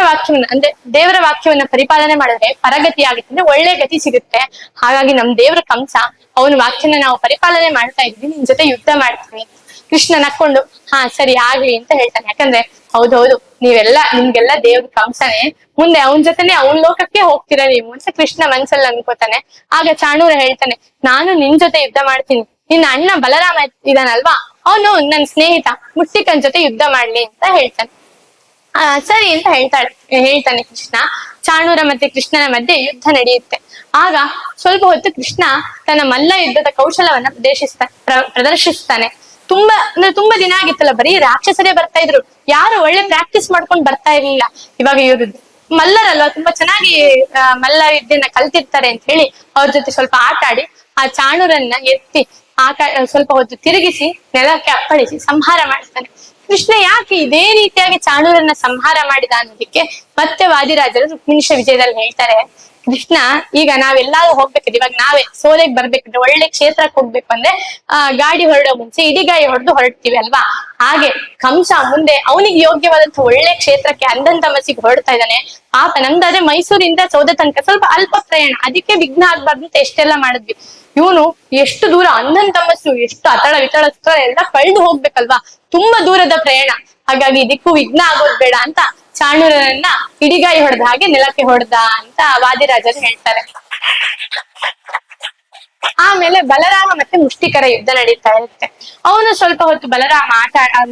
ವಾಕ್ಯವನ್ನ ಪರಿಪಾಲನೆ ಮಾಡಿದ್ರೆ ಪರಗತಿ ಆಗುತ್ತೆ, ಅಂದ್ರೆ ಒಳ್ಳೆ ಗತಿ ಸಿಗುತ್ತೆ. ಹಾಗಾಗಿ ನಮ್ ದೇವ್ರ ಕಂಸ, ಅವನ ವಾಕ್ಯನ ನಾವು ಪರಿಪಾಲನೆ ಮಾಡ್ತಾ ಇದ್ವಿ, ನಿನ್ ಜೊತೆ ಯುದ್ಧ ಮಾಡ್ತೀವಿ. ಕೃಷ್ಣ ನಕ್ಕೊಂಡು ಹಾ ಸರಿ ಆಗ್ಲಿ ಅಂತ ಹೇಳ್ತಾನೆ. ಯಾಕಂದ್ರೆ ಹೌದೌದು, ನಿಮ್ಗೆಲ್ಲ ದೇವ್ರ ಕಂಸನೇ, ಮುಂದೆ ಅವನ ಜೊತೆನೆ ಅವನ್ ಲೋಕಕ್ಕೆ ಹೋಗ್ತೀರಾ ನೀವು ಅಂತ ಕೃಷ್ಣ ಮನ್ಸಲ್ಲಿ ಅನ್ಕೋತಾನೆ. ಆಗ ಚಾಣೂರ ಹೇಳ್ತಾನೆ, ನಾನು ನಿನ್ ಜೊತೆ ಯುದ್ಧ ಮಾಡ್ತೀನಿ, ನಿನ್ನ ಅಣ್ಣ ಬಲರಾಮ ಇದಾನಲ್ವಾ, ಅವನು ನನ್ ಸ್ನೇಹಿತ, ಮುಷ್ಟಿಕನ್ ಜೊತೆ ಯುದ್ಧ ಮಾಡ್ಲಿ ಅಂತ ಹೇಳ್ತಾನೆ. ಸರಿ ಅಂತ ಹೇಳ್ತಾನೆ ಕೃಷ್ಣ. ಚಾಣೂರ ಮತ್ತೆ ಕೃಷ್ಣನ ಮಧ್ಯೆ ಯುದ್ಧ ನಡೆಯುತ್ತೆ. ಆಗ ಸ್ವಲ್ಪ ಹೊತ್ತು ಕೃಷ್ಣ ತನ್ನ ಮಲ್ಲ ಯುದ್ಧದ ಕೌಶಲವನ್ನ ಪ್ರದರ್ಶಿಸ್ತಾನೆ. ತುಂಬಾ ದಿನ ಆಗಿತ್ತಲ್ಲ, ಬರೀ ರಾಕ್ಷಸರೇ ಬರ್ತಾ ಇದ್ರು, ಯಾರು ಒಳ್ಳೆ ಪ್ರಾಕ್ಟೀಸ್ ಮಾಡ್ಕೊಂಡು ಬರ್ತಾ ಇರ್ಲಿಲ್ಲ. ಇವಾಗ ಇವ್ರು ಮಲ್ಲರಲ್ವಾ, ತುಂಬಾ ಚೆನ್ನಾಗಿ ಮಲ್ಲ ವಿದ್ಯೆನ ಕಲ್ತಿರ್ತಾರೆ ಅಂತ ಹೇಳಿ ಅವ್ರ ಜೊತೆ ಸ್ವಲ್ಪ ಆಟ ಆಡಿ ಆ ಚಾಣೂರನ್ನ ಎತ್ತಿ ಸ್ವಲ್ಪ ಹೊತ್ತು ತಿರುಗಿಸಿ ನೆಲಕ್ಕೆ ಅಪ್ಪಳಿಸಿ ಸಂಹಾರ ಮಾಡ್ತಾನೆ. ಕೃಷ್ಣ ಯಾಕೆ ಇದೇ ರೀತಿಯಾಗಿ ಚಾಣೂರನ್ನ ಸಂಹಾರ ಮಾಡಿದ ಅನ್ನೋದಕ್ಕೆ ಮತ್ತೆ ವಾದಿರಾಜರು ರುಕ್ಮಿಣೀಶ ವಿಜಯದಲ್ಲಿ ಹೇಳ್ತಾರೆ, ಕೃಷ್ಣ ಈಗ ನಾವೆಲ್ಲಾದ್ರೂ ಹೋಗ್ಬೇಕಿದ್ರೆ, ಇವಾಗ ನಾವೇ ಸೋಲೆಗೆ ಬರ್ಬೇಕಂದ್ರೆ, ಒಳ್ಳೆ ಕ್ಷೇತ್ರಕ್ಕೆ ಹೋಗ್ಬೇಕು ಅಂದ್ರೆ ಗಾಡಿ ಹೊರಡೋ ಮುಂಚೆ ಇಡಿಗಾಯಿ ಹೊಡೆದು ಹೊರಡ್ತೀವಿ ಅಲ್ವಾ. ಹಾಗೆ ಕಂಸ ಮುಂದೆ ಅವನಿಗೆ ಯೋಗ್ಯವಾದಂತ ಒಳ್ಳೆ ಕ್ಷೇತ್ರಕ್ಕೆ ಅಂಧನ್ ತಮಸ್ಸಿಗೆ ಹೊರಡ್ತಾ ಇದ್ದಾನೆ. ಪಾಪ ನಮ್ದಾದ್ರೆ ಮೈಸೂರಿಂದ ಸೌದೆ ತನಕ ಸ್ವಲ್ಪ ಅಲ್ಪ ಪ್ರಯಾಣ, ಅದಕ್ಕೆ ವಿಘ್ನ ಆಗ್ಬಾರ್ದು ಅಂತ ಎಷ್ಟೆಲ್ಲಾ ಮಾಡಿದ್ವಿ. ಇವನು ಎಷ್ಟು ದೂರ ಅಂಧನ್ ತಮಸ್ಸು, ಎಷ್ಟು ಅತಳ ವಿತಳ ಎಲ್ಲ ಕಳೆದು ಹೋಗ್ಬೇಕಲ್ವಾ, ತುಂಬಾ ದೂರದ ಪ್ರಯಾಣ. ಹಾಗಾಗಿ ಇದಕ್ಕೂ ವಿಘ್ನ ಆಗೋದ್ ಬೇಡ ಅಂತ ಚಾಣೂರನನ್ನ ಇಡಿಗಾಯಿ ಹೊಡೆದ ಹಾಗೆ ನೆಲಕ್ಕೆ ಹೊಡೆದ ಅಂತ ವಾದಿರಾಜರು ಹೇಳ್ತಾರೆ. ಆಮೇಲೆ ಬಲರಾಮ ಮತ್ತೆ ಮುಷ್ಟಿಕರ ಯುದ್ಧ ನಡೀತಾ ಇರುತ್ತೆ. ಅವನು ಸ್ವಲ್ಪ ಹೊತ್ತು ಬಲರಾಮ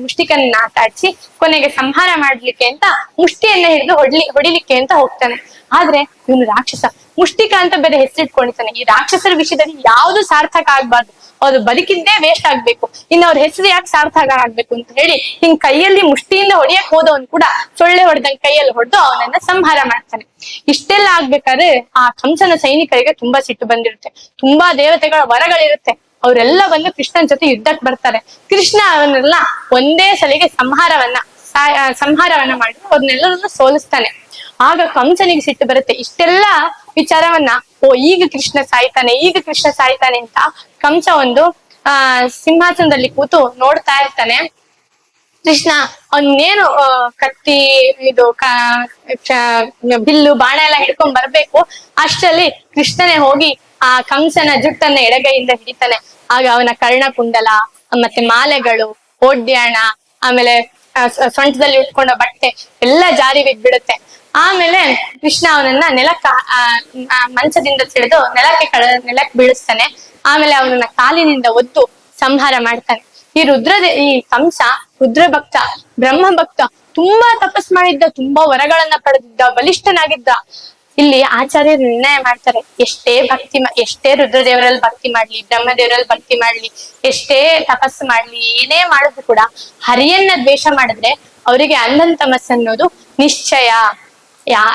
ಮುಷ್ಟಿಕನ್ನ ಆಟ ಆಡಿಸಿ ಕೊನೆಗೆ ಸಂಹಾರ ಮಾಡ್ಲಿಕ್ಕೆ ಅಂತ ಮುಷ್ಟಿಯನ್ನ ಹಿಡಿದು ಹೊಡಿಲಿಕ್ಕೆ ಅಂತ ಹೋಗ್ತಾನೆ. ಆದ್ರೆ ಇವನು ರಾಕ್ಷಸ, ಮುಷ್ಟಿಕ ಅಂತ ಬೇರೆ ಹೆಸರಿಟ್ಕೊಂಡಿರ್ತಾನೆ. ಈ ರಾಕ್ಷಸರ ವಿಷಯದಲ್ಲಿ ಯಾವ್ದು ಸಾರ್ಥಕ ಆಗ್ಬಾರ್ದು, ಅವ್ರು ಬದುಕಿದ್ದೇ ವೇಸ್ಟ್ ಆಗ್ಬೇಕು, ಇನ್ನು ಅವ್ರ ಹೆಸರು ಯಾಕೆ ಸಾರ್ಥಕ ಆಗ್ಬೇಕು ಅಂತ ಹೇಳಿ ಹಿಂಗ್ ಕೈಯಲ್ಲಿ ಮುಷ್ಟಿಯಿಂದ ಹೊಡಿಯಕ್ ಹೋದವನ್ ಕೂಡ ಸೊಳ್ಳೆ ಹೊಡೆದಂಗ್ ಕೈಯಲ್ಲಿ ಹೊಡೆದು ಅವನನ್ನ ಸಂಹಾರ ಮಾಡ್ತಾನೆ. ಇಷ್ಟೆಲ್ಲ ಆಗ್ಬೇಕಾದ್ರೆ ಆ ಕಂಸನ ಸೈನಿಕರಿಗೆ ತುಂಬಾ ಸಿಟ್ಟು ಬಂದಿರುತ್ತೆ. ತುಂಬಾ ದೇವತೆಗಳ ವರಗಳಿರುತ್ತೆ. ಅವರೆಲ್ಲ ಬಂದು ಕೃಷ್ಣನ ಜೊತೆ ಯುದ್ಧಕ್ಕೆ ಬರ್ತಾರೆ. ಕೃಷ್ಣ ಅವನ್ನೆಲ್ಲ ಒಂದೇ ಸಲಿಗೆ ಸಂಹಾರವನ್ನ ಮಾಡಿ ಅವ್ರನ್ನೆಲ್ಲರನ್ನ ಸೋಲಿಸ್ತಾನೆ. ಆಗ ಕಂಸನಿಗೆ ಸಿಟ್ಟು ಬರುತ್ತೆ. ಇಷ್ಟೆಲ್ಲ ವಿಚಾರವನ್ನ ಈಗ ಕೃಷ್ಣ ಸಾಯ್ತಾನೆ ಅಂತ ಕಂಸ ಒಂದು ಸಿಂಹಾಸನದಲ್ಲಿ ಕೂತು ನೋಡ್ತಾ ಇರ್ತಾನೆ. ಕೃಷ್ಣ ಅವನ್ನೇನು ಕತ್ತಿ ಇದು ಬಿಲ್ಲು ಬಾಣ ಎಲ್ಲ ಹಿಡ್ಕೊಂಡ್ ಬರ್ಬೇಕು, ಅಷ್ಟರಲ್ಲಿ ಕೃಷ್ಣನೇ ಹೋಗಿ ಆ ಕಂಸನ ಜುಟ್ಟನ್ನ ಎಡಗೈಯಿಂದ ಹಿಡಿತಾನೆ. ಆಗ ಅವನ ಕರ್ಣಕುಂಡಲ ಮತ್ತೆ ಮಾಲೆಗಳು, ಓಡ್ಯಾಣ, ಆಮೇಲೆ ಸೊಂಟದಲ್ಲಿ ಉಟ್ಕೊಂಡ ಬಟ್ಟೆ ಎಲ್ಲ ಜಾರಿ ಬಿದ್ಬಿಡುತ್ತೆ. ಆಮೇಲೆ ಕೃಷ್ಣ ಅವನನ್ನ ಮಂಚದಿಂದ ಸಿಡಿದು ನೆಲಕ್ಕೆ ಬೀಳಿಸ್ತಾನೆ. ಆಮೇಲೆ ಅವನನ್ನ ಕಾಲಿನಿಂದ ಒದ್ದು ಸಂಹಾರ ಮಾಡ್ತಾನೆ. ಈ ಕಂಸ ರುದ್ರ ಭಕ್ತ, ಬ್ರಹ್ಮ ಭಕ್ತ, ತುಂಬಾ ತಪಸ್ ಮಾಡಿದ್ದ, ತುಂಬಾ ವರಗಳನ್ನ ಪಡೆದಿದ್ದ, ಬಲಿಷ್ಠನಾಗಿದ್ದ. ಇಲ್ಲಿ ಆಚಾರ್ಯರು ನಿರ್ಣಯ ಮಾಡ್ತಾರೆ, ಎಷ್ಟೇ ರುದ್ರದೇವರಲ್ಲಿ ಭಕ್ತಿ ಮಾಡ್ಲಿ, ಬ್ರಹ್ಮದೇವರಲ್ಲಿ ಭಕ್ತಿ ಮಾಡ್ಲಿ, ಎಷ್ಟೇ ತಪಸ್ಸು ಮಾಡ್ಲಿ, ಏನೇ ಮಾಡಿದ್ರು ಕೂಡ ಹರಿಯನ್ನ ದ್ವೇಷ ಮಾಡಿದ್ರೆ ಅವರಿಗೆ ಅಂಧನ್ ತಮಸ್ ಅನ್ನೋದು ನಿಶ್ಚಯ.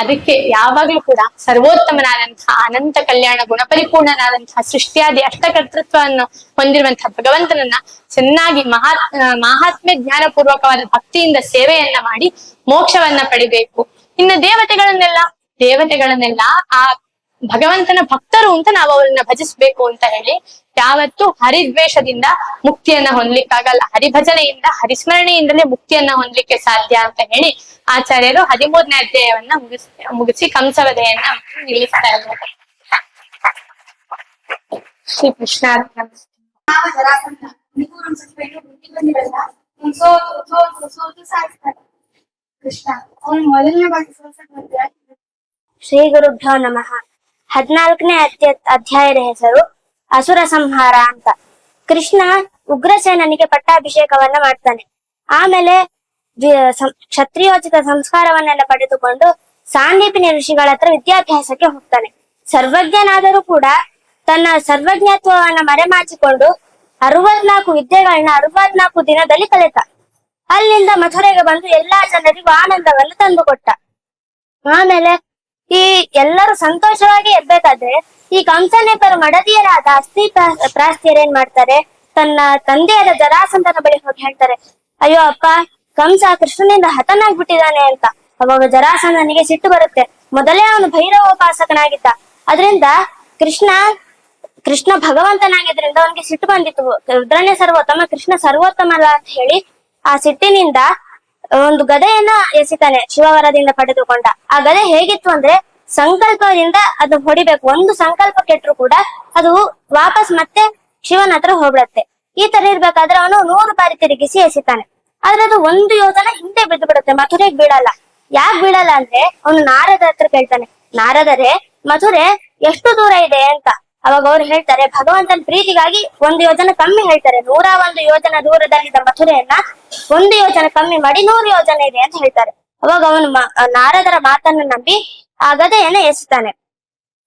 ಅದಕ್ಕೆ ಯಾವಾಗ್ಲೂ ಕೂಡ ಸರ್ವೋತ್ತಮನಾದಂತಹ ಅನಂತ ಕಲ್ಯಾಣ ಗುಣಪರಿಪೂರ್ಣನಾದಂತಹ ಸೃಷ್ಟಿಯಾದಿ ಅಷ್ಟಕರ್ತೃತ್ವವನ್ನು ಹೊಂದಿರುವಂತಹ ಭಗವಂತನನ್ನ ಚೆನ್ನಾಗಿ ಮಹಾತ್ಮ್ಯ ಜ್ಞಾನ ಪೂರ್ವಕವಾದ ಭಕ್ತಿಯಿಂದ ಸೇವೆಯನ್ನ ಮಾಡಿ ಮೋಕ್ಷವನ್ನ ಪಡಿಬೇಕು. ಇನ್ನು ದೇವತೆಗಳನ್ನೆಲ್ಲ ಆ ಭಗವಂತನ ಭಕ್ತರು ಅಂತ ನಾವು ಅವ್ರನ್ನ ಭಜಿಸ್ಬೇಕು ಅಂತ ಹೇಳಿ ಯಾವತ್ತು ಹರಿದ್ವೇಷದಿಂದ ಮುಕ್ತಿಯನ್ನ ಹೊಂದ್ಲಿಕ್ಕಾಗಲ್ಲ. ಹರಿಭಜನೆಯಿಂದ, ಹರಿಸ್ಮರಣೆಯಿಂದಲೇ ಮುಕ್ತಿಯನ್ನ ಹೊಂದ್ಲಿಕ್ಕೆ ಸಾಧ್ಯ ಅಂತ ಹೇಳಿ ಆಚಾರ್ಯರು 13ನೇ ಅಧ್ಯಾಯವನ್ನ ಮುಗಿಸಿ ಕಂಸವಧೆಯನ್ನ ನಿಲ್ಲಿಸ್ತಾ ಇದ್ದಾರೆ. ಶ್ರೀ ಕೃಷ್ಣ. ಶ್ರೀ ಗುರುಭ್ಯೋ ನಮಃ. 14ನೇ ಅಧ್ಯಾಯದ ಹೆಸರು ಅಸುರ ಸಂಹಾರ ಅಂತ. ಕೃಷ್ಣ ಉಗ್ರಸೇನನಿಗೆ ಪಟ್ಟಾಭಿಷೇಕವನ್ನ ಮಾಡ್ತಾನೆ. ಆಮೇಲೆ ಕ್ಷತ್ರಿಯೋಚಿತ ಸಂಸ್ಕಾರವನ್ನೆಲ್ಲ ಪಡೆದುಕೊಂಡು ಸಾಂದೀಪಿನಿ ಋಷಿಗಳ ಹತ್ರ ವಿದ್ಯಾಭ್ಯಾಸಕ್ಕೆ ಹೋಗ್ತಾನೆ. ಸರ್ವಜ್ಞನಾದರೂ ಕೂಡ ತನ್ನ ಸರ್ವಜ್ಞತ್ವವನ್ನ ಮರೆಮಾಚಿಕೊಂಡು 64 ವಿದ್ಯೆಗಳನ್ನ 64 ದಿನದಲ್ಲಿ ಕಲಿತ. ಅಲ್ಲಿಂದ ಮಥುರೆಗೆ ಬಂದು ಎಲ್ಲಾ ಜನರಿಗೂ ಆನಂದವನ್ನು ತಂದುಕೊಟ್ಟ. ಆಮೇಲೆ ಈ ಎಲ್ಲರೂ ಸಂತೋಷವಾಗಿ ಇರ್ಬೇಕಾದ್ರೆ ಈ ಕಂಸನೇಕರು ಮಡದಿಯರಾದ ಅಸ್ಥಿ ಪ್ರಾಸ್ತಿಯರು ಏನ್ ಮಾಡ್ತಾರೆ, ತನ್ನ ತಂದೆಯಾದ ಜರಾಸಂಧನ ಬಳಿ ಹೋಗಿ ಹೇಳ್ತಾರೆ, ಅಯ್ಯೋ ಅಪ್ಪ, ಕಂಸ ಕೃಷ್ಣನಿಂದ ಹತನಾಗ್ಬಿಟ್ಟಿದ್ದಾನೆ ಅಂತ. ಅವಾಗ ಜರಾಸಂಧನಿಗೆ ಸಿಟ್ಟು ಬರುತ್ತೆ. ಮೊದಲೇ ಅವನು ಭೈರವೋಪಾಸಕನಾಗಿದ್ದ. ಅದರಿಂದ ಕೃಷ್ಣ ಭಗವಂತನಾಗಿದ್ರಿಂದ ಅವನಿಗೆ ಸಿಟ್ಟು ಬಂದಿತ್ತು. ರುದ್ರನೇ ಸರ್ವೋತ್ತಮ, ಕೃಷ್ಣ ಸರ್ವೋತ್ತಮ ಅಲ್ಲ ಅಂತ ಹೇಳಿ ಆ ಸಿಟ್ಟಿನಿಂದ ಒಂದು ಗದೆಯನ್ನ ಎಸಿತಾನೆ, ಶಿವವರದಿಂದ ಪಡೆದುಕೊಂಡ. ಆ ಗದೆ ಹೇಗಿತ್ತು ಅಂದ್ರೆ ಸಂಕಲ್ಪದಿಂದ ಅದು ಹೊಡಿಬೇಕು. ಒಂದು ಸಂಕಲ್ಪ ಕೆಟ್ಟರು ಕೂಡ ಅದು ವಾಪಸ್ ಮತ್ತೆ ಶಿವನ ಹತ್ರ ಹೋಗ್ಬಿಡತ್ತೆ. ಈ ತರ ಇರ್ಬೇಕಾದ್ರೆ ಅವನು 100 ಬಾರಿ ತಿರುಗಿಸಿ ಎಸಿತಾನೆ. ಆದ್ರೆ ಅದು 1 ಯೋಜನ ಹಿಂದೆ ಬಿದ್ದು ಬಿಡುತ್ತೆ, ಮಥುರೆಗೆ ಬೀಳಲ್ಲ. ಯಾಕೆ ಬೀಳಲ್ಲ ಅಂದ್ರೆ ಅವನು ನಾರದ ಹತ್ರ ಕೇಳ್ತಾನೆ, ನಾರದರೆ ಮಥುರೆ ಎಷ್ಟು ದೂರ ಇದೆ ಅಂತ. ಅವಾಗ ಅವ್ರು ಹೇಳ್ತಾರೆ, ಭಗವಂತನ ಪ್ರೀತಿಗಾಗಿ 1 ಯೋಜನ ಕಮ್ಮಿ ಹೇಳ್ತಾರೆ. 101 ಯೋಜನ ದೂರದಲ್ಲಿದ್ದ ಮಥುರೆಯನ್ನ 1 ಯೋಜನ ಕಮ್ಮಿ ಮಾಡಿ 100 ಯೋಜನ ಇದೆ ಅಂತ ಹೇಳ್ತಾರೆ. ಅವಾಗ ಅವನು ನಾರದರ ಮಾತನ್ನ ನಂಬಿ ಆ ಗದೆಯನ್ನ ಎಸಿತಾನೆ.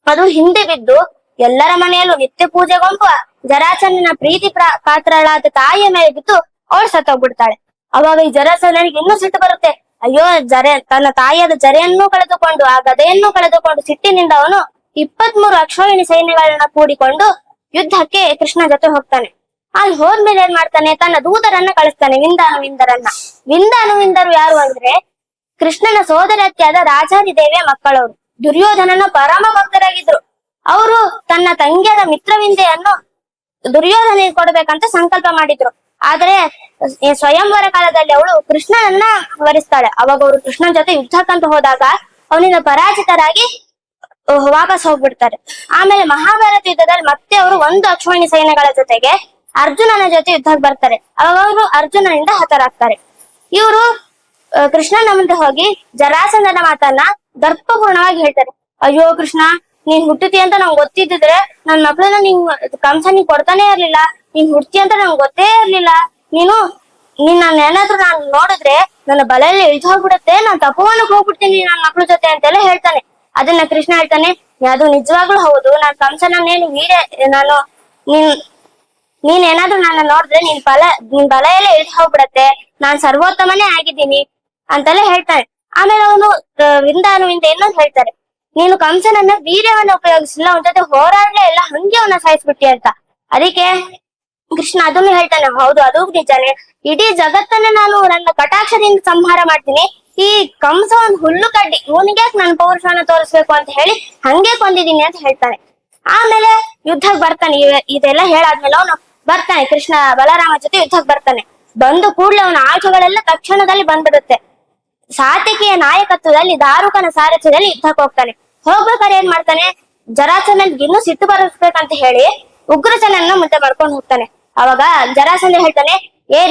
ಅದು ಹಿಂದೆ ಬಿದ್ದು ಎಲ್ಲರ ಮನೆಯಲ್ಲೂ ನಿತ್ಯ ಪೂಜೆಗೊಂಬ ಜರಾಸಂಧನ ಪ್ರೀತಿ ಪಾತ್ರಳಾದ ತಾಯಿಯ ಮೇಲೆ ಬಿದ್ದು ಅವಳು ಸತ್ತೋಗ್ಬಿಡ್ತಾಳೆ. ಅವಾಗ ಈ ಜರಾಸಂಧನಿಗೆ ಇನ್ನೂ ಸಿಟ್ಟು ಬರುತ್ತೆ. ಅಯ್ಯೋ, ತನ್ನ ತಾಯಿಯಾದ ಜರೆಯನ್ನೂ ಕಳೆದುಕೊಂಡು ಆ ಗದೆಯನ್ನೂ ಕಳೆದುಕೊಂಡು ಸಿಟ್ಟಿನಿಂದ ಅವನು 23 ಅಕ್ಷೋಹಿಣಿ ಸೈನ್ಯಗಳನ್ನ ಕೂಡಿಕೊಂಡು ಯುದ್ಧಕ್ಕೆ ಕೃಷ್ಣ ಜೊತೆ ಹೋಗ್ತಾನೆ. ಅಲ್ಲಿ ಹೋದ್ಮೇಲೆ ಏನ್ ಮಾಡ್ತಾನೆ, ತನ್ನ ದೂತರನ್ನ ಕಳಿಸ್ತಾನೆ, ವಿಂದಾನುವಿಂದರು ಯಾರು ಅಂದ್ರೆ ಕೃಷ್ಣನ ಸೋದರತ್ಯಾದ ರಾಜಾದಿ ದೇವಿಯ ಮಕ್ಕಳವರು. ದುರ್ಯೋಧನನ ಪರಮ ಭಕ್ತರಾಗಿದ್ರು. ಅವರು ತನ್ನ ತಂಗಿಯರ ಮಿತ್ರವಿಂದೆಯನ್ನು ದುರ್ಯೋಧನಿಗೆ ಕೊಡ್ಬೇಕಂತ ಸಂಕಲ್ಪ ಮಾಡಿದ್ರು. ಆದ್ರೆ ಸ್ವಯಂವರ ಕಾಲದಲ್ಲಿ ಅವಳು ಕೃಷ್ಣನನ್ನ ವರಿಸ್ತಾಳೆ. ಅವಾಗ ಅವರು ಕೃಷ್ಣನ ಜೊತೆ ಯುದ್ಧಕ್ಕಂತ ಹೋದಾಗ ಅವನಿಂದ ಪರಾಜಿತರಾಗಿ ವಾಪಸ್ ಹೋಗ್ಬಿಡ್ತಾರೆ. ಆಮೇಲೆ ಮಹಾಭಾರತ ಯುದ್ಧದಲ್ಲಿ ಮತ್ತೆ ಅವರು 1 ಅಕ್ಷೋಹಿಣಿ ಸೈನ್ಯಗಳ ಜೊತೆಗೆ ಅರ್ಜುನನ ಜೊತೆ ಯುದ್ಧಕ್ಕೆ ಬರ್ತಾರೆ. ಅವಾಗ ಅವರು ಅರ್ಜುನನಿಂದ ಹತರಾಗ್ತಾರೆ. ಇವರು ಕೃಷ್ಣನ ಮುಂದೆ ಹೋಗಿ ಜರಾಸಂಧನ ಮಾತನ್ನ ದರ್ಪಪೂರ್ಣವಾಗಿ ಹೇಳ್ತಾರೆ. ಅಯ್ಯೋ ಕೃಷ್ಣ, ನೀನ್ ಹುಟ್ಟುತ್ತಿ ಅಂತ ನಂಗೆ ಗೊತ್ತಿದ್ದಿದ್ರೆ ನನ್ ಮಕ್ಳನ್ನ ಕಂಸ ನೀನ್ ಕೊಡ್ತಾನೆ ಇರ್ಲಿಲ್ಲ. ನೀನ್ ಹುಡ್ತಿ ಅಂತ ನಂಗೆ ಗೊತ್ತೇ ಇರ್ಲಿಲ್ಲ. ಏನಾದ್ರೂ ನಾನು ನೋಡಿದ್ರೆ ನನ್ನ ಬಲೆಯಲ್ಲಿ ಇಳಿದು ಹೋಗ್ಬಿಡುತ್ತೆ, ನಾನ್ ತಪೋವನಕ್ಕೆ ಹೋಗ್ಬಿಡ್ತೀನಿ ನನ್ನ ಮಕ್ಳ ಜೊತೆ ಅಂತೆಲ್ಲ ಹೇಳ್ತಾನೆ. ಅದನ್ನ ಕೃಷ್ಣ ಹೇಳ್ತಾನೆ, ಅದು ನಿಜವಾಗ್ಲೂ ಹೌದು. ನಾನ್ ಕಂಸನೇನು ನೀನೇನಾದ್ರೂ ನನ್ನ ನೋಡಿದ್ರೆ ನಿನ್ ಬಲೆಯಲ್ಲೇ ಇಳಿದು ಹೋಗ್ಬಿಡತ್ತೆ, ನಾನ್ ಸರ್ವೋತ್ತಮನೇ ಆಗಿದ್ದೀನಿ ಅಂತೆಲ್ಲ ಹೇಳ್ತಾನೆ. ಆಮೇಲೆ ಅವನು ವಿಂದಾನುವಿಂದ ಇನ್ನೊಂದು ಹೇಳ್ತಾರೆ, ನೀನು ಕಂಸನನ್ನ ವೀರ್ಯವನ್ನ ಉಪಯೋಗಿಸಿಲ್ಲ, ಅವನ ಜೊತೆ ಹೋರಾಡ್ಲೇ ಇಲ್ಲ, ಹಂಗೆ ಅವನ್ನ ಸಾಯಿಸ್ಬಿಟ್ಟಿ ಅಂತ. ಅದಕ್ಕೆ ಕೃಷ್ಣ ಅದನ್ನು ಹೇಳ್ತಾನೆ, ಹೌದು ಅದು ನಿಜಾನೇ, ಇಡೀ ಜಗತ್ತನ್ನ ನಾನು ನನ್ನ ಕಟಾಕ್ಷದಿಂದ ಸಂಹಾರ ಮಾಡ್ತೀನಿ. ಈ ಕಂಸ ಒಂದ್ ಹುಲ್ಲು ಕಡ್ಡಿ, ಇವನಿಗೆ ನನ್ನ ಪೌರುಷವನ್ನ ತೋರಿಸ್ಬೇಕು ಅಂತ ಹೇಳಿ ಹಂಗೆ ಕೊಂದಿದ್ದೀನಿ ಅಂತ ಹೇಳ್ತಾನೆ. ಆಮೇಲೆ ಯುದ್ಧಕ್ಕೆ ಬರ್ತಾನೆ. ಇದೆಲ್ಲ ಹೇಳಾದ್ಮೇಲೆ ಅವನು ಬರ್ತಾನೆ, ಕೃಷ್ಣ ಬಲರಾಮ ಜೊತೆ ಯುದ್ಧಕ್ಕೆ ಬರ್ತಾನೆ. ಬಂದು ಕೂಡ್ಲೆ ಅವನ ಆಯುಧಗಳೆಲ್ಲ ತಕ್ಷಣದಲ್ಲಿ ಬಂದ್ಬಿಡುತ್ತೆ. ಸಾತಿಕೆಯ ನಾಯಕತ್ವದಲ್ಲಿ ದಾರುಕನ ಸಾರಥ್ಯದಲ್ಲಿ ಯುದ್ಧಕ್ಕೆ ಹೋಗ್ಬೇಕಾದ್ರೆ ಏನ್ ಮಾಡ್ತಾನೆ, ಜರಾಸಂಧನಿಗೆ ಇನ್ನೂ ಸಿಟ್ಟು ಬರಿಸ್ಬೇಕಂತ ಹೇಳಿ ಉಗ್ರಸೇನನ್ನ ಮುಂದೆ ಮಾಡ್ಕೊಂಡು ಹೋಗ್ತಾನೆ. ಅವಾಗ ಜರಾಸಂಧ ಹೇಳ್ತಾನೆ,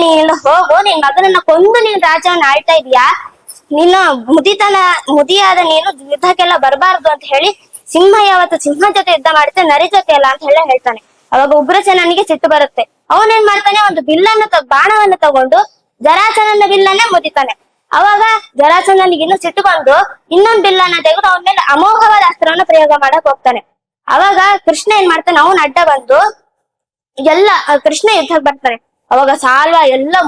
ನೀನಿಲ್ಲ ಹೋಗು, ನಿನ್ ಮಗನನ್ನ ಕೊಂದು ನೀನ್ ರಾಜ್ಯವನ್ನ ಆಳ್ತಾ ಇದೀಯಾ, ನಿನ್ನ ಮುದಿಯಾದ ನೀನು ಯುದ್ಧಕ್ಕೆಲ್ಲ ಬರಬಾರ್ದು ಅಂತ ಹೇಳಿ ಸಿಂಹ ಯಾವತ್ತು ಸಿಂಹ ಜೊತೆ ಯುದ್ಧ ಮಾಡುತ್ತೆ, ನರಿ ಜೊತೆ ಅಲ್ಲ ಅಂತ ಹೇಳಿ ಹೇಳ್ತಾನೆ. ಅವಾಗ ಉಗ್ರಸೇನನಿಗೆ ಸಿಟ್ಟು ಬರುತ್ತೆ. ಅವನೇನ್ ಮಾಡ್ತಾನೆ, ಒಂದು ಬಾಣವನ್ನ ತಗೊಂಡು ಜರಾಸಂಧನ ಬಿಲ್ಲನ್ನೇ ಮುದಿತಾನೆ. ಅವಾಗ ಜರಾಸಂಧನಿಗೆ ಇನ್ನೂ ಸಿಟ್ಟು ಬಂದು ಇನ್ನೊಂದ್ ಬಿಲ್ಲನ್ನ ತೆಗೆದು ಅವನ ಮೇಲೆ ಅಮೋಘವಾದ ಅಸ್ತ್ರವನ್ನ ಪ್ರಯೋಗ ಮಾಡಕ್ ಹೋಗ್ತಾನೆ. ಅವಾಗ ಕೃಷ್ಣ ಏನ್ ಮಾಡ್ತಾನೆ, ಅವನ್ ಅಡ್ಡ ಬಂದು ಕೃಷ್ಣ ಯುದ್ಧಕ್ಕೆ ಬರ್ತಾನೆ. ಅವಾಗ ಸಾಲ್ವ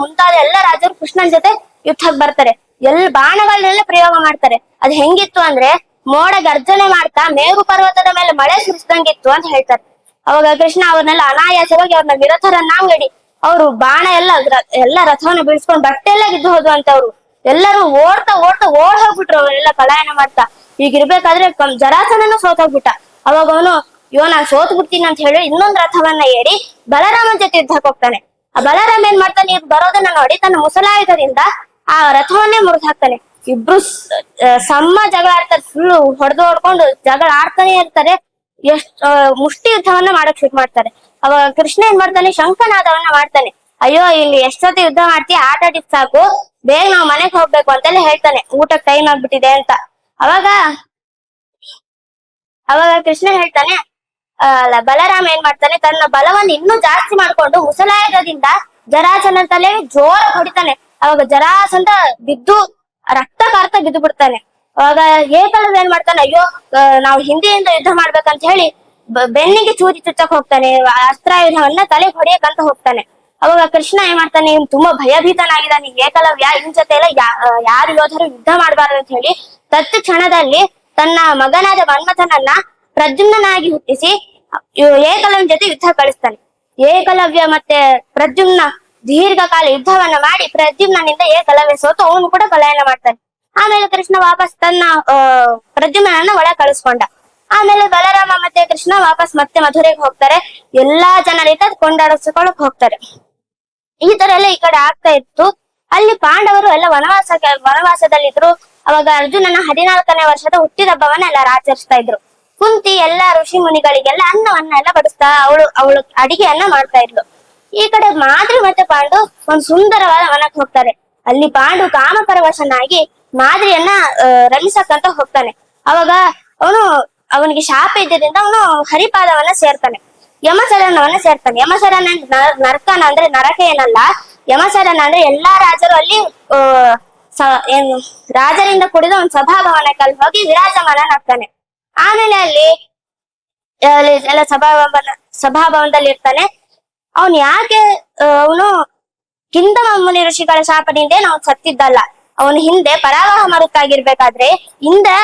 ಮುಂತಾದ ಎಲ್ಲ ರಾಜರು ಕೃಷ್ಣನ್ ಜೊತೆ ಯುದ್ಧಕ್ಕೆ ಬರ್ತಾರೆ. ಬಾಣಗಳನ್ನೆಲ್ಲ ಪ್ರಯೋಗ ಮಾಡ್ತಾರೆ. ಅದ್ ಹೆಂಗಿತ್ತು ಅಂದ್ರೆ ಮೋಡ ಗರ್ಜನೆ ಮಾಡ್ತಾ ಮೇರು ಪರ್ವತದ ಮೇಲೆ ಮಳೆ ಸುರಿಸ್ದಂಗಿತ್ತು ಅಂತ ಹೇಳ್ತಾರೆ. ಅವಾಗ ಕೃಷ್ಣ ಅವ್ರನ್ನೆಲ್ಲ ಅನಾಯಾಸವಾಗಿ ಅವ್ರನ್ನ ವಿರಥರನ್ನಾಂಗಡಿ ಅವ್ರು ಬಾಣ ಎಲ್ಲ ರಥವನ್ನ ಬೀಳ್ಸ್ಕೊಂಡ್ ಬಟ್ಟೆ ಎಲ್ಲ ಬಿದ್ದು ಹೋದ್ವು ಅಂತ ಅವ್ರು ಎಲ್ಲರೂ ಓಡ್ ಹೋಗ್ಬಿಟ್ರು. ಅವರೆಲ್ಲ ಪಲಾಯನ ಮಾಡ್ತಾ. ಈಗಿರ್ಬೇಕಾದ್ರೆ ಜರಾಸಂಧನ ಸೋತೋಗ್ಬಿಟ್ಟ. ಅವಾಗ ಅವನು ನಾನ್ ಸೋತ್ ಬಿಡ್ತೀನಿ ಅಂತ ಹೇಳಿ ಇನ್ನೊಂದ್ ರಥವನ್ನ ಏರಿ ಬಲರಾಮನ್ ಜೊತೆ ಯುದ್ಧಕ್ಕೆ ಹೋಗ್ತಾನೆ. ಆ ಬಲರಾಮ ಏನ್ ಮಾಡ್ತಾನೆ, ಬರೋದನ್ನ ನೋಡಿ ತನ್ನ ಮುಸಲಾಯುಧದಿಂದ ಆ ರಥವನ್ನೇ ಮುರಿದು ಹಾಕ್ತಾನೆ. ಇಬ್ರು ಜಗಳ ಆಡ್ತಾರೆ, ಫುಲ್ ಹೊಡೆದು ಜಗಳ ಆಡ್ತಾನೆ ಇರ್ತಾರೆ. ಮುಷ್ಟಿ ಯುದ್ಧವನ್ನ ಮಾಡಕ್ ಶುರು ಮಾಡ್ತಾರೆ. ಅವಾಗ ಕೃಷ್ಣ ಏನ್ ಮಾಡ್ತಾನೆ, ಶಂಖನಾದವನ್ನ ಮಾಡ್ತಾನೆ. ಅಯ್ಯೋ, ಇಲ್ಲಿ ಎಷ್ಟೊತ್ತಿ ಯುದ್ಧ ಮಾಡ್ತೀಯ, ಆಟ ಆಡಿದ್ ಸಾಕು, ಬೇಗ ನಾವ್ ಮನೆಗ್ ಹೋಗ್ಬೇಕು ಅಂತೆಲ್ಲ ಹೇಳ್ತಾನೆ, ಊಟಕ್ ಟೈಮ್ ಆಗ್ಬಿಟ್ಟಿದೆ ಅಂತ. ಅವಾಗ ಕೃಷ್ಣ ಹೇಳ್ತಾನೆ, ಬಲರಾಮ ಏನ್ ಮಾಡ್ತಾನೆ, ತನ್ನ ಬಲವನ್ನು ಇನ್ನೂ ಜಾಸ್ತಿ ಮಾಡ್ಕೊಂಡು ಮುಸಲಾಯುಧದಿಂದ ಜರಾಸಂಧನ ತಲೆ ಜೋರ ಹೊಡಿತಾನೆ. ಅವಾಗ ಜರಾಸಂಧ ಬಿದ್ದು ರಕ್ತ ಕಾರ್ತಾ ಬಿದ್ದು ಬಿಡ್ತಾನೆ. ಅವಾಗ ಏಕಲವ್ಯ ಏನ್ ಮಾಡ್ತಾನೆ, ಅಯ್ಯೋ ನಾವು ಹಿಂದೆಯಿಂದ ಯುದ್ಧ ಮಾಡ್ಬೇಕಂತ ಹೇಳಿ ಬೆನ್ನಿಗೆ ಚೂರಿ ಚುಚ್ಚಕ್ ಹೋಗ್ತಾನೆ, ಅಸ್ತ್ರಾಯುಧವನ್ನ ತಲೆಗೆ ಹೊಡೆಯಕಂತ ಹೋಗ್ತಾನೆ. ಅವಾಗ ಕೃಷ್ಣ ಏನ್ ಮಾಡ್ತಾನೆ, ಇವ್ನು ತುಂಬಾ ಭಯಭೀತನಾಗಿದ್ದಾನೆ, ಏಕಲವ್ಯ ಇನ್ ಜೊತೆ ಎಲ್ಲ ಯಾರು ಯೋಧರು ಯುದ್ಧ ಮಾಡ್ಬಾರ್ದು ಅಂತ ಹೇಳಿ ತತ್ಕ್ಷಣದಲ್ಲಿ ತನ್ನ ಮಗನಾದ ಮನ್ಮಥನನ್ನ ಪ್ರದ್ಯುಮ್ನಾಗಿ ಹುಟ್ಟಿಸಿ ಏಕಲವ್ಯನ ಜೊತೆ ಯುದ್ಧ ಕಳಿಸ್ತಾನೆ. ಏಕಲವ್ಯ ಮತ್ತೆ ಪ್ರದ್ಯುಮ್ನ ದೀರ್ಘಕಾಲ ಯುದ್ಧವನ್ನ ಮಾಡಿ ಪ್ರದ್ಯುಮ್ನನಿಂದ ಏಕಲವ್ಯ ಸೋತು ಅವನು ಕೂಡ ಪಲಾಯನ ಮಾಡ್ತಾನೆ. ಆಮೇಲೆ ಕೃಷ್ಣ ವಾಪಸ್ ತನ್ನ ಪ್ರದ್ಯುಮ್ನನ್ನ ಒಳ ಕಳಿಸ್ಕೊಂಡ. ಆಮೇಲೆ ಬಲರಾಮ ಮತ್ತೆ ಕೃಷ್ಣ ವಾಪಸ್ ಮತ್ತೆ ಮಧುರೆಗೆ ಹೋಗ್ತಾರೆ. ಎಲ್ಲಾ ಜನರಿಂದ ಕೊಂಡಾಡಿಸ್ಕೊಳಕ್ ಹೋಗ್ತಾರೆ. ಈ ತರ ಎಲ್ಲ ಈ ಕಡೆ ಆಗ್ತಾ ಇತ್ತು. ಅಲ್ಲಿ ಪಾಂಡವರು ಎಲ್ಲ ವನವಾಸದಲ್ಲಿದ್ರು. ಅವಾಗ ಅರ್ಜುನನ 14ನೇ ವರ್ಷದ ಹುಟ್ಟಿದಬ್ಬವನ್ನ ಎಲ್ಲಾರು ಆಚರಿಸ್ತಾ ಇದ್ರು. ಕುಂತಿ ಎಲ್ಲಾ ಋಷಿ ಮುನಿಗಳಿಗೆಲ್ಲ ಅನ್ನವನ್ನ ಎಲ್ಲ ಬಡಿಸ್ತಾ ಅವಳು ಅಡಿಗೆಯನ್ನ ಮಾಡ್ತಾ ಇದ್ಲು. ಈ ಕಡೆ ಮಾದ್ರಿ ಮತ್ತೆ ಪಾಂಡು ಒಂದ್ ಸುಂದರವಾದ ವನಕ್ಕೆ ಹೋಗ್ತಾರೆ. ಅಲ್ಲಿ ಪಾಂಡು ಕಾಮಪರವಶನಾಗಿ ಮಾದ್ರಿಯನ್ನ ರಮಿಸಕ್ಕಂತ ಹೋಗ್ತಾನೆ. ಅವಾಗ ಅವನಿಗೆ ಶಾಪ ಇದ್ದರಿಂದ ಅವನು ಹರಿಪಾದವನ್ನ ಸೇರ್ತಾನೆ, ಯಮಸದನವನ್ನ ಸೇರ್ತಾನೆ. ಯಮಸದನ ನರಕನ ಅಂದ್ರೆ ನರಕ ಏನಲ್ಲ, ಯಮಸದನ ಅಂದ್ರೆ ಎಲ್ಲಾ ರಾಜರು ಅಲ್ಲಿ ಏನು ರಾಜರಿಂದ ಕೂಡಿದ ಒಂದು ಸಭಾಭವನಕ್ಕೆ ಹೋಗಿ ವಿರಾಜಮಾನನಾಗ್ತಾನೆ. ಆಮೇಲೆ ಅಲ್ಲಿ ಎಲ್ಲ ಸಭಾಭವನದಲ್ಲಿ ಇರ್ತಾನೆ. ಅವನು ಯಾಕೆ ಅವನು ಕಿಂದಮ ಮುನಿ ಋಷಿಗಳ ಶಾಪದಿಂದೇನು ಅವನು ಸತ್ತಿದ್ದಲ್ಲ. ಅವನು ಹಿಂದೆ ಪರಾವಾಹ ಮರುತ್ತಾಗಿರ್ಬೇಕಾದ್ರೆ ಹಿಂದೆ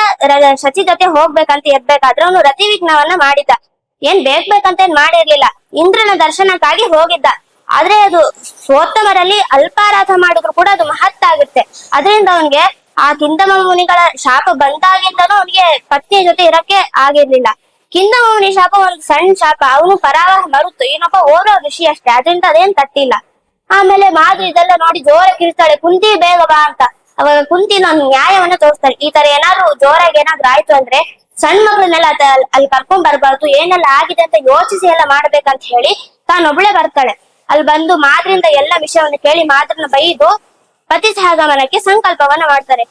ಶಚಿ ಜೊತೆ ಹೋಗ್ಬೇಕಂತ ಇರ್ಬೇಕಾದ್ರೆ ಅವನು ರತಿ ವಿಘ್ನವನ್ನ ಮಾಡಿದ್ದ. ಏನ್ ಬೇಕಂತ ಏನ್ ಮಾಡಿರ್ಲಿಲ್ಲ, ಇಂದ್ರನ ದರ್ಶನಕ್ಕಾಗಿ ಹೋಗಿದ್ದ. ಆದ್ರೆ ಅದು ಸೋತ್ತಮರಲ್ಲಿ ಅಲ್ಪಾರಾಧ ಮಾಡಿದ್ರು ಕೂಡ ಅದು ಮಹತ್ತಾಗುತ್ತೆ. ಅದರಿಂದ ಅವನ್ಗೆ ಆ ಕಿಂದಮ ಮುನಿಗಳ ಶಾಪ ಬಂದಾಗಿಂದನೂ ಅವನಿಗೆ ಪತ್ನಿಯ ಜೊತೆ ಇರಕ್ಕೆ ಆಗಿರ್ಲಿಲ್ಲ. ಕಿಂದಮ ಮುನಿ ಶಾಪ ಒಂದ್ ಸಣ್ಣ ಶಾಪ, ಅವನು ಪರಾವಾಹ ಮರುತ್ತು ಇನ್ನೊಬ್ಬ ಓರೋ ಋಷಿ ಅಷ್ಟೇ, ಅದರಿಂದ ಅದೇನ್ ತಟ್ಟಿಲ್ಲ. ಆಮೇಲೆ ಮಾಧು ಇದೆಲ್ಲ ನೋಡಿ ಜೋರ ಕಿರ್ತಾಳೆ, ಕುಂತಿ ಬೇಗ ಬಾ ಅಂತ. ಅವಾಗ ಕುಂತಿ ನ್ಯಾಯವನ್ನ ತೋರಿಸ್ತಾರೆ. ಈ ತರ ಏನಾದ್ರು ಜೋರಾಗಿ ಏನಾದ್ರು ಆಯ್ತು ಅಂದ್ರೆ ಸಣ್ಣ ಮಗಳನ್ನೆಲ್ಲ ಅಲ್ಲಿ ಕರ್ಕೊಂಡ್ ಬರ್ಬಾರ್ದು, ಏನೆಲ್ಲ ಆಗಿದೆ ಅಂತ ಯೋಚಿಸಿ ಎಲ್ಲ ಮಾಡ್ಬೇಕಂತ ಹೇಳಿ ತಾನೊಬ್ಳೆ ಬರ್ತಾಳೆ. ಅಲ್ಲಿ ಬಂದು ಮಾದ್ರಿಂದ ಎಲ್ಲ ವಿಷಯವನ್ನ ಕೇಳಿ ಮಾದ್ರನ್ನ ಬೈದು ಪತಿ ಸಹಗಮನಕ್ಕೆ ಸಂಕಲ್ಪವನ್ನ ಮಾಡ್ತಾರೆ.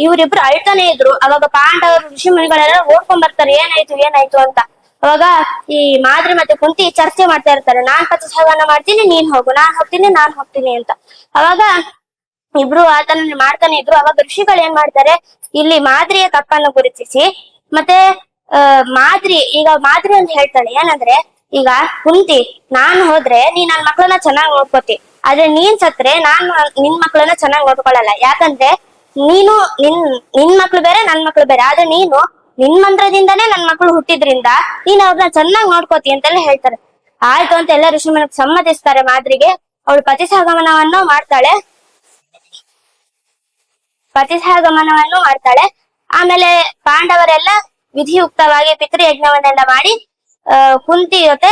ಇವ್ರಿಬ್ರು ಅಳ್ತಾನೆ ಇದ್ರು. ಅವಾಗ ಪಾಂಡವರು ಋಷಿ ಮುನಿಗಳೆಲ್ಲ ಓಡ್ಕೊಂಡ್ ಬರ್ತಾರೆ, ಏನಾಯ್ತು ಅಂತ. ಅವಾಗ ಈ ಮಾದ್ರಿ ಮತ್ತೆ ಕುಂತಿ ಚರ್ಚೆ ಮಾಡ್ತಾ ಇರ್ತಾರೆ, ನಾನ್ ಪತಿ ಸಹಗಮನ ಮಾಡ್ತೀನಿ, ನೀನ್ ಹೋಗು, ನಾನ್ ಹೋಗ್ತೀನಿ ಅಂತ. ಅವಾಗ ಇಬ್ರು ಆತನ ಮಾಡ್ತಾನೆ ಇದ್ರು. ಅವಾಗ ಋಷಿಗಳು ಏನ್ ಮಾಡ್ತಾರೆ, ಇಲ್ಲಿ ಮಾದ್ರಿಯ ತಪ್ಪನ್ನು ಗುರುತಿಸಿ ಮತ್ತೆ ಮಾದ್ರಿ ಅಂತ ಹೇಳ್ತಾಳೆ ಏನಂದ್ರೆ, ಈಗ ಕುಂತಿ ನಾನ್ ಹೋದ್ರೆ ನೀನ್ ನನ್ ಮಕ್ಳನ್ನ ಚೆನ್ನಾಗ್ ನೋಡ್ಕೋತಿ, ಆದ್ರೆ ನೀನ್ ಸತ್ರೆ ನಿನ್ ಮಕ್ಳನ್ನ ಚೆನ್ನಾಗ್ ನೋಡ್ಕೊಳಲ್ಲ. ಯಾಕಂದ್ರೆ ನೀನು ನಿನ್ ಮಕ್ಳು ಬೇರೆ ನನ್ ಮಕ್ಳು ಬೇರೆ, ಆದ್ರೆ ನಿನ್ ಮಂತ್ರದಿಂದಾನೇ ನನ್ ಮಕ್ಳು ಹುಟ್ಟಿದ್ರಿಂದ ನೀನ್ ಅವ್ರನ್ನ ಚೆನ್ನಾಗ್ ನೋಡ್ಕೋತಿ ಅಂತೆಲ್ಲ ಹೇಳ್ತಾರೆ. ಆಯ್ತು ಅಂತ ಎಲ್ಲ ಋಷಿ ಮುನಿಗಳು ಸಮ್ಮತಿಸ್ತಾರೆ. ಮಾದ್ರಿಗೆ ಅವಳು ಪತಿಸಹಗಮನವನ್ನು ಮಾಡ್ತಾಳೆ. ಆಮೇಲೆ ಪಾಂಡವರೆಲ್ಲ ವಿಧಿಯುಕ್ತವಾಗಿ ಪಿತೃಯಜ್ಞವನ್ನೆಲ್ಲ ಮಾಡಿ ಕುಂತಿ ಜೊತೆ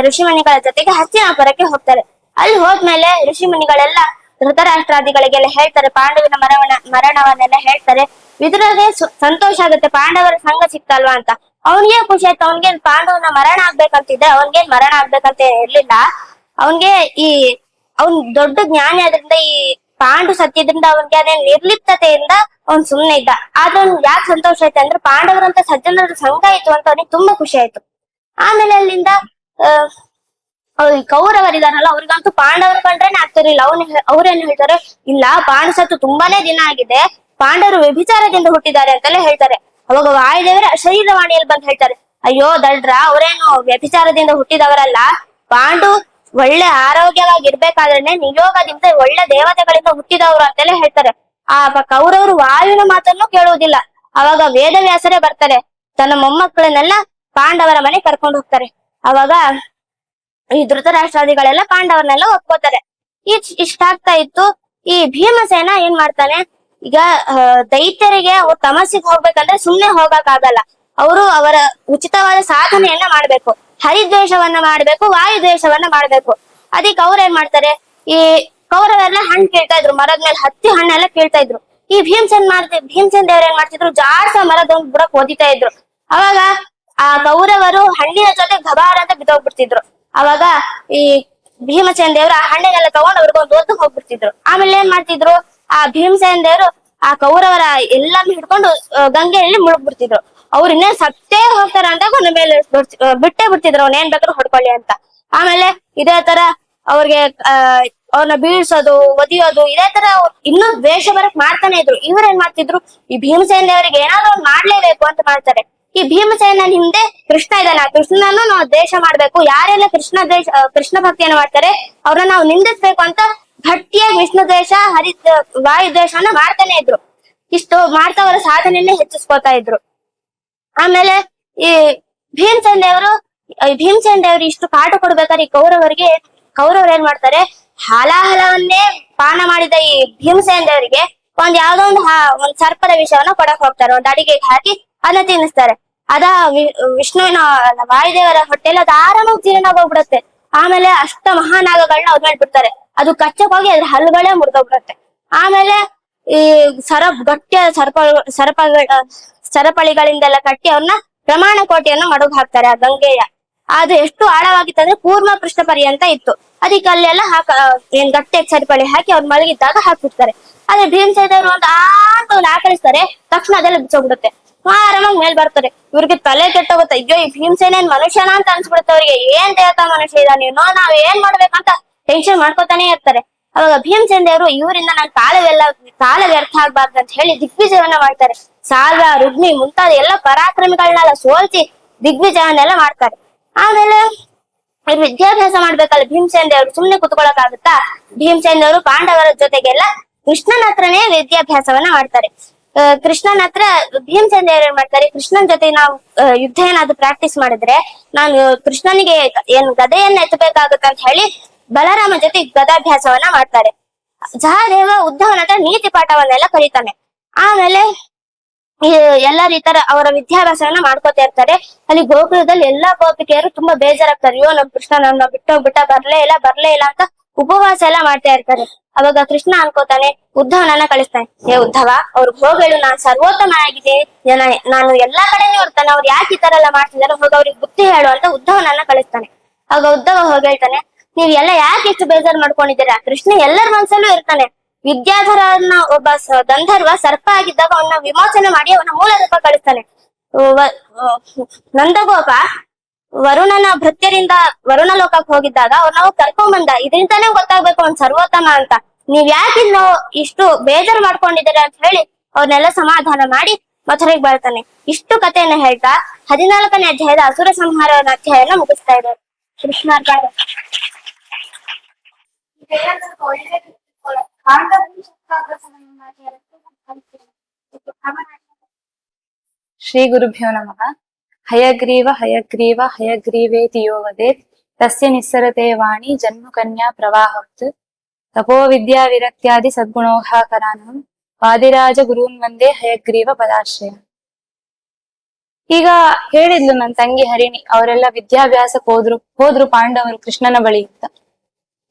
ಋಷಿಮುನಿಗಳ ಜೊತೆಗೆ ಹಸ್ತಿನಾಪುರಕ್ಕೆ ಹೋಗ್ತಾರೆ. ಅಲ್ಲಿ ಹೋದ್ಮೇಲೆ ಋಷಿಮುನಿಗಳೆಲ್ಲ ಧೃತರಾಷ್ಟ್ರಾದಿಗಳಿಗೆಲ್ಲ ಹೇಳ್ತಾರೆ, ಪಾಂಡವನ ಮರಣವನ್ನೆಲ್ಲ ಹೇಳ್ತಾರೆ. ವಿದುರಗೆ ಸಂತೋಷ ಆಗುತ್ತೆ, ಪಾಂಡವರ ಸಂಘ ಸಿಕ್ತಲ್ವಾ ಅಂತ. ಅವನ್ಗೆ ಖುಷಿ ಆಯ್ತು. ಅವನ್ಗೇನ್ ಪಾಂಡವನ ಮರಣ ಆಗ್ಬೇಕಂತಿದ್ದೆ, ಅವನ್ಗೇನ್ ಮರಣ ಆಗ್ಬೇಕಂತ ಇರ್ಲಿಲ್ಲ. ಅವನ್ಗೆ ಅವನ್ ದೊಡ್ಡ ಜ್ಞಾನಿ ಆದ್ರಿಂದ ಈ ಪಾಂಡು ಸತ್ಯದಿಂದ ಅವನ್ಗೆ ಅದೇ ನಿರ್ಲಿಪ್ತತೆಯಿಂದ ಅವ್ನ್ ಸುಮ್ನೆ ಇದ್ದ. ಆದ್ರೆ ಅವ್ನ್ ಯಾಕೆ ಸಂತೋಷ ಆಯ್ತು ಅಂದ್ರೆ ಪಾಂಡವರಂತ ಸಜ್ಜನರ ಸಂಘ ಆಯ್ತು ಅಂತ ಅವನಿಗೆ ತುಂಬಾ ಖುಷಿ ಆಯ್ತು. ಆಮೇಲೆ ಅಲ್ಲಿಂದ ಕೌರವರಿದಾರಲ್ಲ, ಅವ್ರಿಗಂತೂ ಪಾಂಡವರು ಕಂಡ್ರೇನೆ ಆಗ್ತಿರ್ಲಿಲ್ಲ. ಅವ್ರೇನ್ ಹೇಳ್ತಾರೆ, ಇಲ್ಲ ಪಾಂಡು ಸತ್ತು ತುಂಬಾನೇ ದಿನ ಆಗಿದೆ, ಪಾಂಡವರು ವ್ಯಭಿಚಾರದಿಂದ ಹುಟ್ಟಿದ್ದಾರೆ ಅಂತೆಲ್ಲ ಹೇಳ್ತಾರೆ. ಅವಾಗ ವಾಯುದೇವರ ಶರೀರವಾಣಿಯಲ್ಲಿ ಬಂದು ಹೇಳ್ತಾರೆ, ಅಯ್ಯೋ ದಡ್ರ, ಅವ್ರೇನು ವ್ಯಭಿಚಾರದಿಂದ ಹುಟ್ಟಿದವರಲ್ಲ, ಪಾಂಡು ಒಳ್ಳೆ ಆರೋಗ್ಯವಾಗಿರ್ಬೇಕಾದ್ರೆ ನಿಯೋಗದಿಂದ ಒಳ್ಳೆ ದೇವತೆಗಳಿಂದ ಹುಟ್ಟಿದವರು ಅಂತೆಲ್ಲ ಹೇಳ್ತಾರೆ. ಆ ಕೌರವರು ವಾಯುವಿನ ಮಾತನ್ನು ಕೇಳುವುದಿಲ್ಲ. ಅವಾಗ ವೇದವ್ಯಾಸರೇ ಬರ್ತಾರೆ, ತನ್ನ ಮೊಮ್ಮಕ್ಕಳನ್ನೆಲ್ಲ ಪಾಂಡವರ ಮನೆ ಕರ್ಕೊಂಡು ಹೋಗ್ತಾರೆ. ಅವಾಗ ಈ ಧೃತರಾಷ್ಟ್ರಾದಿಗಳೆಲ್ಲ ಪಾಂಡವರನ್ನೆಲ್ಲ ಒಪ್ಕೋತಾರೆ. ಇಷ್ಟಾಗ್ತಾ ಇತ್ತು. ಈ ಭೀಮಸೇನ ಏನ್ ಮಾಡ್ತಾನೆ, ಈಗ ದೈತ್ಯರಿಗೆ ಅವ್ರು ತಮಸ್ಸಿಗೆ ಹೋಗ್ಬೇಕಂದ್ರೆ ಸುಮ್ನೆ ಹೋಗಕ್ ಆಗಲ್ಲ. ಅವರು ಅವರ ಉಚಿತವಾದ ಸಾಧನೆಯನ್ನ ಮಾಡ್ಬೇಕು, ಹರಿದ್ವೇಷವನ್ನ ಮಾಡ್ಬೇಕು, ವಾಯುದ್ವೇಷವನ್ನ ಮಾಡ್ಬೇಕು. ಅದಕ್ಕೆ ಅವ್ರ ಏನ್ ಮಾಡ್ತಾರೆ, ಈ ಕೌರವೆಲ್ಲ ಹಣ್ಣು ಕೇಳ್ತಾ ಇದ್ರು, ಮರದ ಮೇಲೆ ಹತ್ತಿ ಹಣ್ಣೆಲ್ಲ ಕೇಳ್ತಾ ಇದ್ರು. ಈ ಭೀಮಸೇನ್ ದೇವ್ರ ಏನ್ ಮಾಡ್ತಿದ್ರು, ಜಾಡ್ಸ ಮರದ ಬುಡಕ್ ಓದಿತಾ ಇದ್ರು. ಅವಾಗ ಆ ಕೌರವರು ಹಣ್ಣಿನ ಜೊತೆ ಗಬಾರ ಅಂತ ಬಿದ್ದೋಗ್ಬಿಡ್ತಿದ್ರು. ಅವಾಗ ಈ ಭೀಮಸೇನ್ ದೇವ್ರ ಆ ಹಣ್ಣಿನೆಲ್ಲ ತಗೊಂಡ್ ಅವ್ರಿಗೊಂದು ಓದ್ ಹೋಗ್ಬಿಡ್ತಿದ್ರು. ಆಮೇಲೆ ಏನ್ ಮಾಡ್ತಿದ್ರು, ಆ ಭೀಮಸೇನ್ ದೇವ್ರು ಆ ಕೌರವರ ಎಲ್ಲಾನು ಹಿಡ್ಕೊಂಡು ಗಂಗೆಯಲ್ಲಿ ಮುಳುಗ್ಬಿಡ್ತಿದ್ರು. ಅವ್ರು ಇನ್ನೇನ್ ಸತ್ತೇ ಹೋಗ್ತಾರ ಅಂದಾಗ ಒಂದ್ ಮೇಲೆ ಬಿಟ್ಟೇ ಬಿಡ್ತಿದ್ರು, ಅವ್ನ ಏನ್ ಬೇಕಾದ್ರೂ ಹೊಡ್ಕೊಳ್ಳಿ ಅಂತ. ಆಮೇಲೆ ಇದೇ ತರ ಅವ್ರಿಗೆ ಅವ್ರನ್ನ ಬೀಳ್ಸೋದು, ಒದಿಯೋದು, ಇದೇ ತರ ಇನ್ನೂ ದ್ವೇಷ ಬರಕ್ ಮಾಡ್ತಾನೆ ಇದ್ರು. ಇವ್ರ ಏನ್ ಮಾಡ್ತಿದ್ರು, ಈ ಭೀಮಸೇನ ದೇವರಿಗೆ ಏನಾದ್ರು ಒಂದ್ ಮಾಡ್ಲೇಬೇಕು ಅಂತ ಮಾಡ್ತಾರೆ. ಈ ಭೀಮಸೇನ ಹಿಂದೆ ಕೃಷ್ಣ ಇದ್ದಾನೆ, ಆ ಕೃಷ್ಣನನ್ನು ನಾವು ದ್ವೇಷ ಮಾಡ್ಬೇಕು, ಯಾರೆಲ್ಲ ಕೃಷ್ಣ ಭಕ್ತಿಯನ್ನ ಮಾಡ್ತಾರೆ ಅವ್ರನ್ನ ನಾವು ನಿಂದಿಸ್ಬೇಕು ಅಂತ ಗಟ್ಟಿಯಾಗಿ ವಿಷ್ಣು ದ್ವೇಷ ವಾಯು ದ್ವೇಷವನ್ನ ಮಾಡ್ತಾನೆ ಇದ್ರು. ಇಷ್ಟು ಮಾಡ್ತಾ ಅವರ ಸಾಧನೆಯನ್ನೇ ಹೆಚ್ಚಿಸ್ಕೋತಾ ಇದ್ರು. ಆಮೇಲೆ ಈ ಭೀಮಸೇನ ದೇವರು ಇಷ್ಟು ಕಾಟ ಕೊಡ್ಬೇಕಾದ್ರೆ ಈ ಕೌರವರು ಏನ್ ಮಾಡ್ತಾರೆ, ಹಾಲಾಹಲವನ್ನೇ ಪಾನ ಮಾಡಿದ ಈ ಭೀಮಸೇನ ದೇವರಿಗೆ ಯಾವ್ದೋ ಒಂದ್ ಸರ್ಪದ ವಿಷಯವನ್ನ ಕೊಡಕ್ ಹೋಗ್ತಾರೆ, ಒಂದ್ ಅಡಿಗೆಗೆ ಹಾಕಿ ಅದನ್ನ ತಿನ್ನಿಸ್ತಾರೆ. ವಿಷ್ಣುವಿನ ವಾಯುದೇವರ ಹೊಟ್ಟೆಲಿ ಅದು ಆರಾಮಾಗಿ ಜೀರ್ಣ ಹೋಗ್ಬಿಡುತ್ತೆ. ಆಮೇಲೆ ಅಷ್ಟ ಮಹಾನಾಗಗಳನ್ನ ಅವ್ರ ಮೇಲೆ ಬಿಡ್ತಾರೆ, ಅದು ಕಚ್ಚಕ್ ಹೋಗಿ ಅದ್ರ ಹಲ್ಲುಗಳೇ ಮುರಿದೋಗ್ಬಿಡುತ್ತೆ. ಆಮೇಲೆ ಈ ಗಟ್ಟಿಯ ಸರಪಳಿಗಳಿಂದೆಲ್ಲ ಕಟ್ಟಿ ಅವ್ರನ್ನ ಪ್ರಮಾಣ ಕೋಟೆಯನ್ನು ಮಡುಗ್ ಹಾಕ್ತಾರೆ. ಆ ಗಂಗೆಯ ಅದು ಎಷ್ಟು ಆಳವಾಗಿತ್ತಂದ್ರೆ ಕೂರ್ಮ ಪೃಷ್ಠ ಪರ್ಯಂತ ಇತ್ತು. ಅದಕ್ಕೆ ಅಲ್ಲೆಲ್ಲ ಏನ್ ಗಟ್ಟಿಯಾಗಿ ಸರಪಳಿ ಹಾಕಿ ಅವ್ರು ಮಲಗಿದ್ದಾಗ ಹಾಕ್ಬಿಡ್ತಾರೆ. ಆದ್ರೆ ಭೀಮಸೇನರು ಒಂದು ಆಕಳಿಸ್ತಾರೆ, ತಕ್ಷಣ ಅದೆಲ್ಲ ಬಿಚ್ಚೋಗ್ಬಿಡುತ್ತೆ. ಆರಾಮಾಗಿ ಮೇಲ್ ಬರ್ತಾರೆ. ಇವ್ರಿಗೆ ತಲೆ ಕೆಟ್ಟೋಗುತ್ತೆ, ಅಯ್ಯೋ ಈ ಭೀಮಸೇನ ಏನ್ ಮನುಷ್ಯನ ಅಂತ ಅನ್ಸ್ಬಿಡುತ್ತೆ ಅವ್ರಿಗೆ. ಏನ್ ದೇವತಾ ಮನುಷ್ಯ ಇದ ನೀನು, ನಾವ್ ಏನ್ ಮಾಡ್ಬೇಕಂತ ಟೆನ್ಷನ್ ಮಾಡ್ಕೊತಾನೆ ಇರ್ತಾರೆ. ಅವಾಗ ಭೀಮಸೇನ ದೇವರು ಇವರಿಂದ ನನ್ ಕಾಲ ವ್ಯರ್ಥ ಆಗ್ಬಾರ್ದು ಅಂತ ಹೇಳಿ ದಿಗ್ವಿಜಯವನ್ನ ಮಾಡ್ತಾರೆ. ಸಾಲ್ವ, ರುಗ್ಮಿ ಮುಂತಾದ ಎಲ್ಲ ಪರಾಕ್ರಮಿಗಳನ್ನೆಲ್ಲ ಸೋಲ್ಸಿ ದಿಗ್ವಿಜಯವನ್ನೆಲ್ಲ ಮಾಡ್ತಾರೆ. ಆಮೇಲೆ ವಿದ್ಯಾಭ್ಯಾಸ ಮಾಡ್ಬೇಕಲ್ಲ ಭೀಮಸೇನ ದೇವರು, ಸುಮ್ನೆ ಕುತ್ಕೊಳಕ್ ಆಗುತ್ತಾ? ಭೀಮಸೇನ ದೇವರು ಪಾಂಡವರ ಜೊತೆಗೆಲ್ಲ ಕೃಷ್ಣನ ಹತ್ರನೇ ವಿದ್ಯಾಭ್ಯಾಸವನ್ನ ಮಾಡ್ತಾರೆ. ಕೃಷ್ಣನ ಹತ್ರ ಭೀಮಸೇನ ದೇವರು ಏನ್ ಮಾಡ್ತಾರೆ, ಕೃಷ್ಣನ್ ಜೊತೆ ನಾವು ಯುದ್ಧ ಏನಾದ್ರು ಪ್ರಾಕ್ಟೀಸ್ ಮಾಡಿದ್ರೆ ನಾನು ಕೃಷ್ಣನಿಗೆ ಏನ್ ಗದೆಯನ್ನ ಎತ್ತಬೇಕಾಗುತ್ತೆ ಅಂತ ಹೇಳಿ ಬಲರಾಮ ಜೊತೆ ಗದಾಭ್ಯಾಸವನ್ನ ಮಾಡ್ತಾರೆ. ಸಹದೇವ ಉದ್ಧವನ ಹತ್ರ ನೀತಿ ಪಾಠವನ್ನೆಲ್ಲ ಕಲಿತಾನೆ. ಆಮೇಲೆ ಎಲ್ಲಾ ರೀತರ ಅವರ ವಿದ್ಯಾಭ್ಯಾಸವನ್ನ ಮಾಡ್ಕೋತಾ ಇರ್ತಾರೆ. ಅಲ್ಲಿ ಗೋಕುಲದಲ್ಲಿ ಎಲ್ಲಾ ಗೋಪಿಕೆಯರು ತುಂಬಾ ಬೇಜಾರಾಗ್ತಾರೆ, ಅಯ್ಯೋ ನಮ್ ಕೃಷ್ಣ ನನ್ನ ಬಿಟ್ಟೋಗ್ಬಿಟ್ಟ, ಬರ್ಲೇ ಇಲ್ಲ ಅಂತ ಉಪವಾಸ ಎಲ್ಲ ಮಾಡ್ತಾ ಇರ್ತಾರೆ. ಅವಾಗ ಕೃಷ್ಣ ಅನ್ಕೋತಾನೆ, ಉದ್ಧವನನ್ನ ಕಳಿಸ್ತಾನೆ. ಉದ್ಧವ, ಅವ್ರಿಗೆ ಹೋಗೇಳು ನಾನ್ ಸರ್ವೋತ್ತಮ ಆಗಿದ್ದೀನಿ, ನಾನು ಎಲ್ಲಾ ಕಡೆನೂ ಇರ್ತಾನೆ, ಅವ್ರು ಯಾಕೆ ಈ ತರ ಎಲ್ಲ ಮಾಡ್ತಿದಾರೆ, ಹೋಗ ಅವ್ರಿಗೆ ಬುದ್ಧಿ ಹೇಳು ಅಂತ ಉದ್ಧವನನ್ನ ಕಳಿಸ್ತಾನೆ. ಆಗ ಉದ್ಧವ ಹೋಗೇಳ್ತಾನೆ, ನೀವ್ ಎಲ್ಲ ಯಾಕೆ ಇಷ್ಟು ಬೇಜಾರ್ ಮಾಡ್ಕೊಂಡಿದ್ದೀರಾ, ಕೃಷ್ಣ ಎಲ್ಲರ ಮನ್ಸಲ್ಲೂ ಇರ್ತಾನೆ. ವಿದ್ಯಾಧರನ ಒಬ್ಬ ಗಂಧರ್ವ ಸರ್ಪ ಆಗಿದ್ದಾಗ ಅವನ್ನ ವಿಮೋಚನೆ ಮಾಡಿ ಅವನ ಮೂಲ ರೂಪ ಕಳಿಸ್ತಾನೆ. ನಂದಗೋಪ ವರುಣನ ಭೃತ್ಯರಿಂದ ವರುಣ ಲೋಕಕ್ಕೆ ಹೋಗಿದ್ದಾಗ ಅವ್ರನ್ನ ಕರ್ಕೊಂಡ್ ಬಂದ. ಇದರಿಂದಾನೇ ಗೊತ್ತಾಗ್ಬೇಕು ಅವ್ನ್ ಸರ್ವೋತ್ತಮ ಅಂತ. ನೀವ್ ಯಾಕೆ ಇಷ್ಟು ಬೇಜಾರ್ ಮಾಡ್ಕೊಂಡಿದ್ದೀರಾ ಅಂತ ಹೇಳಿ ಅವ್ರನ್ನೆಲ್ಲ ಸಮಾಧಾನ ಮಾಡಿ ಮಥುರೆಗೆ ಬರ್ತಾನೆ. ಇಷ್ಟು ಕಥೆಯನ್ನ ಹೇಳ್ತಾ 14ನೇ ಅಧ್ಯಾಯದ ಅಸುರ ಸಂಹಾರ ಅಧ್ಯಾಯನ ಮುಗಿಸ್ತಾ ಇದ್ದಾರೆ. ಕೃಷ್ಣಾರ್ಪಣ. ಶ್ರೀ ಗುರುಭ್ಯೋ ನಮಃ. ಹಯಗ್ರೀವ ಹಯಗ್ರೀವ ಹಯಗ್ರೀವೇತಿ ಯೋ ವದೇತ್ ತಸ್ಯ ನಿಸ್ಸರತೆ ವಾಣಿ ಜನ್ಮ ಕನ್ಯಾ ಪ್ರವಾಹವತ್ ತಪೋ ವಿದ್ಯಾ ವಿರಕ್ತ್ಯಾದಿ ಸದ್ಗುಣೋಹಾಕರಾನಹಂ ವಾದಿರಾಜ ಗುರೂನ್ ವಂದೇ ಹಯಗ್ರೀವ ಪದಾಶ್ರಯ. ಈಗ ಹೇಳಿದ್ಲು ನನ್ ತಂಗಿ ಹರಿಣಿ, ಅವರೆಲ್ಲ ವಿದ್ಯಾಭ್ಯಾಸಕ್ಕೆ ಹೋದ್ರು ಪಾಂಡವರು ಕೃಷ್ಣನ ಬಳಿ ಅಂತ.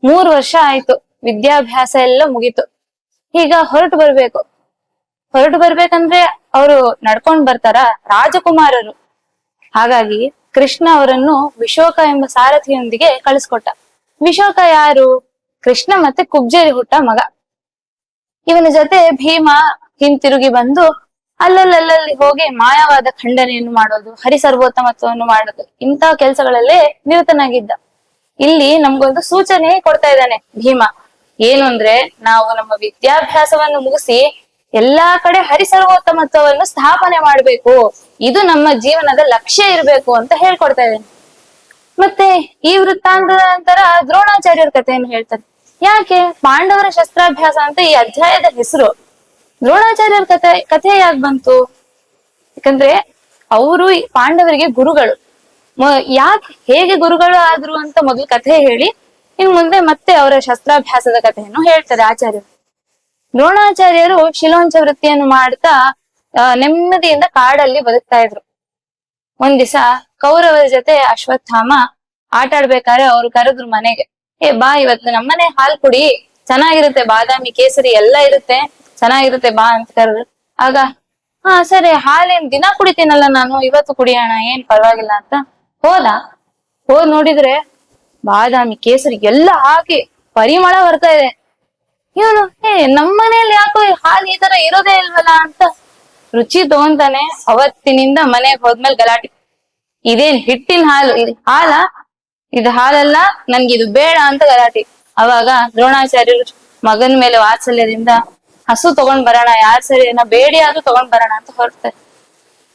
3 ವರ್ಷ ಆಯ್ತು, ವಿದ್ಯಾಭ್ಯಾಸ ಎಲ್ಲ ಮುಗೀತು. ಈಗ ಹೊರಟು ಬರ್ಬೇಕಂದ್ರೆ ಅವರು ನಡ್ಕೊಂಡ್ ಬರ್ತಾರ, ರಾಜಕುಮಾರರು. ಹಾಗಾಗಿ ಕೃಷ್ಣ ಅವರನ್ನು ವಿಶೋಕ ಎಂಬ ಸಾರಥಿಯೊಂದಿಗೆ ಕಳಿಸ್ಕೊಟ್ಟ. ವಿಶೋಕ ಯಾರು? ಕೃಷ್ಣ ಮತ್ತೆ ಕುಬ್ಜೇರಿ ಹುಟ್ಟ ಮಗ. ಇವನ ಜೊತೆ ಭೀಮ ಹಿಂತಿರುಗಿ ಬಂದು ಅಲ್ಲಲ್ಲಿ ಹೋಗಿ ಮಾಯವಾದ ಖಂಡನೆಯನ್ನು ಮಾಡೋದು, ಹರಿಸರ್ವೋತ್ತಮತ್ವವನ್ನು ಮಾಡೋದು, ಇಂತಹ ಕೆಲಸಗಳಲ್ಲೇ ನಿರತನಾಗಿದ್ದ. ಇಲ್ಲಿ ನಮ್ಗೊಂದು ಸೂಚನೆ ಕೊಡ್ತಾ ಇದ್ದಾನೆ ಭೀಮ. ಏನು ಅಂದ್ರೆ, ನಾವು ನಮ್ಮ ವಿದ್ಯಾಭ್ಯಾಸವನ್ನು ಮುಗಿಸಿ ಎಲ್ಲಾ ಕಡೆ ಹರಿಸರ್ವೋತ್ತಮತ್ವವನ್ನು ಸ್ಥಾಪನೆ ಮಾಡ್ಬೇಕು, ಇದು ನಮ್ಮ ಜೀವನದ ಲಕ್ಷ್ಯ ಇರ್ಬೇಕು ಅಂತ ಹೇಳ್ಕೊಡ್ತಾ ಇದ್ದೇನೆ. ಮತ್ತೆ ಈ ವೃತ್ತಾಂತದ ನಂತರ ದ್ರೋಣಾಚಾರ್ಯರ ಕಥೆಯನ್ನು ಹೇಳ್ತಾರೆ. ಯಾಕೆ ಪಾಂಡವರ ಶಸ್ತ್ರಾಭ್ಯಾಸ ಅಂತ ಈ ಅಧ್ಯಾಯದ ಹೆಸರು. ದ್ರೋಣಾಚಾರ್ಯರ ಕಥೆ ಯಾಕೆ ಬಂತು? ಯಾಕಂದ್ರೆ ಅವರು ಪಾಂಡವರಿಗೆ ಗುರುಗಳು. ಹೇಗೆ ಗುರುಗಳು ಆದ್ರು ಅಂತ ಮೊದಲು ಕಥೆ ಹೇಳಿ ಇನ್ ಮುಂದೆ ಮತ್ತೆ ಅವರ ಶಸ್ತ್ರಾಭ್ಯಾಸದ ಕಥೆಯನ್ನು ಹೇಳ್ತಾರೆ ಆಚಾರ್ಯರು. ದ್ರೋಣಾಚಾರ್ಯರು ಶಿಲೋಂಚ ವೃತ್ತಿಯನ್ನು ಮಾಡ್ತಾ ನೆಮ್ಮದಿಯಿಂದ ಕಾಡಲ್ಲಿ ಬದುಕ್ತಾ ಇದ್ರು. ಒಂದ್ ದಿವಸ ಕೌರವರ ಜೊತೆ ಅಶ್ವತ್ಥಾಮ ಆಟ ಆಡ್ಬೇಕಾದ್ರೆ ಅವ್ರು ಕರೆದ್ರು ಮನೆಗೆ. ಬಾ, ಇವತ್ತು ನಮ್ಮನೆ ಹಾಲ್ ಕುಡಿ, ಚೆನ್ನಾಗಿರುತ್ತೆ, ಬಾದಾಮಿ ಕೇಸರಿ ಎಲ್ಲ ಇರುತ್ತೆ, ಚೆನ್ನಾಗಿರುತ್ತೆ ಬಾ ಅಂತ ಕರೆದ್ರು. ಆಗ ಸರಿ, ಹಾಲೇನ್ ದಿನ ಕುಡಿತೀನಲ್ಲ ನಾನು, ಇವತ್ತು ಕುಡಿಯೋಣ, ಏನ್ ಪರವಾಗಿಲ್ಲ ಅಂತ ಹೋದ್ ನೋಡಿದ್ರೆ ಬಾದಾಮಿ ಕೇಸರಿ ಎಲ್ಲ ಹಾಕಿ ಪರಿಮಳ ಬರ್ತಾ ಇದೆ. ಇವನು ನಮ್ಮನೇಲಿ ಯಾಕೋ ಹಾಲು ಈ ತರ ಇರೋದೇ ಇಲ್ವಲ್ಲ ಅಂತ ರುಚಿ ತಗೊಂತಾನೆ. ಅವತ್ತಿನಿಂದ ಮನೆಗೆ ಹೋದ್ಮೇಲೆ ಗಲಾಟೆ, ಇದೇನ್ ಹಿಟ್ಟಿನ ಹಾಲು, ಇದು ಹಾಲಲ್ಲ, ನನ್ಗಿದು ಬೇಡ ಅಂತ ಗಲಾಟೆ. ಅವಾಗ ದ್ರೋಣಾಚಾರ್ಯರು ಮಗನ ಮೇಲೆ ವಾತ್ಸಲ್ಯದಿಂದ ಹಸು ತಗೊಂಡ್ ಬರೋಣ, ಯಾರ್ ಸರಿ ಬೇಡಿ ಆದ್ರೂ ತಗೊಂಡ್ ಬರೋಣ ಅಂತ ಹೊರಡ್ತಾರೆ.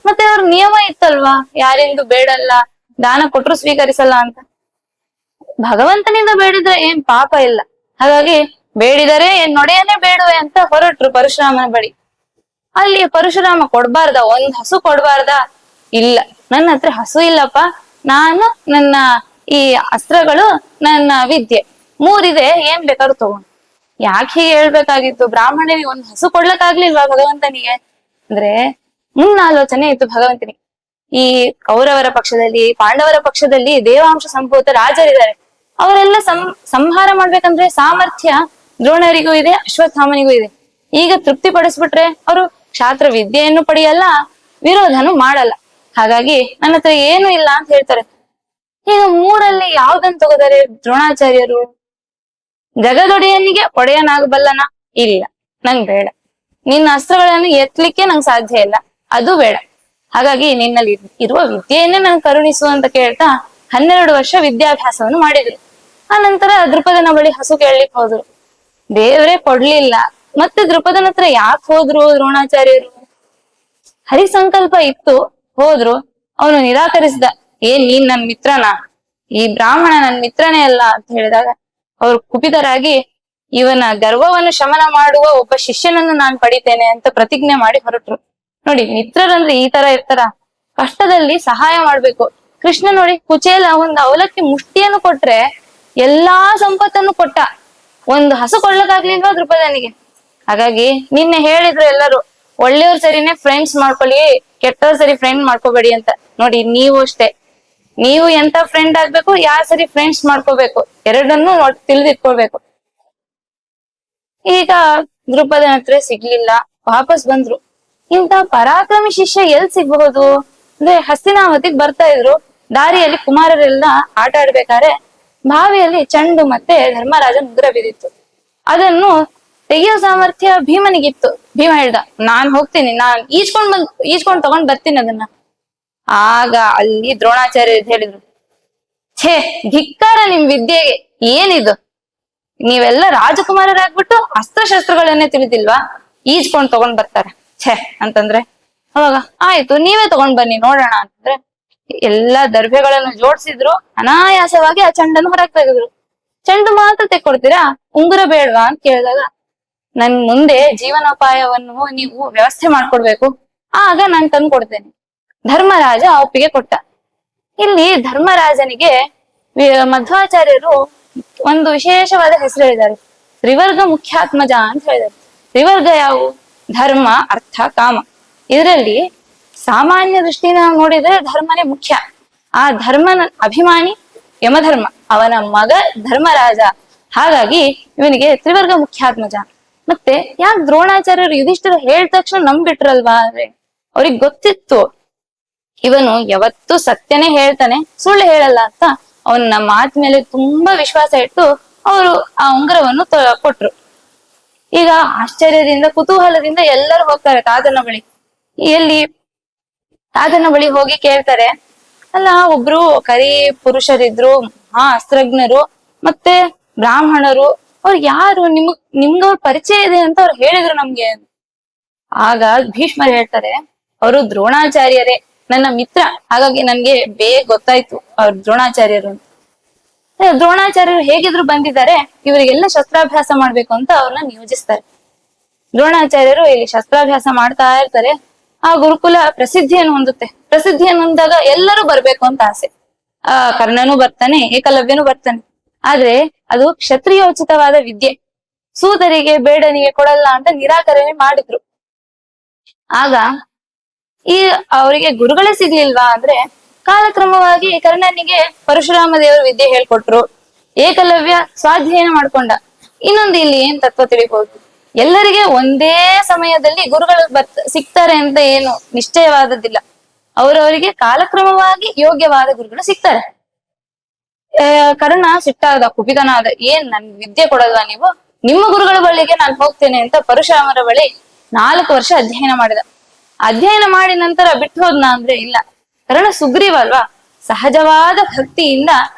ಮತ್ತೆ ಅವ್ರ ನಿಯಮ ಇತ್ತಲ್ವಾ, ಯಾರಿಂದು ಬೇಡಲ್ಲ, ದಾನ ಕೊಟ್ರು ಸ್ವೀಕರಿಸಲ್ಲ ಅಂತ. ಭಗವಂತನಿಂದ ಬೇಡಿದ್ರೆ ಏನ್ ಪಾಪ ಇಲ್ಲ, ಹಾಗಾಗಿ ಬೇಡಿದರೆ ಏನ್ ನೊಡೆಯನ್ನೇ ಬೇಡುವೆ ಅಂತ ಹೊರಟ್ರು ಪರಶುರಾಮನ ಬಳಿ. ಅಲ್ಲಿ ಪರಶುರಾಮ ಕೊಡ್ಬಾರ್ದ, ಒಂದ್ ಹಸು ಕೊಡ್ಬಾರ್ದ? ಇಲ್ಲ, ನನ್ನ ಹತ್ರ ಹಸು ಇಲ್ಲಪ್ಪ, ನಾನು ನನ್ನ ಈ ಅಸ್ತ್ರಗಳು, ನನ್ನ ವಿದ್ಯೆ ಮೂರಿದೆ ಏನ್ ಬೇಕಾದ್ರೂ ತಗೊಂಡು. ಯಾಕೆ ಹೀಗೆ ಹೇಳ್ಬೇಕಾಗಿತ್ತು? ಬ್ರಾಹ್ಮಣನಿಗೆ ಒಂದು ಹಸು ಕೊಡ್ಲಕ್ಕಾಗ್ಲಿಲ್ವಾ ಭಗವಂತನಿಗೆ? ಅಂದ್ರೆ ಮುನ್ನಾಲೋಚನೆ ಇತ್ತು ಭಗವಂತನಿಗೆ. ಈ ಕೌರವರ ಪಕ್ಷದಲ್ಲಿ, ಪಾಂಡವರ ಪಕ್ಷದಲ್ಲಿ ದೇವಾಂಶ ಸಂಭೂತ ರಾಜರಿದ್ದಾರೆ. ಅವರೆಲ್ಲ ಸಂಹಾರ ಮಾಡ್ಬೇಕಂದ್ರೆ ಸಾಮರ್ಥ್ಯ ದ್ರೋಣರಿಗೂ ಇದೆ, ಅಶ್ವತ್ಥಾಮನಿಗೂ ಇದೆ. ಈಗ ತೃಪ್ತಿ ಪಡಿಸ್ಬಿಟ್ರೆ ಅವರು ಕ್ಷಾತ್ರ ವಿದ್ಯೆಯನ್ನು ಪಡೆಯಲ್ಲ, ವಿರೋಧನು ಮಾಡಲ್ಲ. ಹಾಗಾಗಿ ನನ್ನ ಹತ್ರ ಏನು ಇಲ್ಲ ಅಂತ ಹೇಳ್ತಾರೆ. ಈಗ ಮೂರಲ್ಲಿ ಯಾವ್ದನ್ ತಗೋತಾರೆ ದ್ರೋಣಾಚಾರ್ಯರು? ಜಗದೊಡೆಯನಿಗೆ ಒಡೆಯನಾಗಬಲ್ಲನ? ಇಲ್ಲ, ನಂಗ್ ಬೇಡ. ನಿನ್ನ ಅಸ್ತ್ರಗಳನ್ನು ಎತ್ತಲಿಕ್ಕೆ ನಂಗೆ ಸಾಧ್ಯ ಇಲ್ಲ, ಅದು ಬೇಡ. ಹಾಗಾಗಿ ನಿನ್ನಲ್ಲಿ ಇರುವ ವಿದ್ಯೆಯನ್ನೇ ನನ್ ಕರುಣಿಸು ಅಂತ ಕೇಳ್ತಾ 12 ವರ್ಷ ವಿದ್ಯಾಭ್ಯಾಸವನ್ನು ಮಾಡಿದ್ರು. ಆ ನಂತರ ದೃಪದನ ಬಳಿ ಹಸು ಕೇಳಲಿಕ್ಕೆ ಹೋದ್ರು. ದೇವರೇ ಕೊಡ್ಲಿಲ್ಲ. ಮತ್ತೆ ದೃಪದನ ಹತ್ರ ಯಾಕೆ ಹೋದ್ರು ದ್ರೋಣಾಚಾರ್ಯರು? ಹರಿಸಂಕಲ್ಪ ಇತ್ತು, ಹೋದ್ರು. ಅವನು ನಿರಾಕರಿಸಿದ. ನೀನ್ ನನ್ ಮಿತ್ರನಾ? ಈ ಬ್ರಾಹ್ಮಣ ನನ್ ಮಿತ್ರನೇ ಅಲ್ಲ ಅಂತ ಹೇಳಿದಾಗ ಅವ್ರು ಕುಪಿತರಾಗಿ, ಇವನ ಗರ್ವವನ್ನು ಶಮನ ಮಾಡುವ ಒಬ್ಬ ಶಿಷ್ಯನನ್ನು ನಾನ್ ಪಡಿತೇನೆ ಅಂತ ಪ್ರತಿಜ್ಞೆ ಮಾಡಿ ಹೊರಟ್ರು. ನೋಡಿ, ಮಿತ್ರರಂದ್ರೆ ಈ ತರ ಇರ್ತಾರ. ಕಷ್ಟದಲ್ಲಿ ಸಹಾಯ ಮಾಡ್ಬೇಕು. ಕೃಷ್ಣ ನೋಡಿ, ಕುಚೇಲ ಒಂದು ಅವಲಕ್ಕಿ ಮುಷ್ಟಿಯನ್ನು ಕೊಟ್ರೆ ಎಲ್ಲಾ ಸಂಪತ್ತನ್ನು ಕೊಟ್ಟ. ಒಂದು ಹಸು ಕೊಳ್ಳಕ್ಕಾಗ್ಲಿಲ್ವಾ ದೃಪದನಿಗೆ? ಹಾಗಾಗಿ ನಿನ್ನೆ ಹೇಳಿದ್ರು ಎಲ್ಲರೂ, ಒಳ್ಳೆಯವ್ರ ಸರಿನೇ ಫ್ರೆಂಡ್ಸ್ ಮಾಡ್ಕೊಳ್ಳಿ, ಕೆಟ್ಟವ್ರ ಸರಿ ಫ್ರೆಂಡ್ ಮಾಡ್ಕೋಬೇಡಿ ಅಂತ. ನೋಡಿ, ನೀವು ಅಷ್ಟೇ. ನೀವು ಎಂತ ಫ್ರೆಂಡ್ ಆಗ್ಬೇಕು, ಯಾರ ಸರಿ ಫ್ರೆಂಡ್ಸ್ ಮಾಡ್ಕೋಬೇಕು, ಎರಡನ್ನೂ ತಿಳಿದಿಟ್ಕೊಳ್ಬೇಕು. ಈಗ ದೃಪದನ ಹತ್ರ ಸಿಗ್ಲಿಲ್ಲ, ವಾಪಸ್ ಬಂದ್ರು. ಇಂತ ಪರಾಕ್ರಮಿ ಶಿಷ್ಯ ಎಲ್ ಸಿಗ್ಬಹುದು ಅಂದ್ರೆ ಹಸ್ತಿನಾವತಿಗೆ ಬರ್ತಾ ಇದ್ರು. ದಾರಿಯಲ್ಲಿ ಕುಮಾರರೆಲ್ಲ ಆಟ ಆಡ್ಬೇಕಾದ್ರೆ ಬಾವಿಯಲ್ಲಿ ಚಂಡು ಮತ್ತೆ ಧರ್ಮರಾಜ ಉಗ್ರ ಬಿದ್ದಿತ್ತು. ಅದನ್ನು ತೆಗೆಯೋ ಸಾಮರ್ಥ್ಯ ಭೀಮನಿಗಿತ್ತು. ಭೀಮ ಹೇಳ್ದ, ನಾನ್ ಹೋಗ್ತೀನಿ, ನಾನ್ ಈಜ್ಕೊಂಡ್ ತಗೊಂಡ್ ಬರ್ತೀನಿ ಅದನ್ನ. ಆಗ ಅಲ್ಲಿ ದ್ರೋಣಾಚಾರ್ಯ ಹೇಳಿದ್ರು, ಛೇ, ಧಿಕ್ಕಾರ ನಿಮ್ ವಿದ್ಯೆಗೆ, ಏನಿದು? ನೀವೆಲ್ಲ ರಾಜಕುಮಾರರಾಗ್ಬಿಟ್ಟು ಅಸ್ತ್ರಶಸ್ತ್ರಗಳನ್ನೇ ತಿಳಿದಿಲ್ವಾ? ಈಜ್ಕೊಂಡ್ ತಗೊಂಡ್ ಬರ್ತಾರೆ, ಛೇ ಅಂತಂದ್ರೆ. ಅವಾಗ ಆಯ್ತು, ನೀವೇ ತಗೊಂಡ್ ಬನ್ನಿ ನೋಡೋಣ ಅಂತಂದ್ರೆ ಎಲ್ಲಾ ದರ್ಭೆಗಳನ್ನು ಜೋಡಿಸಿದ್ರು. ಅನಾಯಾಸವಾಗಿ ಆ ಚಂಡನ್ನು ಹೊರಗೆ ತೆಗೆದ್ರು. ಚೆಂಡು ಮಾತ್ರ ತೆಕ್ಕೊಡ್ತೀರಾ, ಉಂಗುರ ಬೇಡ್ವಾ ಅಂತ ಕೇಳಿದಾಗ, ನನ್ ಮುಂದೆ ಜೀವನೋಪಾಯವನ್ನು ನೀವು ವ್ಯವಸ್ಥೆ ಮಾಡ್ಕೊಡ್ಬೇಕು, ಆಗ ನಾನ್ ತಂದು ಕೊಡ್ತೇನೆ. ಧರ್ಮರಾಜ ಒಪ್ಪಿಗೆ ಕೊಟ್ಟ. ಇಲ್ಲಿ ಧರ್ಮರಾಜನಿಗೆ ಮಧ್ವಾಚಾರ್ಯರು ಒಂದು ವಿಶೇಷವಾದ ಹೆಸರು ಹೇಳಿದ್ದಾರೆ, ತ್ರಿವರ್ಗ ಮುಖ್ಯಾತ್ಮಜ ಅಂತ ಹೇಳಿದ್ದಾರೆ. ತ್ರಿವರ್ಗ ಯಾವುವು? ಧರ್ಮ, ಅರ್ಥ, ಕಾಮ. ಇದರಲ್ಲಿ ಸಾಮಾನ್ಯ ದೃಷ್ಟಿನ ನೋಡಿದ್ರೆ ಧರ್ಮನೇ ಮುಖ್ಯ. ಆ ಧರ್ಮನ ಅಭಿಮಾನಿ ಯಮಧರ್ಮ, ಅವನ ಮಗ ಧರ್ಮರಾಜ. ಹಾಗಾಗಿ ಇವನಿಗೆ ತ್ರಿವರ್ಗ ಮುಖ್ಯಾತ್ಮಜ. ಮತ್ತೆ ಯಾಕೆ ದ್ರೋಣಾಚಾರ್ಯರು ಯುಧಿಷ್ಠಿರ ಹೇಳಿದ ತಕ್ಷಣ ನಂಬಿಟ್ರಲ್ವಾ ಅಂದ್ರೆ, ಅವ್ರಿಗೆ ಗೊತ್ತಿತ್ತು ಇವನು ಯಾವತ್ತೂ ಸತ್ಯನೇ ಹೇಳ್ತಾನೆ, ಸುಳ್ಳು ಹೇಳಲ್ಲ ಅಂತ. ಅವನ ಮಾತ್ ಮೇಲೆ ತುಂಬಾ ವಿಶ್ವಾಸ ಇಟ್ಟು ಅವರು ಆ ಉಂಗುರವನ್ನು ಕೊಟ್ರು. ಈಗ ಆಶ್ಚರ್ಯದಿಂದ, ಕುತೂಹಲದಿಂದ ಎಲ್ಲರೂ ಹೋಗ್ತಾರೆ ತಾತನ ಬಳಿ. ಎಲ್ಲಿ ತಾತನ ಬಳಿ ಹೋಗಿ ಕೇಳ್ತಾರೆ, ಅಲ್ಲ, ಒಬ್ರು ಕರಿ ಪುರುಷರಿದ್ರು, ಅಸ್ತ್ರಜ್ಞರು, ಮತ್ತೆ ಬ್ರಾಹ್ಮಣರು, ಅವ್ರು ಯಾರು? ನಿಮ್ಗವ್ರ ಪರಿಚಯ ಇದೆ ಅಂತ ಅವ್ರು ಹೇಳಿದ್ರು ನಮ್ಗೆ. ಆಗ ಭೀಷ್ಮರು ಹೇಳ್ತಾರೆ, ಅವರು ದ್ರೋಣಾಚಾರ್ಯರೇ, ನನ್ನ ಮಿತ್ರ. ಹಾಗಾಗಿ ನನ್ಗೆ ಬೇಗ ಗೊತ್ತಾಯ್ತು ಅವ್ರು ದ್ರೋಣಾಚಾರ್ಯರು ಅಂತ. ದ್ರೋಣಾಚಾರ್ಯರು ಹೇಗಿದ್ರು ಬಂದಿದ್ದಾರೆ, ಇವರಿಗೆಲ್ಲ ಶಸ್ತ್ರಾಭ್ಯಾಸ ಮಾಡ್ಬೇಕು ಅಂತ ಅವ್ರನ್ನ ನಿಯೋಜಿಸ್ತಾರೆ. ದ್ರೋಣಾಚಾರ್ಯರು ಇಲ್ಲಿ ಶಸ್ತ್ರಾಭ್ಯಾಸ ಮಾಡ್ತಾ ಇರ್ತಾರೆ. ಆ ಗುರುಕುಲ ಪ್ರಸಿದ್ಧಿಯನ್ನು ಹೊಂದುತ್ತೆ. ಪ್ರಸಿದ್ಧಿಯನ್ನು ಹೊಂದಾಗ ಎಲ್ಲರೂ ಬರ್ಬೇಕು ಅಂತ ಆಸೆ. ಕರ್ಣನೂ ಬರ್ತಾನೆ, ಏಕಲವ್ಯನೂ ಬರ್ತಾನೆ. ಆದ್ರೆ ಅದು ಕ್ಷತ್ರಿಯೋಚಿತವಾದ ವಿದ್ಯೆ, ಸೂತರಿಗೆ ಬೇಡನಿಗೆ ಕೊಡಲ್ಲ ಅಂತ ನಿರಾಕರಣೆ ಮಾಡಿದ್ರು. ಆಗ ಅವರಿಗೆ ಗುರುಗಳೇ ಸಿಗ್ಲಿಲ್ವಾ ಅಂದ್ರೆ, ಕಾಲಕ್ರಮವಾಗಿ ಕರ್ಣನಿಗೆ ಪರಶುರಾಮ ದೇವರು ವಿದ್ಯೆ ಹೇಳ್ಕೊಟ್ರು. ಏಕಲವ್ಯ ಸ್ವಾಧ್ಯಯನ ಮಾಡ್ಕೊಂಡ. ಇನ್ನೊಂದು ಇಲ್ಲಿ ಏನ್ ತತ್ವ ತಿಳಿಬಹುದು, ಎಲ್ಲರಿಗೆ ಒಂದೇ ಸಮಯದಲ್ಲಿ ಗುರುಗಳು ಸಿಗ್ತಾರೆ ಅಂತ ಏನು ನಿಶ್ಚಯವಾದದ್ದಿಲ್ಲ. ಅವರವರಿಗೆ ಕಾಲಕ್ರಮವಾಗಿ ಯೋಗ್ಯವಾದ ಗುರುಗಳು ಸಿಗ್ತಾರೆ. ಕರ್ಣ ಸಿಟ್ಟಾದ, ಕುಪಿತನಾದ, ನನ್ ವಿದ್ಯೆ ಕೊಡಲ್ವಾ ನೀವು? ನಿಮ್ಮ ಗುರುಗಳ ಬಳಿಗೆ ನಾನು ಹೋಗ್ತೇನೆ ಅಂತ ಪರಶುರಾಮರ ಬಳಿ 4 ವರ್ಷ ಅಧ್ಯಯನ ಮಾಡಿದ. ಅಧ್ಯಯನ ಮಾಡಿ ನಂತರ ಬಿಟ್ಟು ಹೋದ್ನ ಅಂದ್ರೆ ಇಲ್ಲ. ಕರ್ಣ ಸುಗ್ರೀವ ಅಲ್ವಾ, ಸಹಜವಾದ ಭಕ್ತಿಯಿಂದ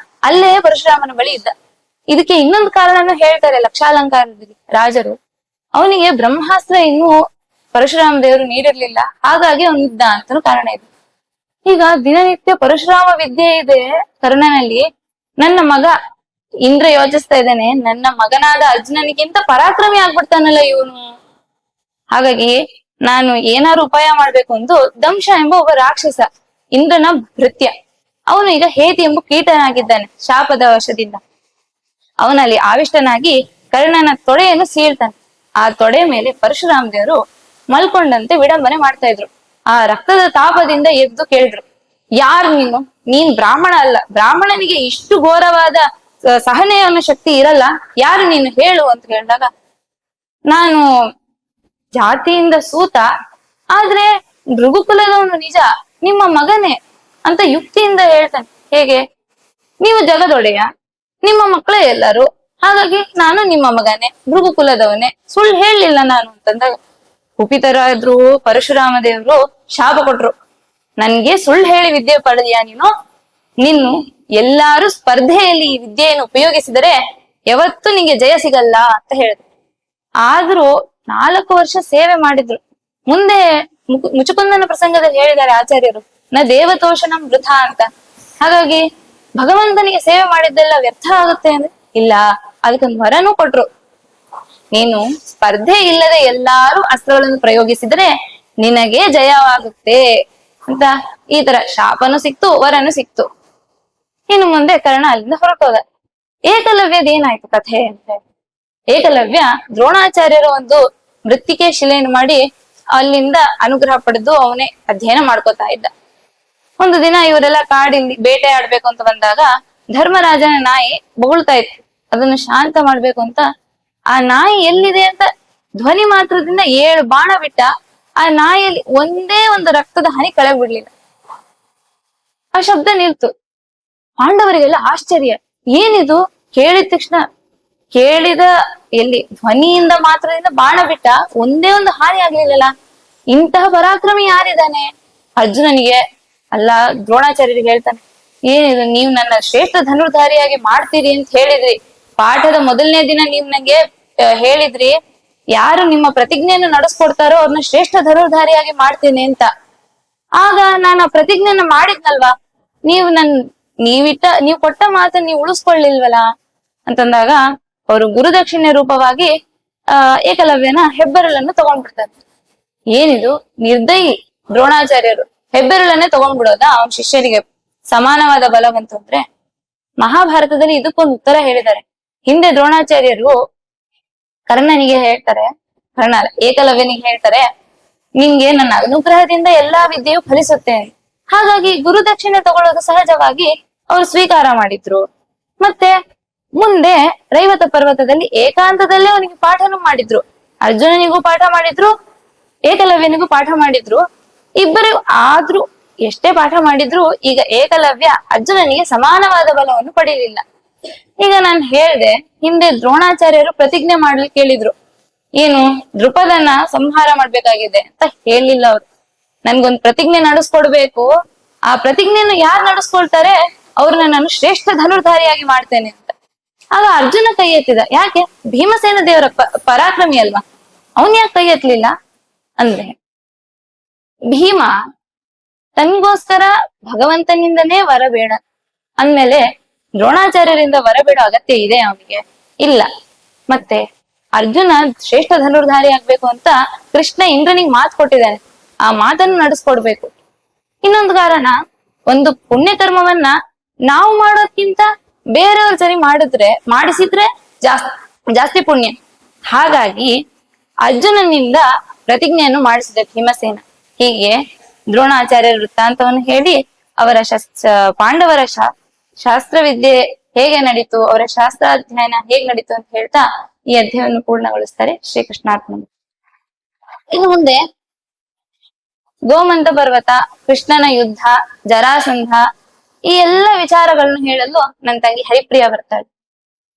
ಅಲ್ಲೇ ಪರಶುರಾಮನ ಬಳಿ ಇದ್ದ. ಇದಕ್ಕೆ ಇನ್ನೊಂದು ಕಾರಣನು ಹೇಳ್ತಾರೆ ಲಕ್ಷಾಲಂಕಾರದಲ್ಲಿ ರಾಜರು. ಅವನಿಗೆ ಬ್ರಹ್ಮಾಸ್ತ್ರ ಇನ್ನೂ ಪರಶುರಾಮ ದೇವರು ನೀಡಿರ್ಲಿಲ್ಲ, ಹಾಗಾಗಿ ಅವನಿದ್ದ ಅಂತನೂ ಕಾರಣ ಇದೆ. ಈಗ ದಿನನಿತ್ಯ ಪರಶುರಾಮ ವಿದ್ಯೆ ಇದೆ ಕರ್ಣನಲ್ಲಿ. ನನ್ನ ಮಗ ಇಂದ್ರ ಯೋಚಿಸ್ತಾ ಇದ್ದಾನೆ, ನನ್ನ ಮಗನಾದ ಅರ್ಜುನನಿಗಿಂತ ಪರಾಕ್ರಮಿ ಆಗ್ಬಿಡ್ತಾನಲ್ಲ ಇವನು. ಹಾಗಾಗಿ ನಾನು ಏನಾರು ಉಪಾಯ ಮಾಡ್ಬೇಕು ಎಂದು ದಂಶ ಎಂಬ ಒಬ್ಬ ರಾಕ್ಷಸ, ಇಂದ್ರನ ಭೃತ್ಯ, ಅವನು ಈಗ ಹೇತಿ ಎಂಬ ಕೀಟನಾಗಿದ್ದಾನೆ ಶಾಪದ ವಶದಿಂದ. ಅವನಲ್ಲಿ ಆವಿಷ್ಟನಾಗಿ ಕರ್ಣನ ತೊಡೆಯನ್ನು ಸೀಳ್ತಾನೆ. ಆ ತೊಡೆ ಮೇಲೆ ಪರಶುರಾಮ ದೇವರು ಮಲ್ಕೊಂಡಂತೆ ವಿಡಂಬನೆ ಮಾಡ್ತಾ ಇದ್ರು. ಆ ರಕ್ತದ ತಾಪದಿಂದ ಎದ್ದು ಕೇಳಿದ್ರು, ಯಾರು ನೀನು? ನೀನ್ ಬ್ರಾಹ್ಮಣ ಅಲ್ಲ, ಬ್ರಾಹ್ಮಣನಿಗೆ ಇಷ್ಟು ಘೋರವಾದ ಸಹನೆಯ ಶಕ್ತಿ ಇರಲ್ಲ, ಯಾರು ನೀನು ಹೇಳು ಅಂತ ಹೇಳಿದಾಗ, ನಾನು ಜಾತಿಯಿಂದ ಸೂತ, ಆದ್ರೆ ಭೃಗುಕುಲದವನು ನಿಜ, ನಿಮ್ಮ ಮಗನೇ ಅಂತ ಯುಕ್ತಿಯಿಂದ ಹೇಳ್ತಾನೆ. ಹೇಗೆ? ನೀವು ಜಗದೊಡೆಯ, ನಿಮ್ಮ ಮಕ್ಕಳೇ ಎಲ್ಲರೂ, ಹಾಗಾಗಿ ನಾನು ನಿಮ್ಮ ಮಗನೇ, ಭೃಗುಕುಲದವನೇ, ಸುಳ್ಳು ಹೇಳಲಿಲ್ಲ ನಾನು ಅಂತಂದಾಗ ಕುಪಿತರಾದ್ರು ಪರಶುರಾಮ ದೇವರು ಶಾಪ ಕೊಟ್ರು. ನನ್ಗೆ ಸುಳ್ಳು ಹೇಳಿ ವಿದ್ಯೆ ಪಡೆದಿಯಾ ನೀನು? ನಿನ್ನು ಎಲ್ಲಾರು ಸ್ಪರ್ಧೆಯಲ್ಲಿ ಈ ವಿದ್ಯೆಯನ್ನು ಉಪಯೋಗಿಸಿದರೆ ಯಾವತ್ತೂ ನಿಂಗೆ ಜಯ ಸಿಗಲ್ಲ ಅಂತ ಹೇಳಿದ್ರು. ಆದ್ರೂ 4 ವರ್ಷ ಸೇವೆ ಮಾಡಿದ್ರು. ಮುಂದೆ ಮುಚುಕುಂದನ ಪ್ರಸಂಗದಲ್ಲಿ ಹೇಳಿದ್ದಾರೆ ಆಚಾರ್ಯರು, ನ ದೇವತೋಷಣಂ ವೃಥಾ ಅಂತ. ಹಾಗಾಗಿ ಭಗವಂತನಿಗೆ ಸೇವೆ ಮಾಡಿದ್ದೆಲ್ಲ ವ್ಯರ್ಥ ಆಗುತ್ತೆ ಅಂದ್ರೆ ಇಲ್ಲ, ಅದಕ್ಕೊಂದು ವರನೂ ಕೊಟ್ರು. ನೀನು ಸ್ಪರ್ಧೆ ಇಲ್ಲದೆ ಎಲ್ಲಾರು ಅಸ್ತ್ರಗಳನ್ನು ಪ್ರಯೋಗಿಸಿದ್ರೆ ನಿನಗೆ ಜಯವಾಗುತ್ತೆ ಅಂತ ಈ ತರ ಶಾಪನು ಸಿಕ್ತು, ವರನು ಸಿಕ್ತು. ಇನ್ನು ಮುಂದೆ ಕರ್ಣ ಅಲ್ಲಿಂದ ಹೊರಟೋದ. ಏಕಲವ್ಯದ ಏನಾಯ್ತು ಕಥೆ ಅಂತ? ಏಕಲವ್ಯ ದ್ರೋಣಾಚಾರ್ಯರ ಒಂದು ಮೃತ್ತಿಕೆ ಶಿಲೆಯನ್ನು ಮಾಡಿ ಅಲ್ಲಿಂದ ಅನುಗ್ರಹ ಪಡೆದು ಅವನೇ ಅಧ್ಯಯನ ಮಾಡ್ಕೋತಾ ಇದ್ದ. ಒಂದು ದಿನ ಇವರೆಲ್ಲ ಕಾಡಿಲ್ಲಿ ಬೇಟೆ ಆಡ್ಬೇಕು ಅಂತ ಬಂದಾಗ ಧರ್ಮರಾಜನ ನಾಯಿ ಬೊಗಳ್ತಾ ಇತ್ತು. ಅದನ್ನು ಶಾಂತ ಮಾಡ್ಬೇಕು ಅಂತ ಆ ನಾಯಿ ಎಲ್ಲಿದೆ ಅಂತ ಧ್ವನಿ ಮಾತ್ರದಿಂದ 7 ಬಾಣ ಬಿಟ್ಟ. ಆ ನಾಯಿಯಲ್ಲಿ ಒಂದೇ ಒಂದು ರಕ್ತದ ಹನಿ ಕೆಳಗ್ ಬಿಡ್ಲಿಲ್ಲ. ಆ ಶಬ್ದ ನಿಲ್ತು. ಪಾಂಡವರಿಗೆಲ್ಲ ಆಶ್ಚರ್ಯ, ಏನಿದು? ಕೇಳಿದ ತಕ್ಷಣ ಕೇಳಿದ ಎಲ್ಲಿ ಧ್ವನಿಯಿಂದ ಮಾತ್ರದಿಂದ ಬಾಣ ಬಿಟ್ಟ, ಒಂದೇ ಒಂದು ಹಾನಿ ಆಗ್ಲಿಲ್ಲಲ್ಲ, ಇಂತಹ ಪರಾಕ್ರಮಿ ಯಾರಿದ್ದಾನೆ? ಅರ್ಜುನನಿಗೆ ಅಲ್ಲ ದ್ರೋಣಾಚಾರ್ಯರಿಗೆ ಹೇಳ್ತಾನೆ, ಏನಿದು, ನೀವು ನನ್ನ ಶ್ರೇಷ್ಠ ಧನುರ್ಧಾರಿಯಾಗಿ ಮಾಡ್ತೀರಿ ಅಂತ ಹೇಳಿದ್ರಿ, ಪಾಠದ ಮೊದಲನೇ ದಿನ ನೀವು ನಂಗೆ ಹೇಳಿದ್ರಿ, ಯಾರು ನಿಮ್ಮ ಪ್ರತಿಜ್ಞೆಯನ್ನು ನಡೆಸ್ಕೊಡ್ತಾರೋ ಅವ್ರನ್ನ ಶ್ರೇಷ್ಠ ಧನುರ್ಧಾರಿಯಾಗಿ ಮಾಡ್ತೀನಿ ಅಂತ. ಆಗ ನಾನು ಆ ಪ್ರತಿಜ್ಞೆಯನ್ನ ಮಾಡಿದ್ನಲ್ವಾ, ನೀವು ಕೊಟ್ಟ ಮಾತನ್ನ ನೀವು ಉಳಿಸ್ಕೊಳ್ಳಿಲ್ವಲ್ಲ ಅಂತಂದಾಗ ಅವರು ಗುರುದಕ್ಷಿಣೆ ರೂಪವಾಗಿ ಏಕಲವ್ಯನ ಹೆಬ್ಬೆರಳನ್ನು ತಗೊಂಡ್ಬಿಡ್ತಾರೆ. ಏನಿದು ನಿರ್ದಯಿ ದ್ರೋಣಾಚಾರ್ಯರು ಹೆಬ್ಬೆರಳನ್ನೇ ತಗೊಂಡ್ಬಿಡೋದ ಅವನ ಶಿಷ್ಯರಿಗೆ ಸಮಾನವಾದ ಬಲವಂತಂದ್ರೆ? ಮಹಾಭಾರತದಲ್ಲಿ ಇದಕ್ಕೊಂದು ಉತ್ತರ ಹೇಳಿದ್ದಾರೆ. ಹಿಂದೆ ದ್ರೋಣಾಚಾರ್ಯರು ಕರ್ಣನಿಗೆ ಹೇಳ್ತಾರೆ, ಏಕಲವ್ಯನಿಗೆ ಹೇಳ್ತಾರೆ, ನಿಮ್ಗೆ ನನ್ನ ಅನುಗ್ರಹದಿಂದ ಎಲ್ಲಾ ವಿದ್ಯೆಯು ಫಲಿಸುತ್ತೆ, ಹಾಗಾಗಿ ಗುರುದಕ್ಷಿಣೆ ತಗೊಳ್ಳೋದು ಸಹಜವಾಗಿ ಅವರು ಸ್ವೀಕಾರ ಮಾಡಿದ್ರು. ಮತ್ತೆ ಮುಂದೆ ರೈವತ ಪರ್ವತದಲ್ಲಿ ಏಕಾಂತದಲ್ಲೇ ಅವನಿಗೆ ಪಾಠನೂ ಮಾಡಿದ್ರು. ಅರ್ಜುನನಿಗೂ ಪಾಠ ಮಾಡಿದ್ರು, ಏಕಲವ್ಯನಿಗೂ ಪಾಠ ಮಾಡಿದ್ರು. ಇಬ್ಬರು ಆದ್ರೂ ಎಷ್ಟೇ ಪಾಠ ಮಾಡಿದ್ರು ಈಗ ಏಕಲವ್ಯ ಅರ್ಜುನನಿಗೆ ಸಮಾನವಾದ ಬಲವನ್ನು ಪಡೀಲಿಲ್ಲ. ಈಗ ನಾನು ಹೇಳ್ದೆ, ಹಿಂದೆ ದ್ರೋಣಾಚಾರ್ಯರು ಪ್ರತಿಜ್ಞೆ ಮಾಡ್ಲಿಕ್ಕೆ ಕೇಳಿದ್ರು, ಏನು ದೃಪದನ್ನ ಸಂಹಾರ ಮಾಡ್ಬೇಕಾಗಿದೆ ಅಂತ ಹೇಳಿಲ್ಲ ಅವ್ರು. ನನ್ಗೊಂದ್ ಪ್ರತಿಜ್ಞೆ ನಡೆಸ್ಕೊಡ್ಬೇಕು, ಆ ಪ್ರತಿಜ್ಞೆಯನ್ನು ಯಾರು ನಡೆಸ್ಕೊಳ್ತಾರೆ ಅವ್ರನ್ನ ನಾನು ಶ್ರೇಷ್ಠ ಧನುರ್ಧಾರಿಯಾಗಿ ಮಾಡ್ತೇನೆ ಅಂತ. ಆಗ ಅರ್ಜುನ ಕೈ ಎತ್ತಿದ. ಯಾಕೆ? ಭೀಮಸೇನ ದೇವರ ಪರಾಕ್ರಮಿ ಅಲ್ವಾ, ಅವನ್ ಯಾಕೆ ಕೈ ಎತ್ತಲಿಲ್ಲ ಅಂದ್ರೆ, ಭೀಮ ತನ್ಗೋಸ್ಕರ ಭಗವಂತನಿಂದನೇ ವರ ಬೇಡ ಅಂದ್ಮೇಲೆ ದ್ರೋಣಾಚಾರ್ಯರಿಂದ ವರ ಬೇಡೋ ಅಗತ್ಯ ಇದೆ ಅವನಿಗೆ? ಇಲ್ಲ. ಮತ್ತೆ ಅರ್ಜುನ ಶ್ರೇಷ್ಠ ಧನುರ್ಧಾರಿ ಆಗ್ಬೇಕು ಅಂತ ಕೃಷ್ಣ ಇಂದ್ರನಿಗೆ ಮಾತು ಕೊಟ್ಟಿದ್ದಾನೆ, ಆ ಮಾತನ್ನು ನಡೆಸ್ಕೊಡ್ಬೇಕು. ಇನ್ನೊಂದು ಕಾರಣ, ಒಂದು ಪುಣ್ಯ ಕರ್ಮವನ್ನ ನಾವು ಮಾಡೋದ್ಕಿಂತ ಬೇರೆಯವ್ರ ಸರಿ ಮಾಡಿಸಿದ್ರೆ ಜಾಸ್ತಿ ಪುಣ್ಯ. ಹಾಗಾಗಿ ಅರ್ಜುನನಿಂದ ಪ್ರತಿಜ್ಞೆಯನ್ನು ಮಾಡಿಸಿದ ಭೀಮಸೇನ. ಹೀಗೆ ದ್ರೋಣಾಚಾರ್ಯರ ವೃತ್ತಾಂತವನ್ನು ಹೇಳಿ ಅವರ ಪಾಂಡವರ ಶಾಸ್ತ್ರವಿದ್ಯೆ ಹೇಗೆ ನಡೀತು, ಅವರ ಶಾಸ್ತ್ರಾಧ್ಯಯನ ಹೇಗೆ ನಡೀತು ಅಂತ ಹೇಳ್ತಾ ಈ ಅಧ್ಯಾಯವನ್ನು ಪೂರ್ಣಗೊಳಿಸ್ತಾರೆ. ಶ್ರೀಕೃಷ್ಣಾರ್ಪಣ. ಇನ್ನು ಮುಂದೆ ಗೋಮಂತ ಪರ್ವತ, ಕೃಷ್ಣನ ಯುದ್ಧ, ಜರಾಸಂಧ, ಈ ಎಲ್ಲ ವಿಚಾರಗಳನ್ನು ಹೇಳಲು ನನ್ನ ತಂಗಿ ಹರಿಪ್ರಿಯ ಬರ್ತಾಳೆ.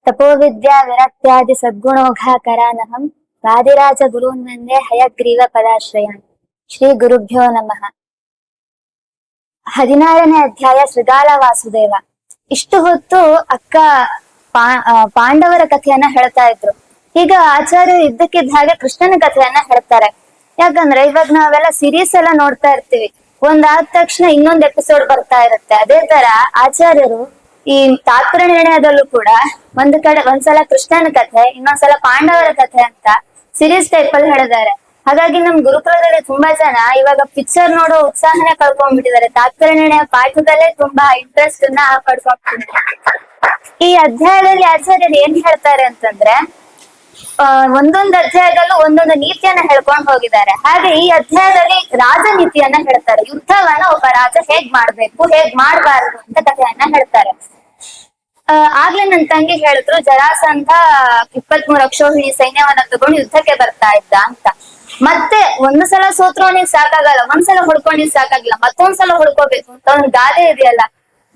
ತಪೋವಿದ್ಯಾ ವಿರಕ್ತ್ಯಾದಿ ಸದ್ಗುಣೋಘಾಕರಾನಹಂ ವಾದಿರಾಜ ಗುರುನ್ವಂದೇ ಹಯಗ್ರೀವ ಪದಾಶ್ರಯಾನ್. ಶ್ರೀ ಗುರುಭ್ಯೋ ನಮಃ. 16ನೇ ಅಧ್ಯಾಯ ಶೃಗಾಲ ವಾಸುದೇವ. ಇಷ್ಟು ಹೊತ್ತು ಅಕ್ಕ ಪಾಂಡವರ ಕಥೆಯನ್ನ ಹೇಳ್ತಾ ಇದ್ರು. ಈಗ ಆಚಾರ್ಯ ಇದ್ದಕ್ಕಿದ್ದ ಹಾಗೆ ಕೃಷ್ಣನ ಕಥೆಯನ್ನ ಹೇಳ್ತಾರೆ. ಯಾಕಂದ್ರೆ ಇವಾಗ ನಾವೆಲ್ಲ ಸಿರೀಸ್ ಎಲ್ಲ ನೋಡ್ತಾ ಇರ್ತೀವಿ, ಒಂದಾದ ತಕ್ಷಣ ಇನ್ನೊಂದ್ ಎಪಿಸೋಡ್ ಬರ್ತಾ ಇರುತ್ತೆ. ಅದೇ ತರ ಆಚಾರ್ಯರು ಈ ತಾತ್ಪರ್ಯ ನಿರ್ಣಯದಲ್ಲೂ ಕೂಡ ಒಂದ್ಸಲ ಕೃಷ್ಣನ ಕಥೆ, ಇನ್ನೊಂದ್ಸಲ ಪಾಂಡವರ ಕಥೆ ಅಂತ ಸಿರೀಸ್ ಟೈಪ್ ಅಲ್ಲಿ ಹೇಳಿದ್ದಾರೆ. ಹಾಗಾಗಿ ನಮ್ ಗುರುಕುಲದಲ್ಲಿ ತುಂಬಾ ಜನ ಇವಾಗ ಪಿಕ್ಚರ್ ನೋಡೋ ಉತ್ಸಾಹನೇ ಕಳ್ಕೊಂಡ್ಬಿಟ್ಟಿದ್ದಾರೆ. ತಾತ್ಪರ್ಯ ನಿರ್ಣಯ ಪಾಠದಲ್ಲೇ ತುಂಬಾ ಇಂಟ್ರೆಸ್ಟ್ ಅನ್ನ ಪಡ್ಕೊಂಡ್ಬಿಟ್ಟಿದ್ದಾರೆ. ಈ ಅಧ್ಯಾಯದಲ್ಲಿ ಆಚಾರ್ಯರು ಏನ್ ಹೇಳ್ತಾರೆ ಅಂತಂದ್ರೆ ಒಂದೊಂದು ಅಧ್ಯಾಯದಲ್ಲೂ ಒಂದೊಂದು ನೀತಿಯನ್ನ ಹೇಳ್ಕೊಂಡು ಹೋಗಿದ್ದಾರೆ. ಹಾಗೆ ಈ ಅಧ್ಯಾಯದಲ್ಲಿ ರಾಜನೀತಿಯನ್ನ ಹೇಳ್ತಾರೆ. ಯುದ್ಧವನ್ನ ಒಬ್ಬ ರಾಜ ಹೇಗ್ ಮಾಡ್ಬೇಕು, ಹೇಗ್ ಮಾಡ್ಬಾರ್ದು ಅಂತ ಕಥೆಯನ್ನ ಹೇಳ್ತಾರೆ. ಆಗ್ಲೇ ನನ್ ತಂಗಿ ಹೇಳಿದ್ರು, ಜರಾಸಂಧ 23 ಅಕ್ಷೋಹಿಣಿ ಸೈನ್ಯವನ್ನ ತಗೊಂಡು ಯುದ್ಧಕ್ಕೆ ಬರ್ತಾ ಇದ್ದ ಅಂತ. ಮತ್ತೆ ಒಂದು ಸಲ ಸೋತ್ರು ಅವನಿಗೆ ಸಾಕಾಗಲ್ಲ, ಒಂದ್ಸಲ ಹೊಡ್ಕೊಂಡಿದ್ ಸಾಕಾಗಿಲ್ಲ, ಮತ್ತೊಂದ್ಸಲ ಹೊಡ್ಕೋಬೇಕು ಅಂತ ಒಂದ್ ಗಾದೆ ಇದೆಯಲ್ಲ,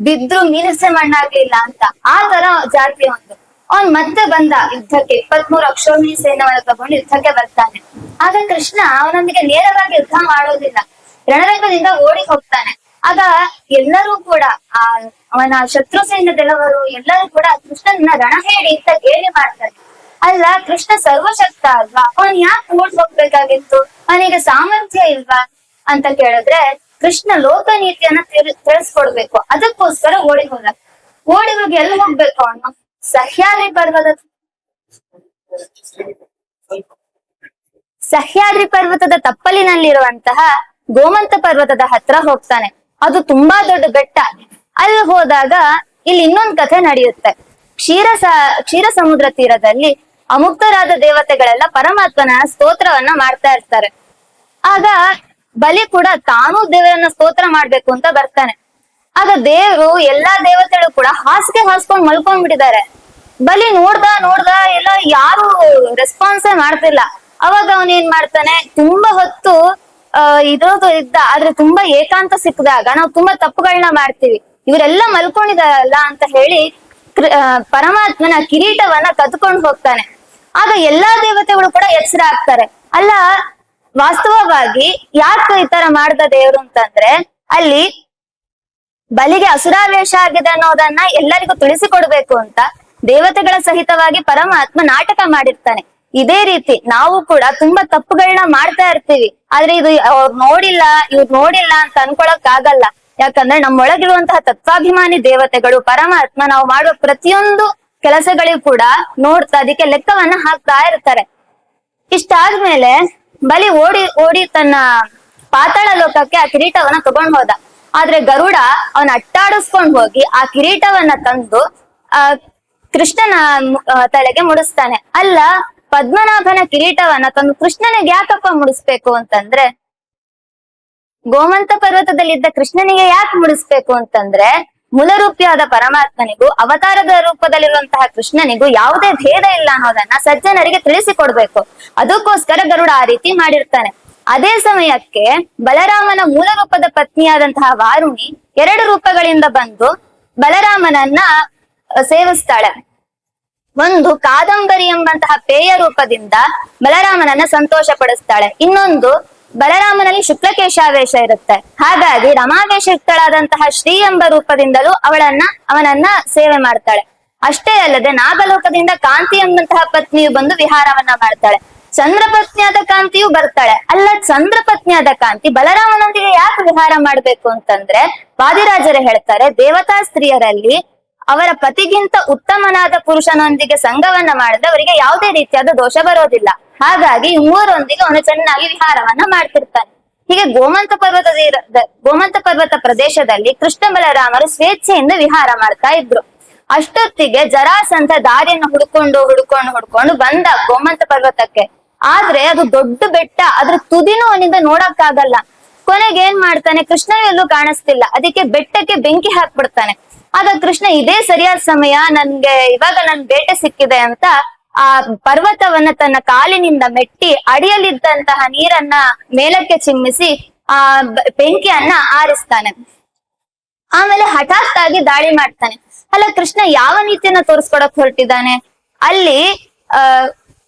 ಬಿದ್ರು ಮೀನಸೆ ಮಣ್ಣಾಗ್ಲಿಲ್ಲ ಅಂತ. ಆ ತರ ಜಾತಿ ಒಂದು. ಅವನ್ ಮತ್ತೆ ಬಂದ ಯುದ್ಧಕ್ಕೆ, 23 ಅಕ್ಷೋಹಿಣಿ ಸೈನ್ಯವನ್ನ ತಗೊಂಡು ಯುದ್ಧಕ್ಕೆ ಬರ್ತಾನೆ. ಆಗ ಕೃಷ್ಣ ಅವನೊಂದಿಗೆ ನೇರವಾಗಿ ಯುದ್ಧ ಮಾಡೋದಿಲ್ಲ, ರಣರಂಗದಿಂದ ಓಡಿ ಹೋಗ್ತಾನೆ. ಆಗ ಎಲ್ಲರೂ ಕೂಡ ಅವನ ಶತ್ರು ಸೈನ್ಯದೆಲ್ಲವರು ಎಲ್ಲರೂ ಕೂಡ ಕೃಷ್ಣನ ರಣಹೇಳಿ ಅಂತ ಗೇಲಿ ಮಾಡ್ತಾರೆ. ಅಲ್ಲ, ಕೃಷ್ಣ ಸರ್ವಶಕ್ತ ಅಲ್ವಾ, ಅವನ್ ಯಾಕೆ ಓಡ್ ಹೋಗ್ಬೇಕಾಗಿತ್ತು, ಅವನಿಗೆ ಸಾಮರ್ಥ್ಯ ಇಲ್ವಾ ಅಂತ ಕೇಳಿದ್ರೆ, ಕೃಷ್ಣ ಲೋಕ ನೀತಿಯನ್ನ ತಿಳಿಸ್ಕೊಡ್ಬೇಕು, ಅದಕ್ಕೋಸ್ಕರ ಓಡಿ ಹೋದ. ಓಡಿ ಹೋಗಿ ಎಲ್ಲಿ ಹೋಗ್ಬೇಕು ಅವನು? ಸಹ್ಯಾದ್ರಿ ಪರ್ವತದ ತಪ್ಪಲಿನಲ್ಲಿರುವಂತಹ ಗೋಮಂತ ಪರ್ವತದ ಹತ್ರ ಹೋಗ್ತಾನೆ. ಅದು ತುಂಬಾ ದೊಡ್ಡ ಬೆಟ್ಟ. ಅಲ್ಲಿ ಹೋದಾಗ ಇಲ್ಲಿ ಇನ್ನೊಂದು ಕಥೆ ನಡೆಯುತ್ತೆ. ಕ್ಷೀರ ಸಮುದ್ರ ತೀರದಲ್ಲಿ ಅಮುಕ್ತರಾದ ದೇವತೆಗಳೆಲ್ಲ ಪರಮಾತ್ಮನ ಸ್ತೋತ್ರವನ್ನ ಮಾಡ್ತಾ ಇರ್ತಾರೆ. ಆಗ ಬಲಿ ಕೂಡ ತಾನೂ ದೇವರನ್ನ ಸ್ತೋತ್ರ ಮಾಡ್ಬೇಕು ಅಂತ ಬರ್ತಾನೆ. ಆಗ ದೇವ್ರು ಎಲ್ಲಾ ದೇವತೆಗಳು ಕೂಡ ಹಾಸಿಗೆ ಹಾಸ್ಕೊಂಡ್ ಮಲ್ಕೊಂಡ್ಬಿಟ್ಟಿದ್ದಾರೆ. ಬಲಿ ನೋಡ್ದ ಎಲ್ಲ ಯಾರು ರೆಸ್ಪಾನ್ಸೇ ಮಾಡ್ತಿಲ್ಲ. ಅವಾಗ ಅವನೇನ್ ಮಾಡ್ತಾನೆ, ತುಂಬಾ ಹೊತ್ತು ಇದ್ದ ಆದ್ರೆ ತುಂಬಾ ಏಕಾಂತ ಸಿಕ್ಕಿದಾಗ ನಾವು ತುಂಬಾ ತಪ್ಪುಗಳನ್ನ ಮಾಡ್ತೀವಿ, ಇವರೆಲ್ಲ ಮಲ್ಕೊಂಡಿದಾರಲ್ಲ ಅಂತ ಹೇಳಿ ಪರಮಾತ್ಮನ ಕಿರೀಟವನ್ನ ಕದ್ಕೊಂಡು ಹೋಗ್ತಾನೆ. ಆಗ ಎಲ್ಲಾ ದೇವತೆಗಳು ಕೂಡ ಎಚ್ಚರ ಆಗ್ತಾರೆ. ಅಲ್ಲ, ವಾಸ್ತವವಾಗಿ ಯಾಕೆ ಈ ತರ ಮಾಡ್ದ ದೇವ್ರು ಅಂತಂದ್ರೆ, ಅಲ್ಲಿ ಬಲಿಗೆ ಅಸುರಾವೇಶ ಆಗಿದೆ ಅನ್ನೋದನ್ನ ಎಲ್ಲರಿಗೂ ತಿಳಿಸಿಕೊಡ್ಬೇಕು ಅಂತ ದೇವತೆಗಳ ಸಹಿತವಾಗಿ ಪರಮಾತ್ಮ ನಾಟಕ ಮಾಡಿರ್ತಾನೆ. ಇದೇ ರೀತಿ ನಾವು ಕೂಡ ತುಂಬಾ ತಪ್ಪುಗಳನ್ನ ಮಾಡ್ತಾ ಇರ್ತೀವಿ, ಆದ್ರೆ ಇದು ಅವ್ರು ನೋಡಿಲ್ಲ, ಇವ್ರು ನೋಡಿಲ್ಲ ಅಂತ ಅನ್ಕೊಳಕ್ ಆಗಲ್ಲ. ಯಾಕಂದ್ರೆ ನಮ್ಮೊಳಗಿರುವಂತಹ ತತ್ವಾಭಿಮಾನಿ ದೇವತೆಗಳು ಪರಮಾತ್ಮ ನಾವು ಮಾಡುವ ಪ್ರತಿಯೊಂದು ಕೆಲಸಗಳಿಗೂ ಕೂಡ ನೋಡ್ತಾ ಅದಕ್ಕೆ ಲೆಕ್ಕವನ್ನ ಹಾಕ್ತಾ ಇರ್ತಾರೆ. ಇಷ್ಟಾದ್ಮೇಲೆ ಬಲಿ ಓಡಿ ತನ್ನ ಪಾತಾಳ ಲೋಕಕ್ಕೆ ಆ ಕಿರೀಟವನ್ನ ತಗೊಂಡ್ ಹೋದ. ಆದ್ರೆ ಗರುಡ ಅವನ ಅಟ್ಟಾಡಿಸ್ಕೊಂಡ್ ಹೋಗಿ ಆ ಕಿರೀಟವನ್ನ ತಂದು ಕೃಷ್ಣನ ತಲೆಗೆ ಮುಡಿಸ್ತಾನೆ. ಅಲ್ಲ, ಪದ್ಮನಾಭನ ಕಿರೀಟವನ್ನ ತಂದು ಕೃಷ್ಣನಿಗೆ ಯಾಕಪ್ಪ ಮುಡಿಸ್ಬೇಕು ಅಂತಂದ್ರೆ, ಗೋಮಂತ ಪರ್ವತದಲ್ಲಿದ್ದ ಕೃಷ್ಣನಿಗೆ ಯಾಕೆ ಮುಡಿಸ್ಬೇಕು ಅಂತಂದ್ರೆ, ಮೂಲರೂಪಿಯಾದ ಪರಮಾತ್ಮನಿಗೂ ಅವತಾರದ ರೂಪದಲ್ಲಿರುವಂತಹ ಕೃಷ್ಣನಿಗೂ ಯಾವುದೇ ಭೇದ ಇಲ್ಲ ಅನ್ನೋದನ್ನ ಸಜ್ಜನರಿಗೆ ತಿಳಿಸಿಕೊಡ್ಬೇಕು. ಅದಕ್ಕೋಸ್ಕರ ಗರುಡ ಆ ರೀತಿ ಮಾಡಿರ್ತಾನೆ. ಅದೇ ಸಮಯಕ್ಕೆ ಬಲರಾಮನ ಮೂಲ ರೂಪದ ಪತ್ನಿಯಾದಂತಹ ವಾರುಣಿ 2 ರೂಪಗಳಿಂದ ಬಂದು ಬಲರಾಮನನ್ನ ಸೇವಿಸ್ತಾಳೆ. ಒಂದು ಕಾದಂಬರಿ ಎಂಬಂತಹ ಪೇಯ ರೂಪದಿಂದ ಬಲರಾಮನನ್ನ ಸಂತೋಷ ಪಡಿಸ್ತಾಳೆ. ಇನ್ನೊಂದು ಬಲರಾಮನಲ್ಲಿ ಶುಕ್ಲಕೇಶಾವೇಶ ಇರುತ್ತೆ. ಹಾಗಾಗಿ ರಮಾವೇಶಿಕ್ತಳಾದಂತಹ ಶ್ರೀ ಎಂಬ ರೂಪದಿಂದಲೂ ಅವನನ್ನ ಸೇವೆ ಮಾಡ್ತಾಳೆ. ಅಷ್ಟೇ ಅಲ್ಲದೆ ನಾಗಲೋಕದಿಂದ ಕಾಂತಿ ಎಂಬಂತಹ ಪತ್ನಿಯು ಬಂದು ವಿಹಾರವನ್ನ ಮಾಡ್ತಾಳೆ. ಚಂದ್ರ ಪತ್ನಿಯಾದ ಕಾಂತಿಯು ಬರ್ತಾಳೆ. ಅಲ್ಲ, ಚಂದ್ರ ಪತ್ನಿಯಾದ ಕಾಂತಿ ಬಲರಾಮನೊಂದಿಗೆ ಯಾಕೆ ವಿಹಾರ ಮಾಡ್ಬೇಕು ಅಂತಂದ್ರೆ, ವಾದಿರಾಜರು ಹೇಳ್ತಾರೆ, ದೇವತಾ ಸ್ತ್ರೀಯರಲ್ಲಿ ಅವರ ಪತಿಗಿಂತ ಉತ್ತಮನಾದ ಪುರುಷನೊಂದಿಗೆ ಸಂಘವನ್ನ ಮಾಡಿದ್ರೆ ಅವರಿಗೆ ಯಾವುದೇ ರೀತಿಯಾದ ದೋಷ ಬರೋದಿಲ್ಲ. ಹಾಗಾಗಿ ಮೂವರೊಂದಿಗೆ ಅವನು ಚೆನ್ನಾಗಿ ವಿಹಾರವನ್ನ ಮಾಡ್ತಿರ್ತಾನೆ. ಹೀಗೆ ಗೋಮಂತ ಪರ್ವತ ಪ್ರದೇಶದಲ್ಲಿ ಕೃಷ್ಣ ಬಲರಾಮರು ಸ್ವೇಚ್ಛೆಯಿಂದ ವಿಹಾರ ಮಾಡ್ತಾ ಇದ್ರು. ಅಷ್ಟೊತ್ತಿಗೆ ಜರಾಸಂಧ ದಾರಿಯನ್ನು ಹುಡ್ಕೊಂಡು ಬಂದ ಗೋಮಂತ ಪರ್ವತಕ್ಕೆ. ಆದ್ರೆ ಅದು ದೊಡ್ಡ ಬೆಟ್ಟ, ಅದ್ರ ತುದಿನೂ ಅವನಿಂದ ನೋಡಕ್ಕಾಗಲ್ಲ. ಕೊನೆಗೆ ಏನ್ ಮಾಡ್ತಾನೆ, ಕೃಷ್ಣ ಎಲ್ಲೂ ಕಾಣಿಸ್ತಿಲ್ಲ. ಅದಕ್ಕೆ ಬೆಟ್ಟಕ್ಕೆ ಬೆಂಕಿ ಹಾಕ್ಬಿಡ್ತಾನೆ. ಆಗ ಕೃಷ್ಣ ಇದೇ ಸರಿಯಾದ ಸಮಯ, ಇವಾಗ ನನ್ ಬೇಟೆ ಸಿಕ್ಕಿದೆ ಅಂತ ಆ ಪರ್ವತವನ್ನ ತನ್ನ ಕಾಲಿನಿಂದ ಮೆಟ್ಟಿ ಅಡಿಯಲ್ಲಿದ್ದಂತಹ ನೀರನ್ನ ಮೇಲಕ್ಕೆ ಚಿಮ್ಮಿಸಿ ಆ ಬೆಂಕಿಯನ್ನ ಆರಿಸ್ತಾನೆ. ಆಮೇಲೆ ಹಠಾತ್ ಆಗಿ ದಾಳಿ ಮಾಡ್ತಾನೆ. ಅಲ್ಲ, ಕೃಷ್ಣ ಯಾವ ನೀತಿಯನ್ನ ತೋರಿಸ್ಕೊಡಕ್ ಹೊರಟಿದ್ದಾನೆ? ಅಲ್ಲಿ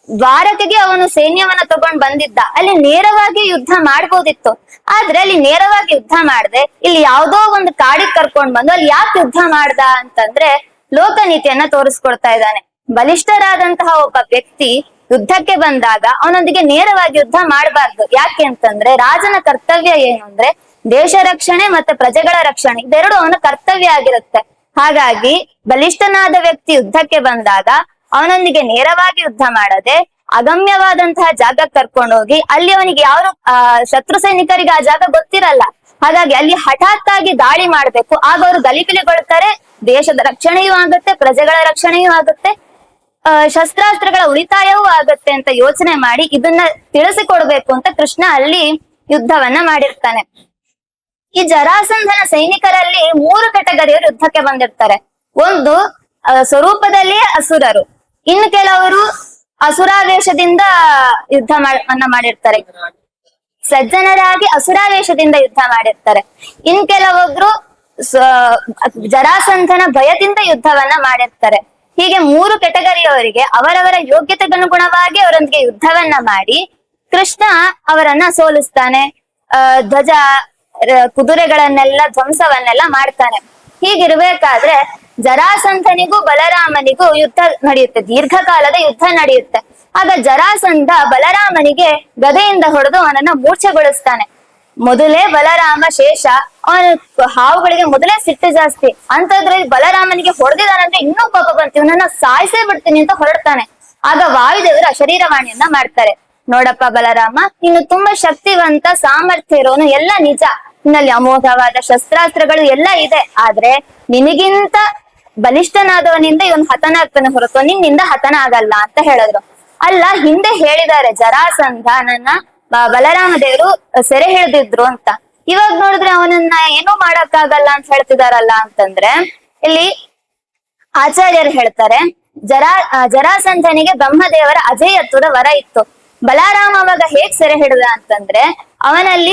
ದ್ವಾರಕೆಗೆ ಅವನು ಸೈನ್ಯವನ್ನ ತಗೊಂಡ್ ಬಂದಿದ್ದ. ಅಲ್ಲಿ ನೇರವಾಗಿ ಯುದ್ಧ ಮಾಡ್ಬೋದಿತ್ತು. ಆದ್ರೆ ಅಲ್ಲಿ ನೇರವಾಗಿ ಯುದ್ಧ ಮಾಡದೆ ಇಲ್ಲಿ ಯಾವ್ದೋ ಒಂದು ಕಾಡಿಗೆ ಕರ್ಕೊಂಡ್ ಬಂದು ಅಲ್ಲಿ ಯಾಕೆ ಯುದ್ಧ ಮಾಡ್ದ ಅಂತಂದ್ರೆ, ಲೋಕನೀತಿಯನ್ನ ತೋರಿಸ್ಕೊಡ್ತಾ ಇದ್ದಾನೆ. ಬಲಿಷ್ಠರಾದಂತಹ ಒಬ್ಬ ವ್ಯಕ್ತಿ ಯುದ್ಧಕ್ಕೆ ಬಂದಾಗ ಅವನೊಂದಿಗೆ ನೇರವಾಗಿ ಯುದ್ಧ ಮಾಡಬಾರ್ದು. ಯಾಕೆ ಅಂತಂದ್ರೆ, ರಾಜನ ಕರ್ತವ್ಯ ಏನು ಅಂದ್ರೆ ದೇಶ ರಕ್ಷಣೆ ಮತ್ತೆ ಪ್ರಜೆಗಳ ರಕ್ಷಣೆ, ಇದೆರಡು ಅವನ ಕರ್ತವ್ಯ ಆಗಿರುತ್ತೆ. ಹಾಗಾಗಿ ಬಲಿಷ್ಠನಾದ ವ್ಯಕ್ತಿ ಯುದ್ಧಕ್ಕೆ ಬಂದಾಗ ಅವನೊಂದಿಗೆ ನೇರವಾಗಿ ಯುದ್ಧ ಮಾಡದೆ ಅಗಮ್ಯವಾದಂತಹ ಜಾಗ ಕರ್ಕೊಂಡೋಗಿ ಅಲ್ಲಿ ಅವನಿಗೆ ಯಾರು ಶತ್ರು ಸೈನಿಕರಿಗೆ ಆ ಜಾಗ ಗೊತ್ತಿರಲ್ಲ. ಹಾಗಾಗಿ ಅಲ್ಲಿ ಹಠಾತ್ ಆಗಿ ದಾಳಿ ಮಾಡ್ಬೇಕು. ಆಗ ಅವರು ಗಲಿಬಿಲಿಗೊಳ್ತಾರೆ. ದೇಶದ ರಕ್ಷಣೆಯೂ ಆಗುತ್ತೆ, ಪ್ರಜೆಗಳ ರಕ್ಷಣೆಯೂ ಆಗುತ್ತೆ, ಶಸ್ತ್ರಾಸ್ತ್ರಗಳ ಉಳಿತಾಯವೂ ಆಗತ್ತೆ ಅಂತ ಯೋಚನೆ ಮಾಡಿ ಇದನ್ನ ತಿಳಿಸಿಕೊಡ್ಬೇಕು ಅಂತ ಕೃಷ್ಣ ಅಲ್ಲಿ ಯುದ್ಧವನ್ನ ಮಾಡಿರ್ತಾನೆ. ಈ ಜರಾಸಂಧನ ಸೈನಿಕರಲ್ಲಿ 3 ಕೆಟಗರಿಯವರು ಯುದ್ಧಕ್ಕೆ ಬಂದಿರ್ತಾರೆ. ಒಂದು ಸ್ವರೂಪದಲ್ಲಿಯೇ ಅಸುರರು, ಇನ್ನು ಕೆಲವರು ಅಸುರಾವೇಶದಿಂದ ಯುದ್ಧವನ್ನ ಮಾಡಿರ್ತಾರೆ, ಸಜ್ಜನರಾಗಿ ಅಸುರಾವೇಶದಿಂದ ಯುದ್ಧ ಮಾಡಿರ್ತಾರೆ. ಇನ್ ಕೆಲವೊಬ್ರು ಜರಾಸಂಧನ ಭಯದಿಂದ ಯುದ್ಧವನ್ನ ಮಾಡಿರ್ತಾರೆ. ಹೀಗೆ 3 ಕೆಟಗರಿಯವರಿಗೆ ಅವರವರ ಯೋಗ್ಯತೆಗನುಗುಣವಾಗಿ ಅವರೊಂದಿಗೆ ಯುದ್ಧವನ್ನ ಮಾಡಿ ಕೃಷ್ಣ ಅವರನ್ನ ಸೋಲಿಸ್ತಾನೆ. ಧ್ವಜ ಕುದುರೆಗಳನ್ನೆಲ್ಲ ಧ್ವಂಸವನ್ನೆಲ್ಲ ಮಾಡ್ತಾನೆ. ಹೀಗಿರ್ಬೇಕಾದ್ರೆ ಜರಾಸಂಧನಿಗೂ ಬಲರಾಮನಿಗೂ ಯುದ್ಧ ನಡೆಯುತ್ತೆ, ದೀರ್ಘಕಾಲದ ಯುದ್ಧ ನಡೆಯುತ್ತೆ. ಆಗ ಜರಾಸಂಧ ಬಲರಾಮನಿಗೆ ಗದೆಯಿಂದ ಹೊಡೆದು ಅವನನ್ನ ಮೂರ್ಛೆಗೊಳಿಸ್ತಾನೆ. ಮೊದಲೇ ಬಲರಾಮ ಶೇಷ, ಅವನ ಹಾವುಗಳಿಗೆ ಮೊದಲೇ ಸಿಟ್ಟು ಜಾಸ್ತಿ, ಅಂತದ್ರಲ್ಲಿ ಬಲರಾಮನಿಗೆ ಹೊಡೆದಿದಾನಂದ್ರೆ ಇನ್ನೂ ಕೋಪ ಬಂತು, ಇವನನ್ನ ಸಾಯಿಸೇ ಬಿಡ್ತೀನಿ ಅಂತ ಹೊರಡ್ತಾನೆ. ಆಗ ವಾಯುದೇವರು ಅಶರೀರವಾಣಿಯನ್ನ ಮಾಡ್ತಾರೆ. ನೋಡಪ್ಪ ಬಲರಾಮ, ನೀನು ತುಂಬಾ ಶಕ್ತಿವಂತ, ಸಾಮರ್ಥ್ಯ ಇರೋನು, ಎಲ್ಲ ನಿಜ, ನಿನ್ನಲ್ಲಿ ಅಮೋಘವಾದ ಶಸ್ತ್ರಾಸ್ತ್ರಗಳು ಎಲ್ಲ ಇದೆ, ಆದ್ರೆ ನಿನಗಿಂತ ಬಲಿಷ್ಠನಾದವನಿಂದ ಇವನ್ ಹತನಾಗ್ತಾನೆ ಹೊರತು ನಿನ್ನಿಂದ ಹತನ ಆಗಲ್ಲ ಅಂತ ಹೇಳಿದ್ರು. ಅಲ್ಲ, ಹಿಂದೆ ಹೇಳಿದ್ದಾರೆ ಜರಾಸಂಧ ನನ್ನ ಬಲರಾಮ ದೇವರು ಸೆರೆ ಹಿಡಿದಿದ್ರು ಅಂತ. ಇವಾಗ ನೋಡಿದ್ರೆ ಅವನನ್ನ ಏನೂ ಮಾಡಕ್ಕಾಗಲ್ಲ ಅಂತ ಹೇಳ್ತಿದಾರಲ್ಲ ಅಂತಂದ್ರೆ ಇಲ್ಲಿ ಆಚಾರ್ಯರು ಹೇಳ್ತಾರೆ, ಜರಾಸಂಧನಿಗೆ ಬ್ರಹ್ಮದೇವರ ಅಜೇಯತ್ವದ ವರ ಇತ್ತು. ಬಲರಾಮ ಅವಾಗ ಹೇಗ್ ಸೆರೆ ಹಿಡಿದ ಅಂತಂದ್ರೆ ಅವನಲ್ಲಿ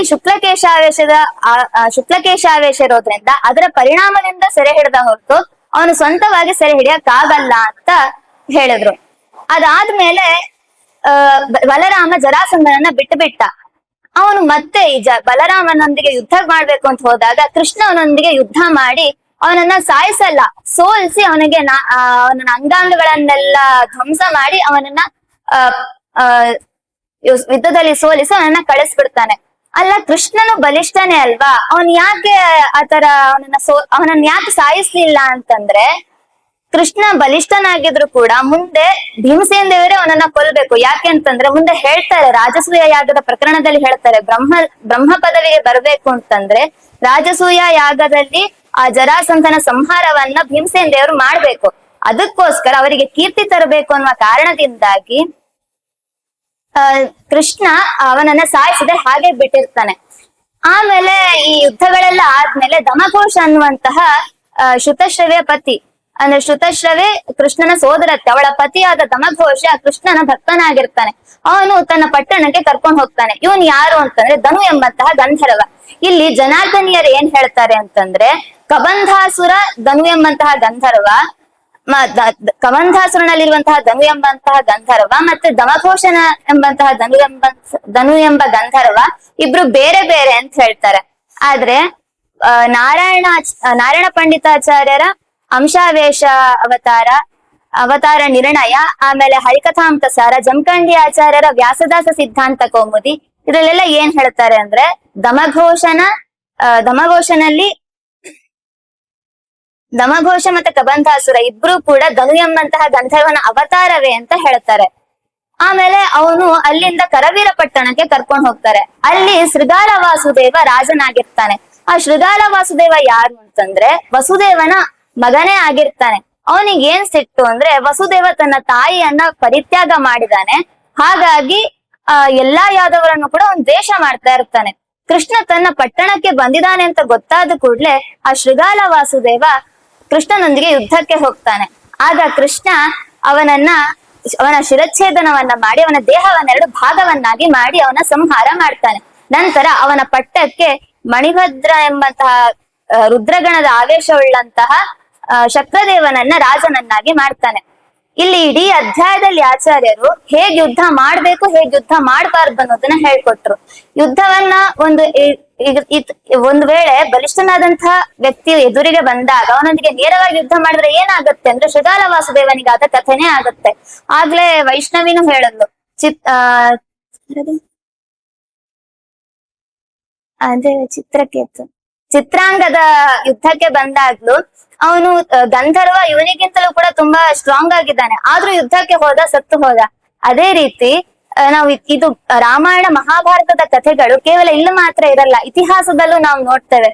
ಶುಕ್ಲಕೇಶಾವೇಶ ಇರೋದ್ರಿಂದ ಅದರ ಪರಿಣಾಮದಿಂದ ಸೆರೆ ಹಿಡಿದ ಹೊರತು ಅವನು ಸ್ವಂತವಾಗಿ ಸೆರೆ ಹಿಡಿಯಕ್ಕಾಗಲ್ಲ ಅಂತ ಹೇಳಿದ್ರು. ಅದಾದ್ಮೇಲೆ ಬಲರಾಮ ಜರಾಸಂಧನನ್ನ ಬಿಟ್ಟ. ಅವನು ಮತ್ತೆ ಬಲರಾಮನೊಂದಿಗೆ ಯುದ್ಧ ಮಾಡ್ಬೇಕು ಅಂತ ಹೋದಾಗ ಕೃಷ್ಣ ಅವನೊಂದಿಗೆ ಯುದ್ಧ ಮಾಡಿ ಅವನನ್ನ ಸಾಯಿಸಲ್ಲ, ಸೋಲಿಸಿ ಅವನಿಗೆ ಅವನ ಅಂಗಾಂಗಗಳನ್ನೆಲ್ಲ ಧ್ವಂಸ ಮಾಡಿ ಅವನನ್ನ ಯುದ್ಧದಲ್ಲಿ ಸೋಲಿಸಿ ಅವನನ್ನ ಕಳಿಸ್ಬಿಡ್ತಾನೆ. ಅಲ್ಲ, ಕೃಷ್ಣನು ಬಲಿಷ್ಠನೇ ಅಲ್ವಾ, ಅವನ್ ಯಾಕೆ ಆತರ ಅವನನ್ನ ಯಾಕೆ ಸಾಯಿಸ್ಲಿಲ್ಲ ಅಂತಂದ್ರೆ ಕೃಷ್ಣ ಬಲಿಷ್ಠನಾಗಿದ್ರು ಕೂಡ ಮುಂದೆ ಭೀಮಸೇನ ದೇವರೇ ಅವನನ್ನ ಕೊಲ್ಬೇಕು. ಯಾಕೆ ಅಂತಂದ್ರೆ ಮುಂದೆ ಹೇಳ್ತಾರೆ, ರಾಜಸೂಯ ಯಾಗದ ಪ್ರಕರಣದಲ್ಲಿ ಹೇಳ್ತಾರೆ, ಬ್ರಹ್ಮ ಪದವಿಗೆ ಬರ್ಬೇಕು ಅಂತಂದ್ರೆ ರಾಜಸೂಯ ಯಾಗದಲ್ಲಿ ಆ ಜರಾಸಂಧನ ಸಂಹಾರವನ್ನ ಭೀಮಸೇನ ದೇವರು ಮಾಡ್ಬೇಕು. ಅದಕ್ಕೋಸ್ಕರ ಅವರಿಗೆ ಕೀರ್ತಿ ತರಬೇಕು ಅನ್ನುವ ಕಾರಣದಿಂದಾಗಿ ಕೃಷ್ಣ ಅವನನ್ನ ಸಾಯಿಸದೆ ಹಾಗೆ ಬಿಟ್ಟಿರ್ತಾನೆ. ಆಮೇಲೆ ಈ ಯುದ್ಧಗಳೆಲ್ಲ ಆದ್ಮೇಲೆ ದಮಘೋಷ ಅನ್ನುವಂತಹ ಶ್ರುತಶ್ರವೆಯ ಪತಿ, ಅಂದ್ರೆ ಶ್ರುತಶ್ರವೆ ಕೃಷ್ಣನ ಸೋದರತ್ತೆ, ಅವಳ ಪತಿಯಾದ ದಮಘೋಷ ಕೃಷ್ಣನ ಭಕ್ತನಾಗಿರ್ತಾನೆ. ಅವನು ತನ್ನ ಪಟ್ಟಣಕ್ಕೆ ಕರ್ಕೊಂಡು ಹೋಗ್ತಾನೆ. ಇವನ್ ಯಾರು ಅಂತಂದ್ರೆ ಧನು ಎಂಬಂತಹ ಗಂಧರ್ವ. ಇಲ್ಲಿ ಜನಾರ್ದನಿಯರು ಏನ್ ಹೇಳ್ತಾರೆ ಅಂತಂದ್ರೆ ಕಬಂಧಾಸುರ ಧನು ಎಂಬಂತಹ ಗಂಧರ್ವ, ಕಬಂಧಾಸುರನಲ್ಲಿರುವಂತಹ ಧನು ಎಂಬಂತಹ ಗಂಧರ್ವ ಮತ್ತೆ ದಮಘೋಷನ ಎಂಬಂತಹ ಧನು ಎಂಬ ಗಂಧರ್ವ ಇಬ್ರು ಬೇರೆ ಬೇರೆ ಅಂತ ಹೇಳ್ತಾರೆ. ಆದ್ರೆ ನಾರಾಯಣ ಪಂಡಿತಾಚಾರ್ಯರ ಅಂಶಾವೇಶ ಅವತಾರ ನಿರ್ಣಯ, ಆಮೇಲೆ ಹರಿಕಥಾಮೃತ ಸಾರ, ಜಮಖಂಡಿ ಆಚಾರ್ಯರ ವ್ಯಾಸದಾಸ ಸಿದ್ಧಾಂತ ಕೌಮುದಿ, ಇದ್ರಲ್ಲೆಲ್ಲ ಏನ್ ಹೇಳ್ತಾರೆ ಅಂದ್ರೆ ದಮಘೋಷ ಮತ್ತೆ ಕಬಂಧಾಸುರ ಇಬ್ರು ಕೂಡ ಧನು ಎಂಬಂತಹ ಗಂಧರ್ವನ ಅವತಾರವೇ ಅಂತ ಹೇಳ್ತಾರೆ. ಆಮೇಲೆ ಅವನು ಅಲ್ಲಿಂದ ಕರವೀರ ಪಟ್ಟಣಕ್ಕೆ ಕರ್ಕೊಂಡು ಹೋಗ್ತಾರೆ. ಅಲ್ಲಿ ಶೃಗಾಲ ವಾಸುದೇವ ರಾಜನಾಗಿರ್ತಾನೆ. ಆ ಶೃಗಾಲ ವಾಸುದೇವ ಯಾರು ಅಂತಂದ್ರೆ ವಸುದೇವನ ಮಗನೇ ಆಗಿರ್ತಾನೆ. ಅವನಿಗೆ ಏನ್ ಸಿಟ್ಟು ಅಂದ್ರೆ ವಸುದೇವ ತನ್ನ ತಾಯಿಯನ್ನ ಪರಿತ್ಯಾಗ ಮಾಡಿದಾನೆ, ಹಾಗಾಗಿ ಎಲ್ಲಾ ಯಾದವರನ್ನು ಕೂಡ ಅವನು ದ್ವೇಷ ಮಾಡ್ತಾ ಇರ್ತಾನೆ. ಕೃಷ್ಣ ತನ್ನ ಪಟ್ಟಣಕ್ಕೆ ಬಂದಿದ್ದಾನೆ ಅಂತ ಗೊತ್ತಾದ ಕೂಡ್ಲೆ ಆ ಶೃಗಾಲ ವಾಸುದೇವ ಕೃಷ್ಣನೊಂದಿಗೆ ಯುದ್ಧಕ್ಕೆ ಹೋಗ್ತಾನೆ. ಆಗ ಕೃಷ್ಣ ಅವನ ಶಿರಚ್ಛೇದನವನ್ನ ಮಾಡಿ ಅವನ ದೇಹವನ್ನ 2 ಭಾಗವನ್ನಾಗಿ ಮಾಡಿ ಅವನ ಸಂಹಾರ ಮಾಡ್ತಾನೆ. ನಂತರ ಅವನ ಪಟ್ಟಕ್ಕೆ ಮಣಿಭದ್ರ ಎಂಬಂತಹ ರುದ್ರಗಣದ ಆವೇಶವುಳ್ಳಂತಹ ಶಕ್ರದೇವನನ್ನ ರಾಜನನ್ನಾಗಿ ಮಾಡ್ತಾನೆ. ಇಲ್ಲಿ ಇಡೀ ಅಧ್ಯಾಯದಲ್ಲಿ ಆಚಾರ್ಯರು ಹೇಗ್ ಯುದ್ಧ ಮಾಡ್ಬೇಕು, ಹೇಗ್ ಯುದ್ಧ ಮಾಡಬಾರ್ದು ಅನ್ನೋದನ್ನ ಹೇಳ್ಕೊಟ್ರು. ಯುದ್ಧವನ್ನ ಒಂದು ವೇಳೆ ಬಲಿಷ್ಠನಾದಂತಹ ವ್ಯಕ್ತಿ ಎದುರಿಗೆ ಬಂದಾಗ ಅವನೊಂದಿಗೆ ನೇರವಾಗಿ ಯುದ್ಧ ಮಾಡಿದ್ರೆ ಏನಾಗುತ್ತೆ ಅಂದ್ರೆ ಶೃಗಾಲ ವಾಸುದೇವನಿಗಾದ ಕಥೆನೇ ಆಗುತ್ತೆ. ಆಗ್ಲೇ ವೈಷ್ಣವಿನೂ ಹೇಳದ್ಲು, ಚಿತ್ರಾಂಗದ ಯುದ್ಧಕ್ಕೆ ಬಂದಾಗ್ಲು ಅವನು ಗಂಧರ್ವ ಇವನಿಗಿಂತಲೂ ಕೂಡ ತುಂಬಾ ಸ್ಟ್ರಾಂಗ್ ಆಗಿದ್ದಾನೆ, ಆದ್ರೂ ಯುದ್ಧಕ್ಕೆ ಹೋದ, ಸತ್ತು ಹೋದ. ಅದೇ ರೀತಿ ನಾವು ಇದು ರಾಮಾಯಣ ಮಹಾಭಾರತದ ಕಥೆಗಳು ಕೇವಲ ಇಲ್ಲಿ ಮಾತ್ರ ಇರಲ್ಲ, ಇತಿಹಾಸದಲ್ಲೂ ನಾವು ನೋಡ್ತೇವೆ.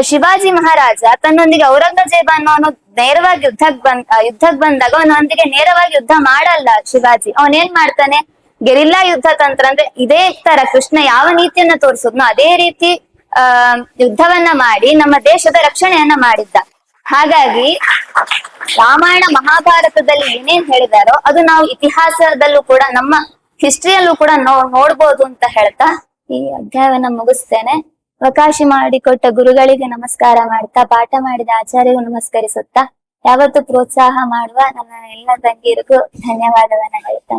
ಶಿವಾಜಿ ಮಹಾರಾಜ ತನ್ನೊಂದಿಗೆ ಔರಂಗಜೇಬ ಅನ್ನೋನು ನೇರವಾಗಿ ಯುದ್ಧಕ್ ಬಂದಾಗ ಅವನೊಂದಿಗೆ ನೇರವಾಗಿ ಯುದ್ಧ ಮಾಡಲ್ಲ ಶಿವಾಜಿ. ಅವನೇನ್ ಮಾಡ್ತಾನೆ, ಗೆರಿಲ್ಲಾ ಯುದ್ಧ ತಂತ್ರ ಅಂದ್ರೆ ಇದೇ ತರ ಕೃಷ್ಣ ಯಾವ ನೀತಿಯನ್ನ ತೋರಿಸಿದ್ನೋ ಅದೇ ರೀತಿ ಯುದ್ಧವನ್ನ ಮಾಡಿ ನಮ್ಮ ದೇಶದ ರಕ್ಷಣೆಯನ್ನ ಮಾಡಿದ್ದ. ಹಾಗಾಗಿ ರಾಮಾಯಣ ಮಹಾಭಾರತದಲ್ಲಿ ಏನೇನ್ ಹೇಳಿದಾರೋ ಅದು ನಾವು ಇತಿಹಾಸದಲ್ಲೂ ಕೂಡ ನಮ್ಮ ಹಿಸ್ಟ್ರಿಯಲ್ಲೂ ಕೂಡ ನೋಡ್ಬೋದು ಅಂತ ಹೇಳ್ತಾ ಈ ಅಧ್ಯಾಯವನ್ನ ಮುಗಿಸ್ತೇನೆ. ಅವಕಾಶ ಮಾಡಿಕೊಟ್ಟ ಗುರುಗಳಿಗೆ ನಮಸ್ಕಾರ ಮಾಡ್ತಾ, ಪಾಠ ಮಾಡಿದ ಆಚಾರ್ಯಗೂ ನಮಸ್ಕರಿಸುತ್ತಾ, ಯಾವತ್ತು ಪ್ರೋತ್ಸಾಹ ಮಾಡುವ ನನ್ನ ಎಲ್ಲ ತಂಗಿಯರಿಗೂ ಧನ್ಯವಾದವನ್ನ ಹೇಳ್ತಾ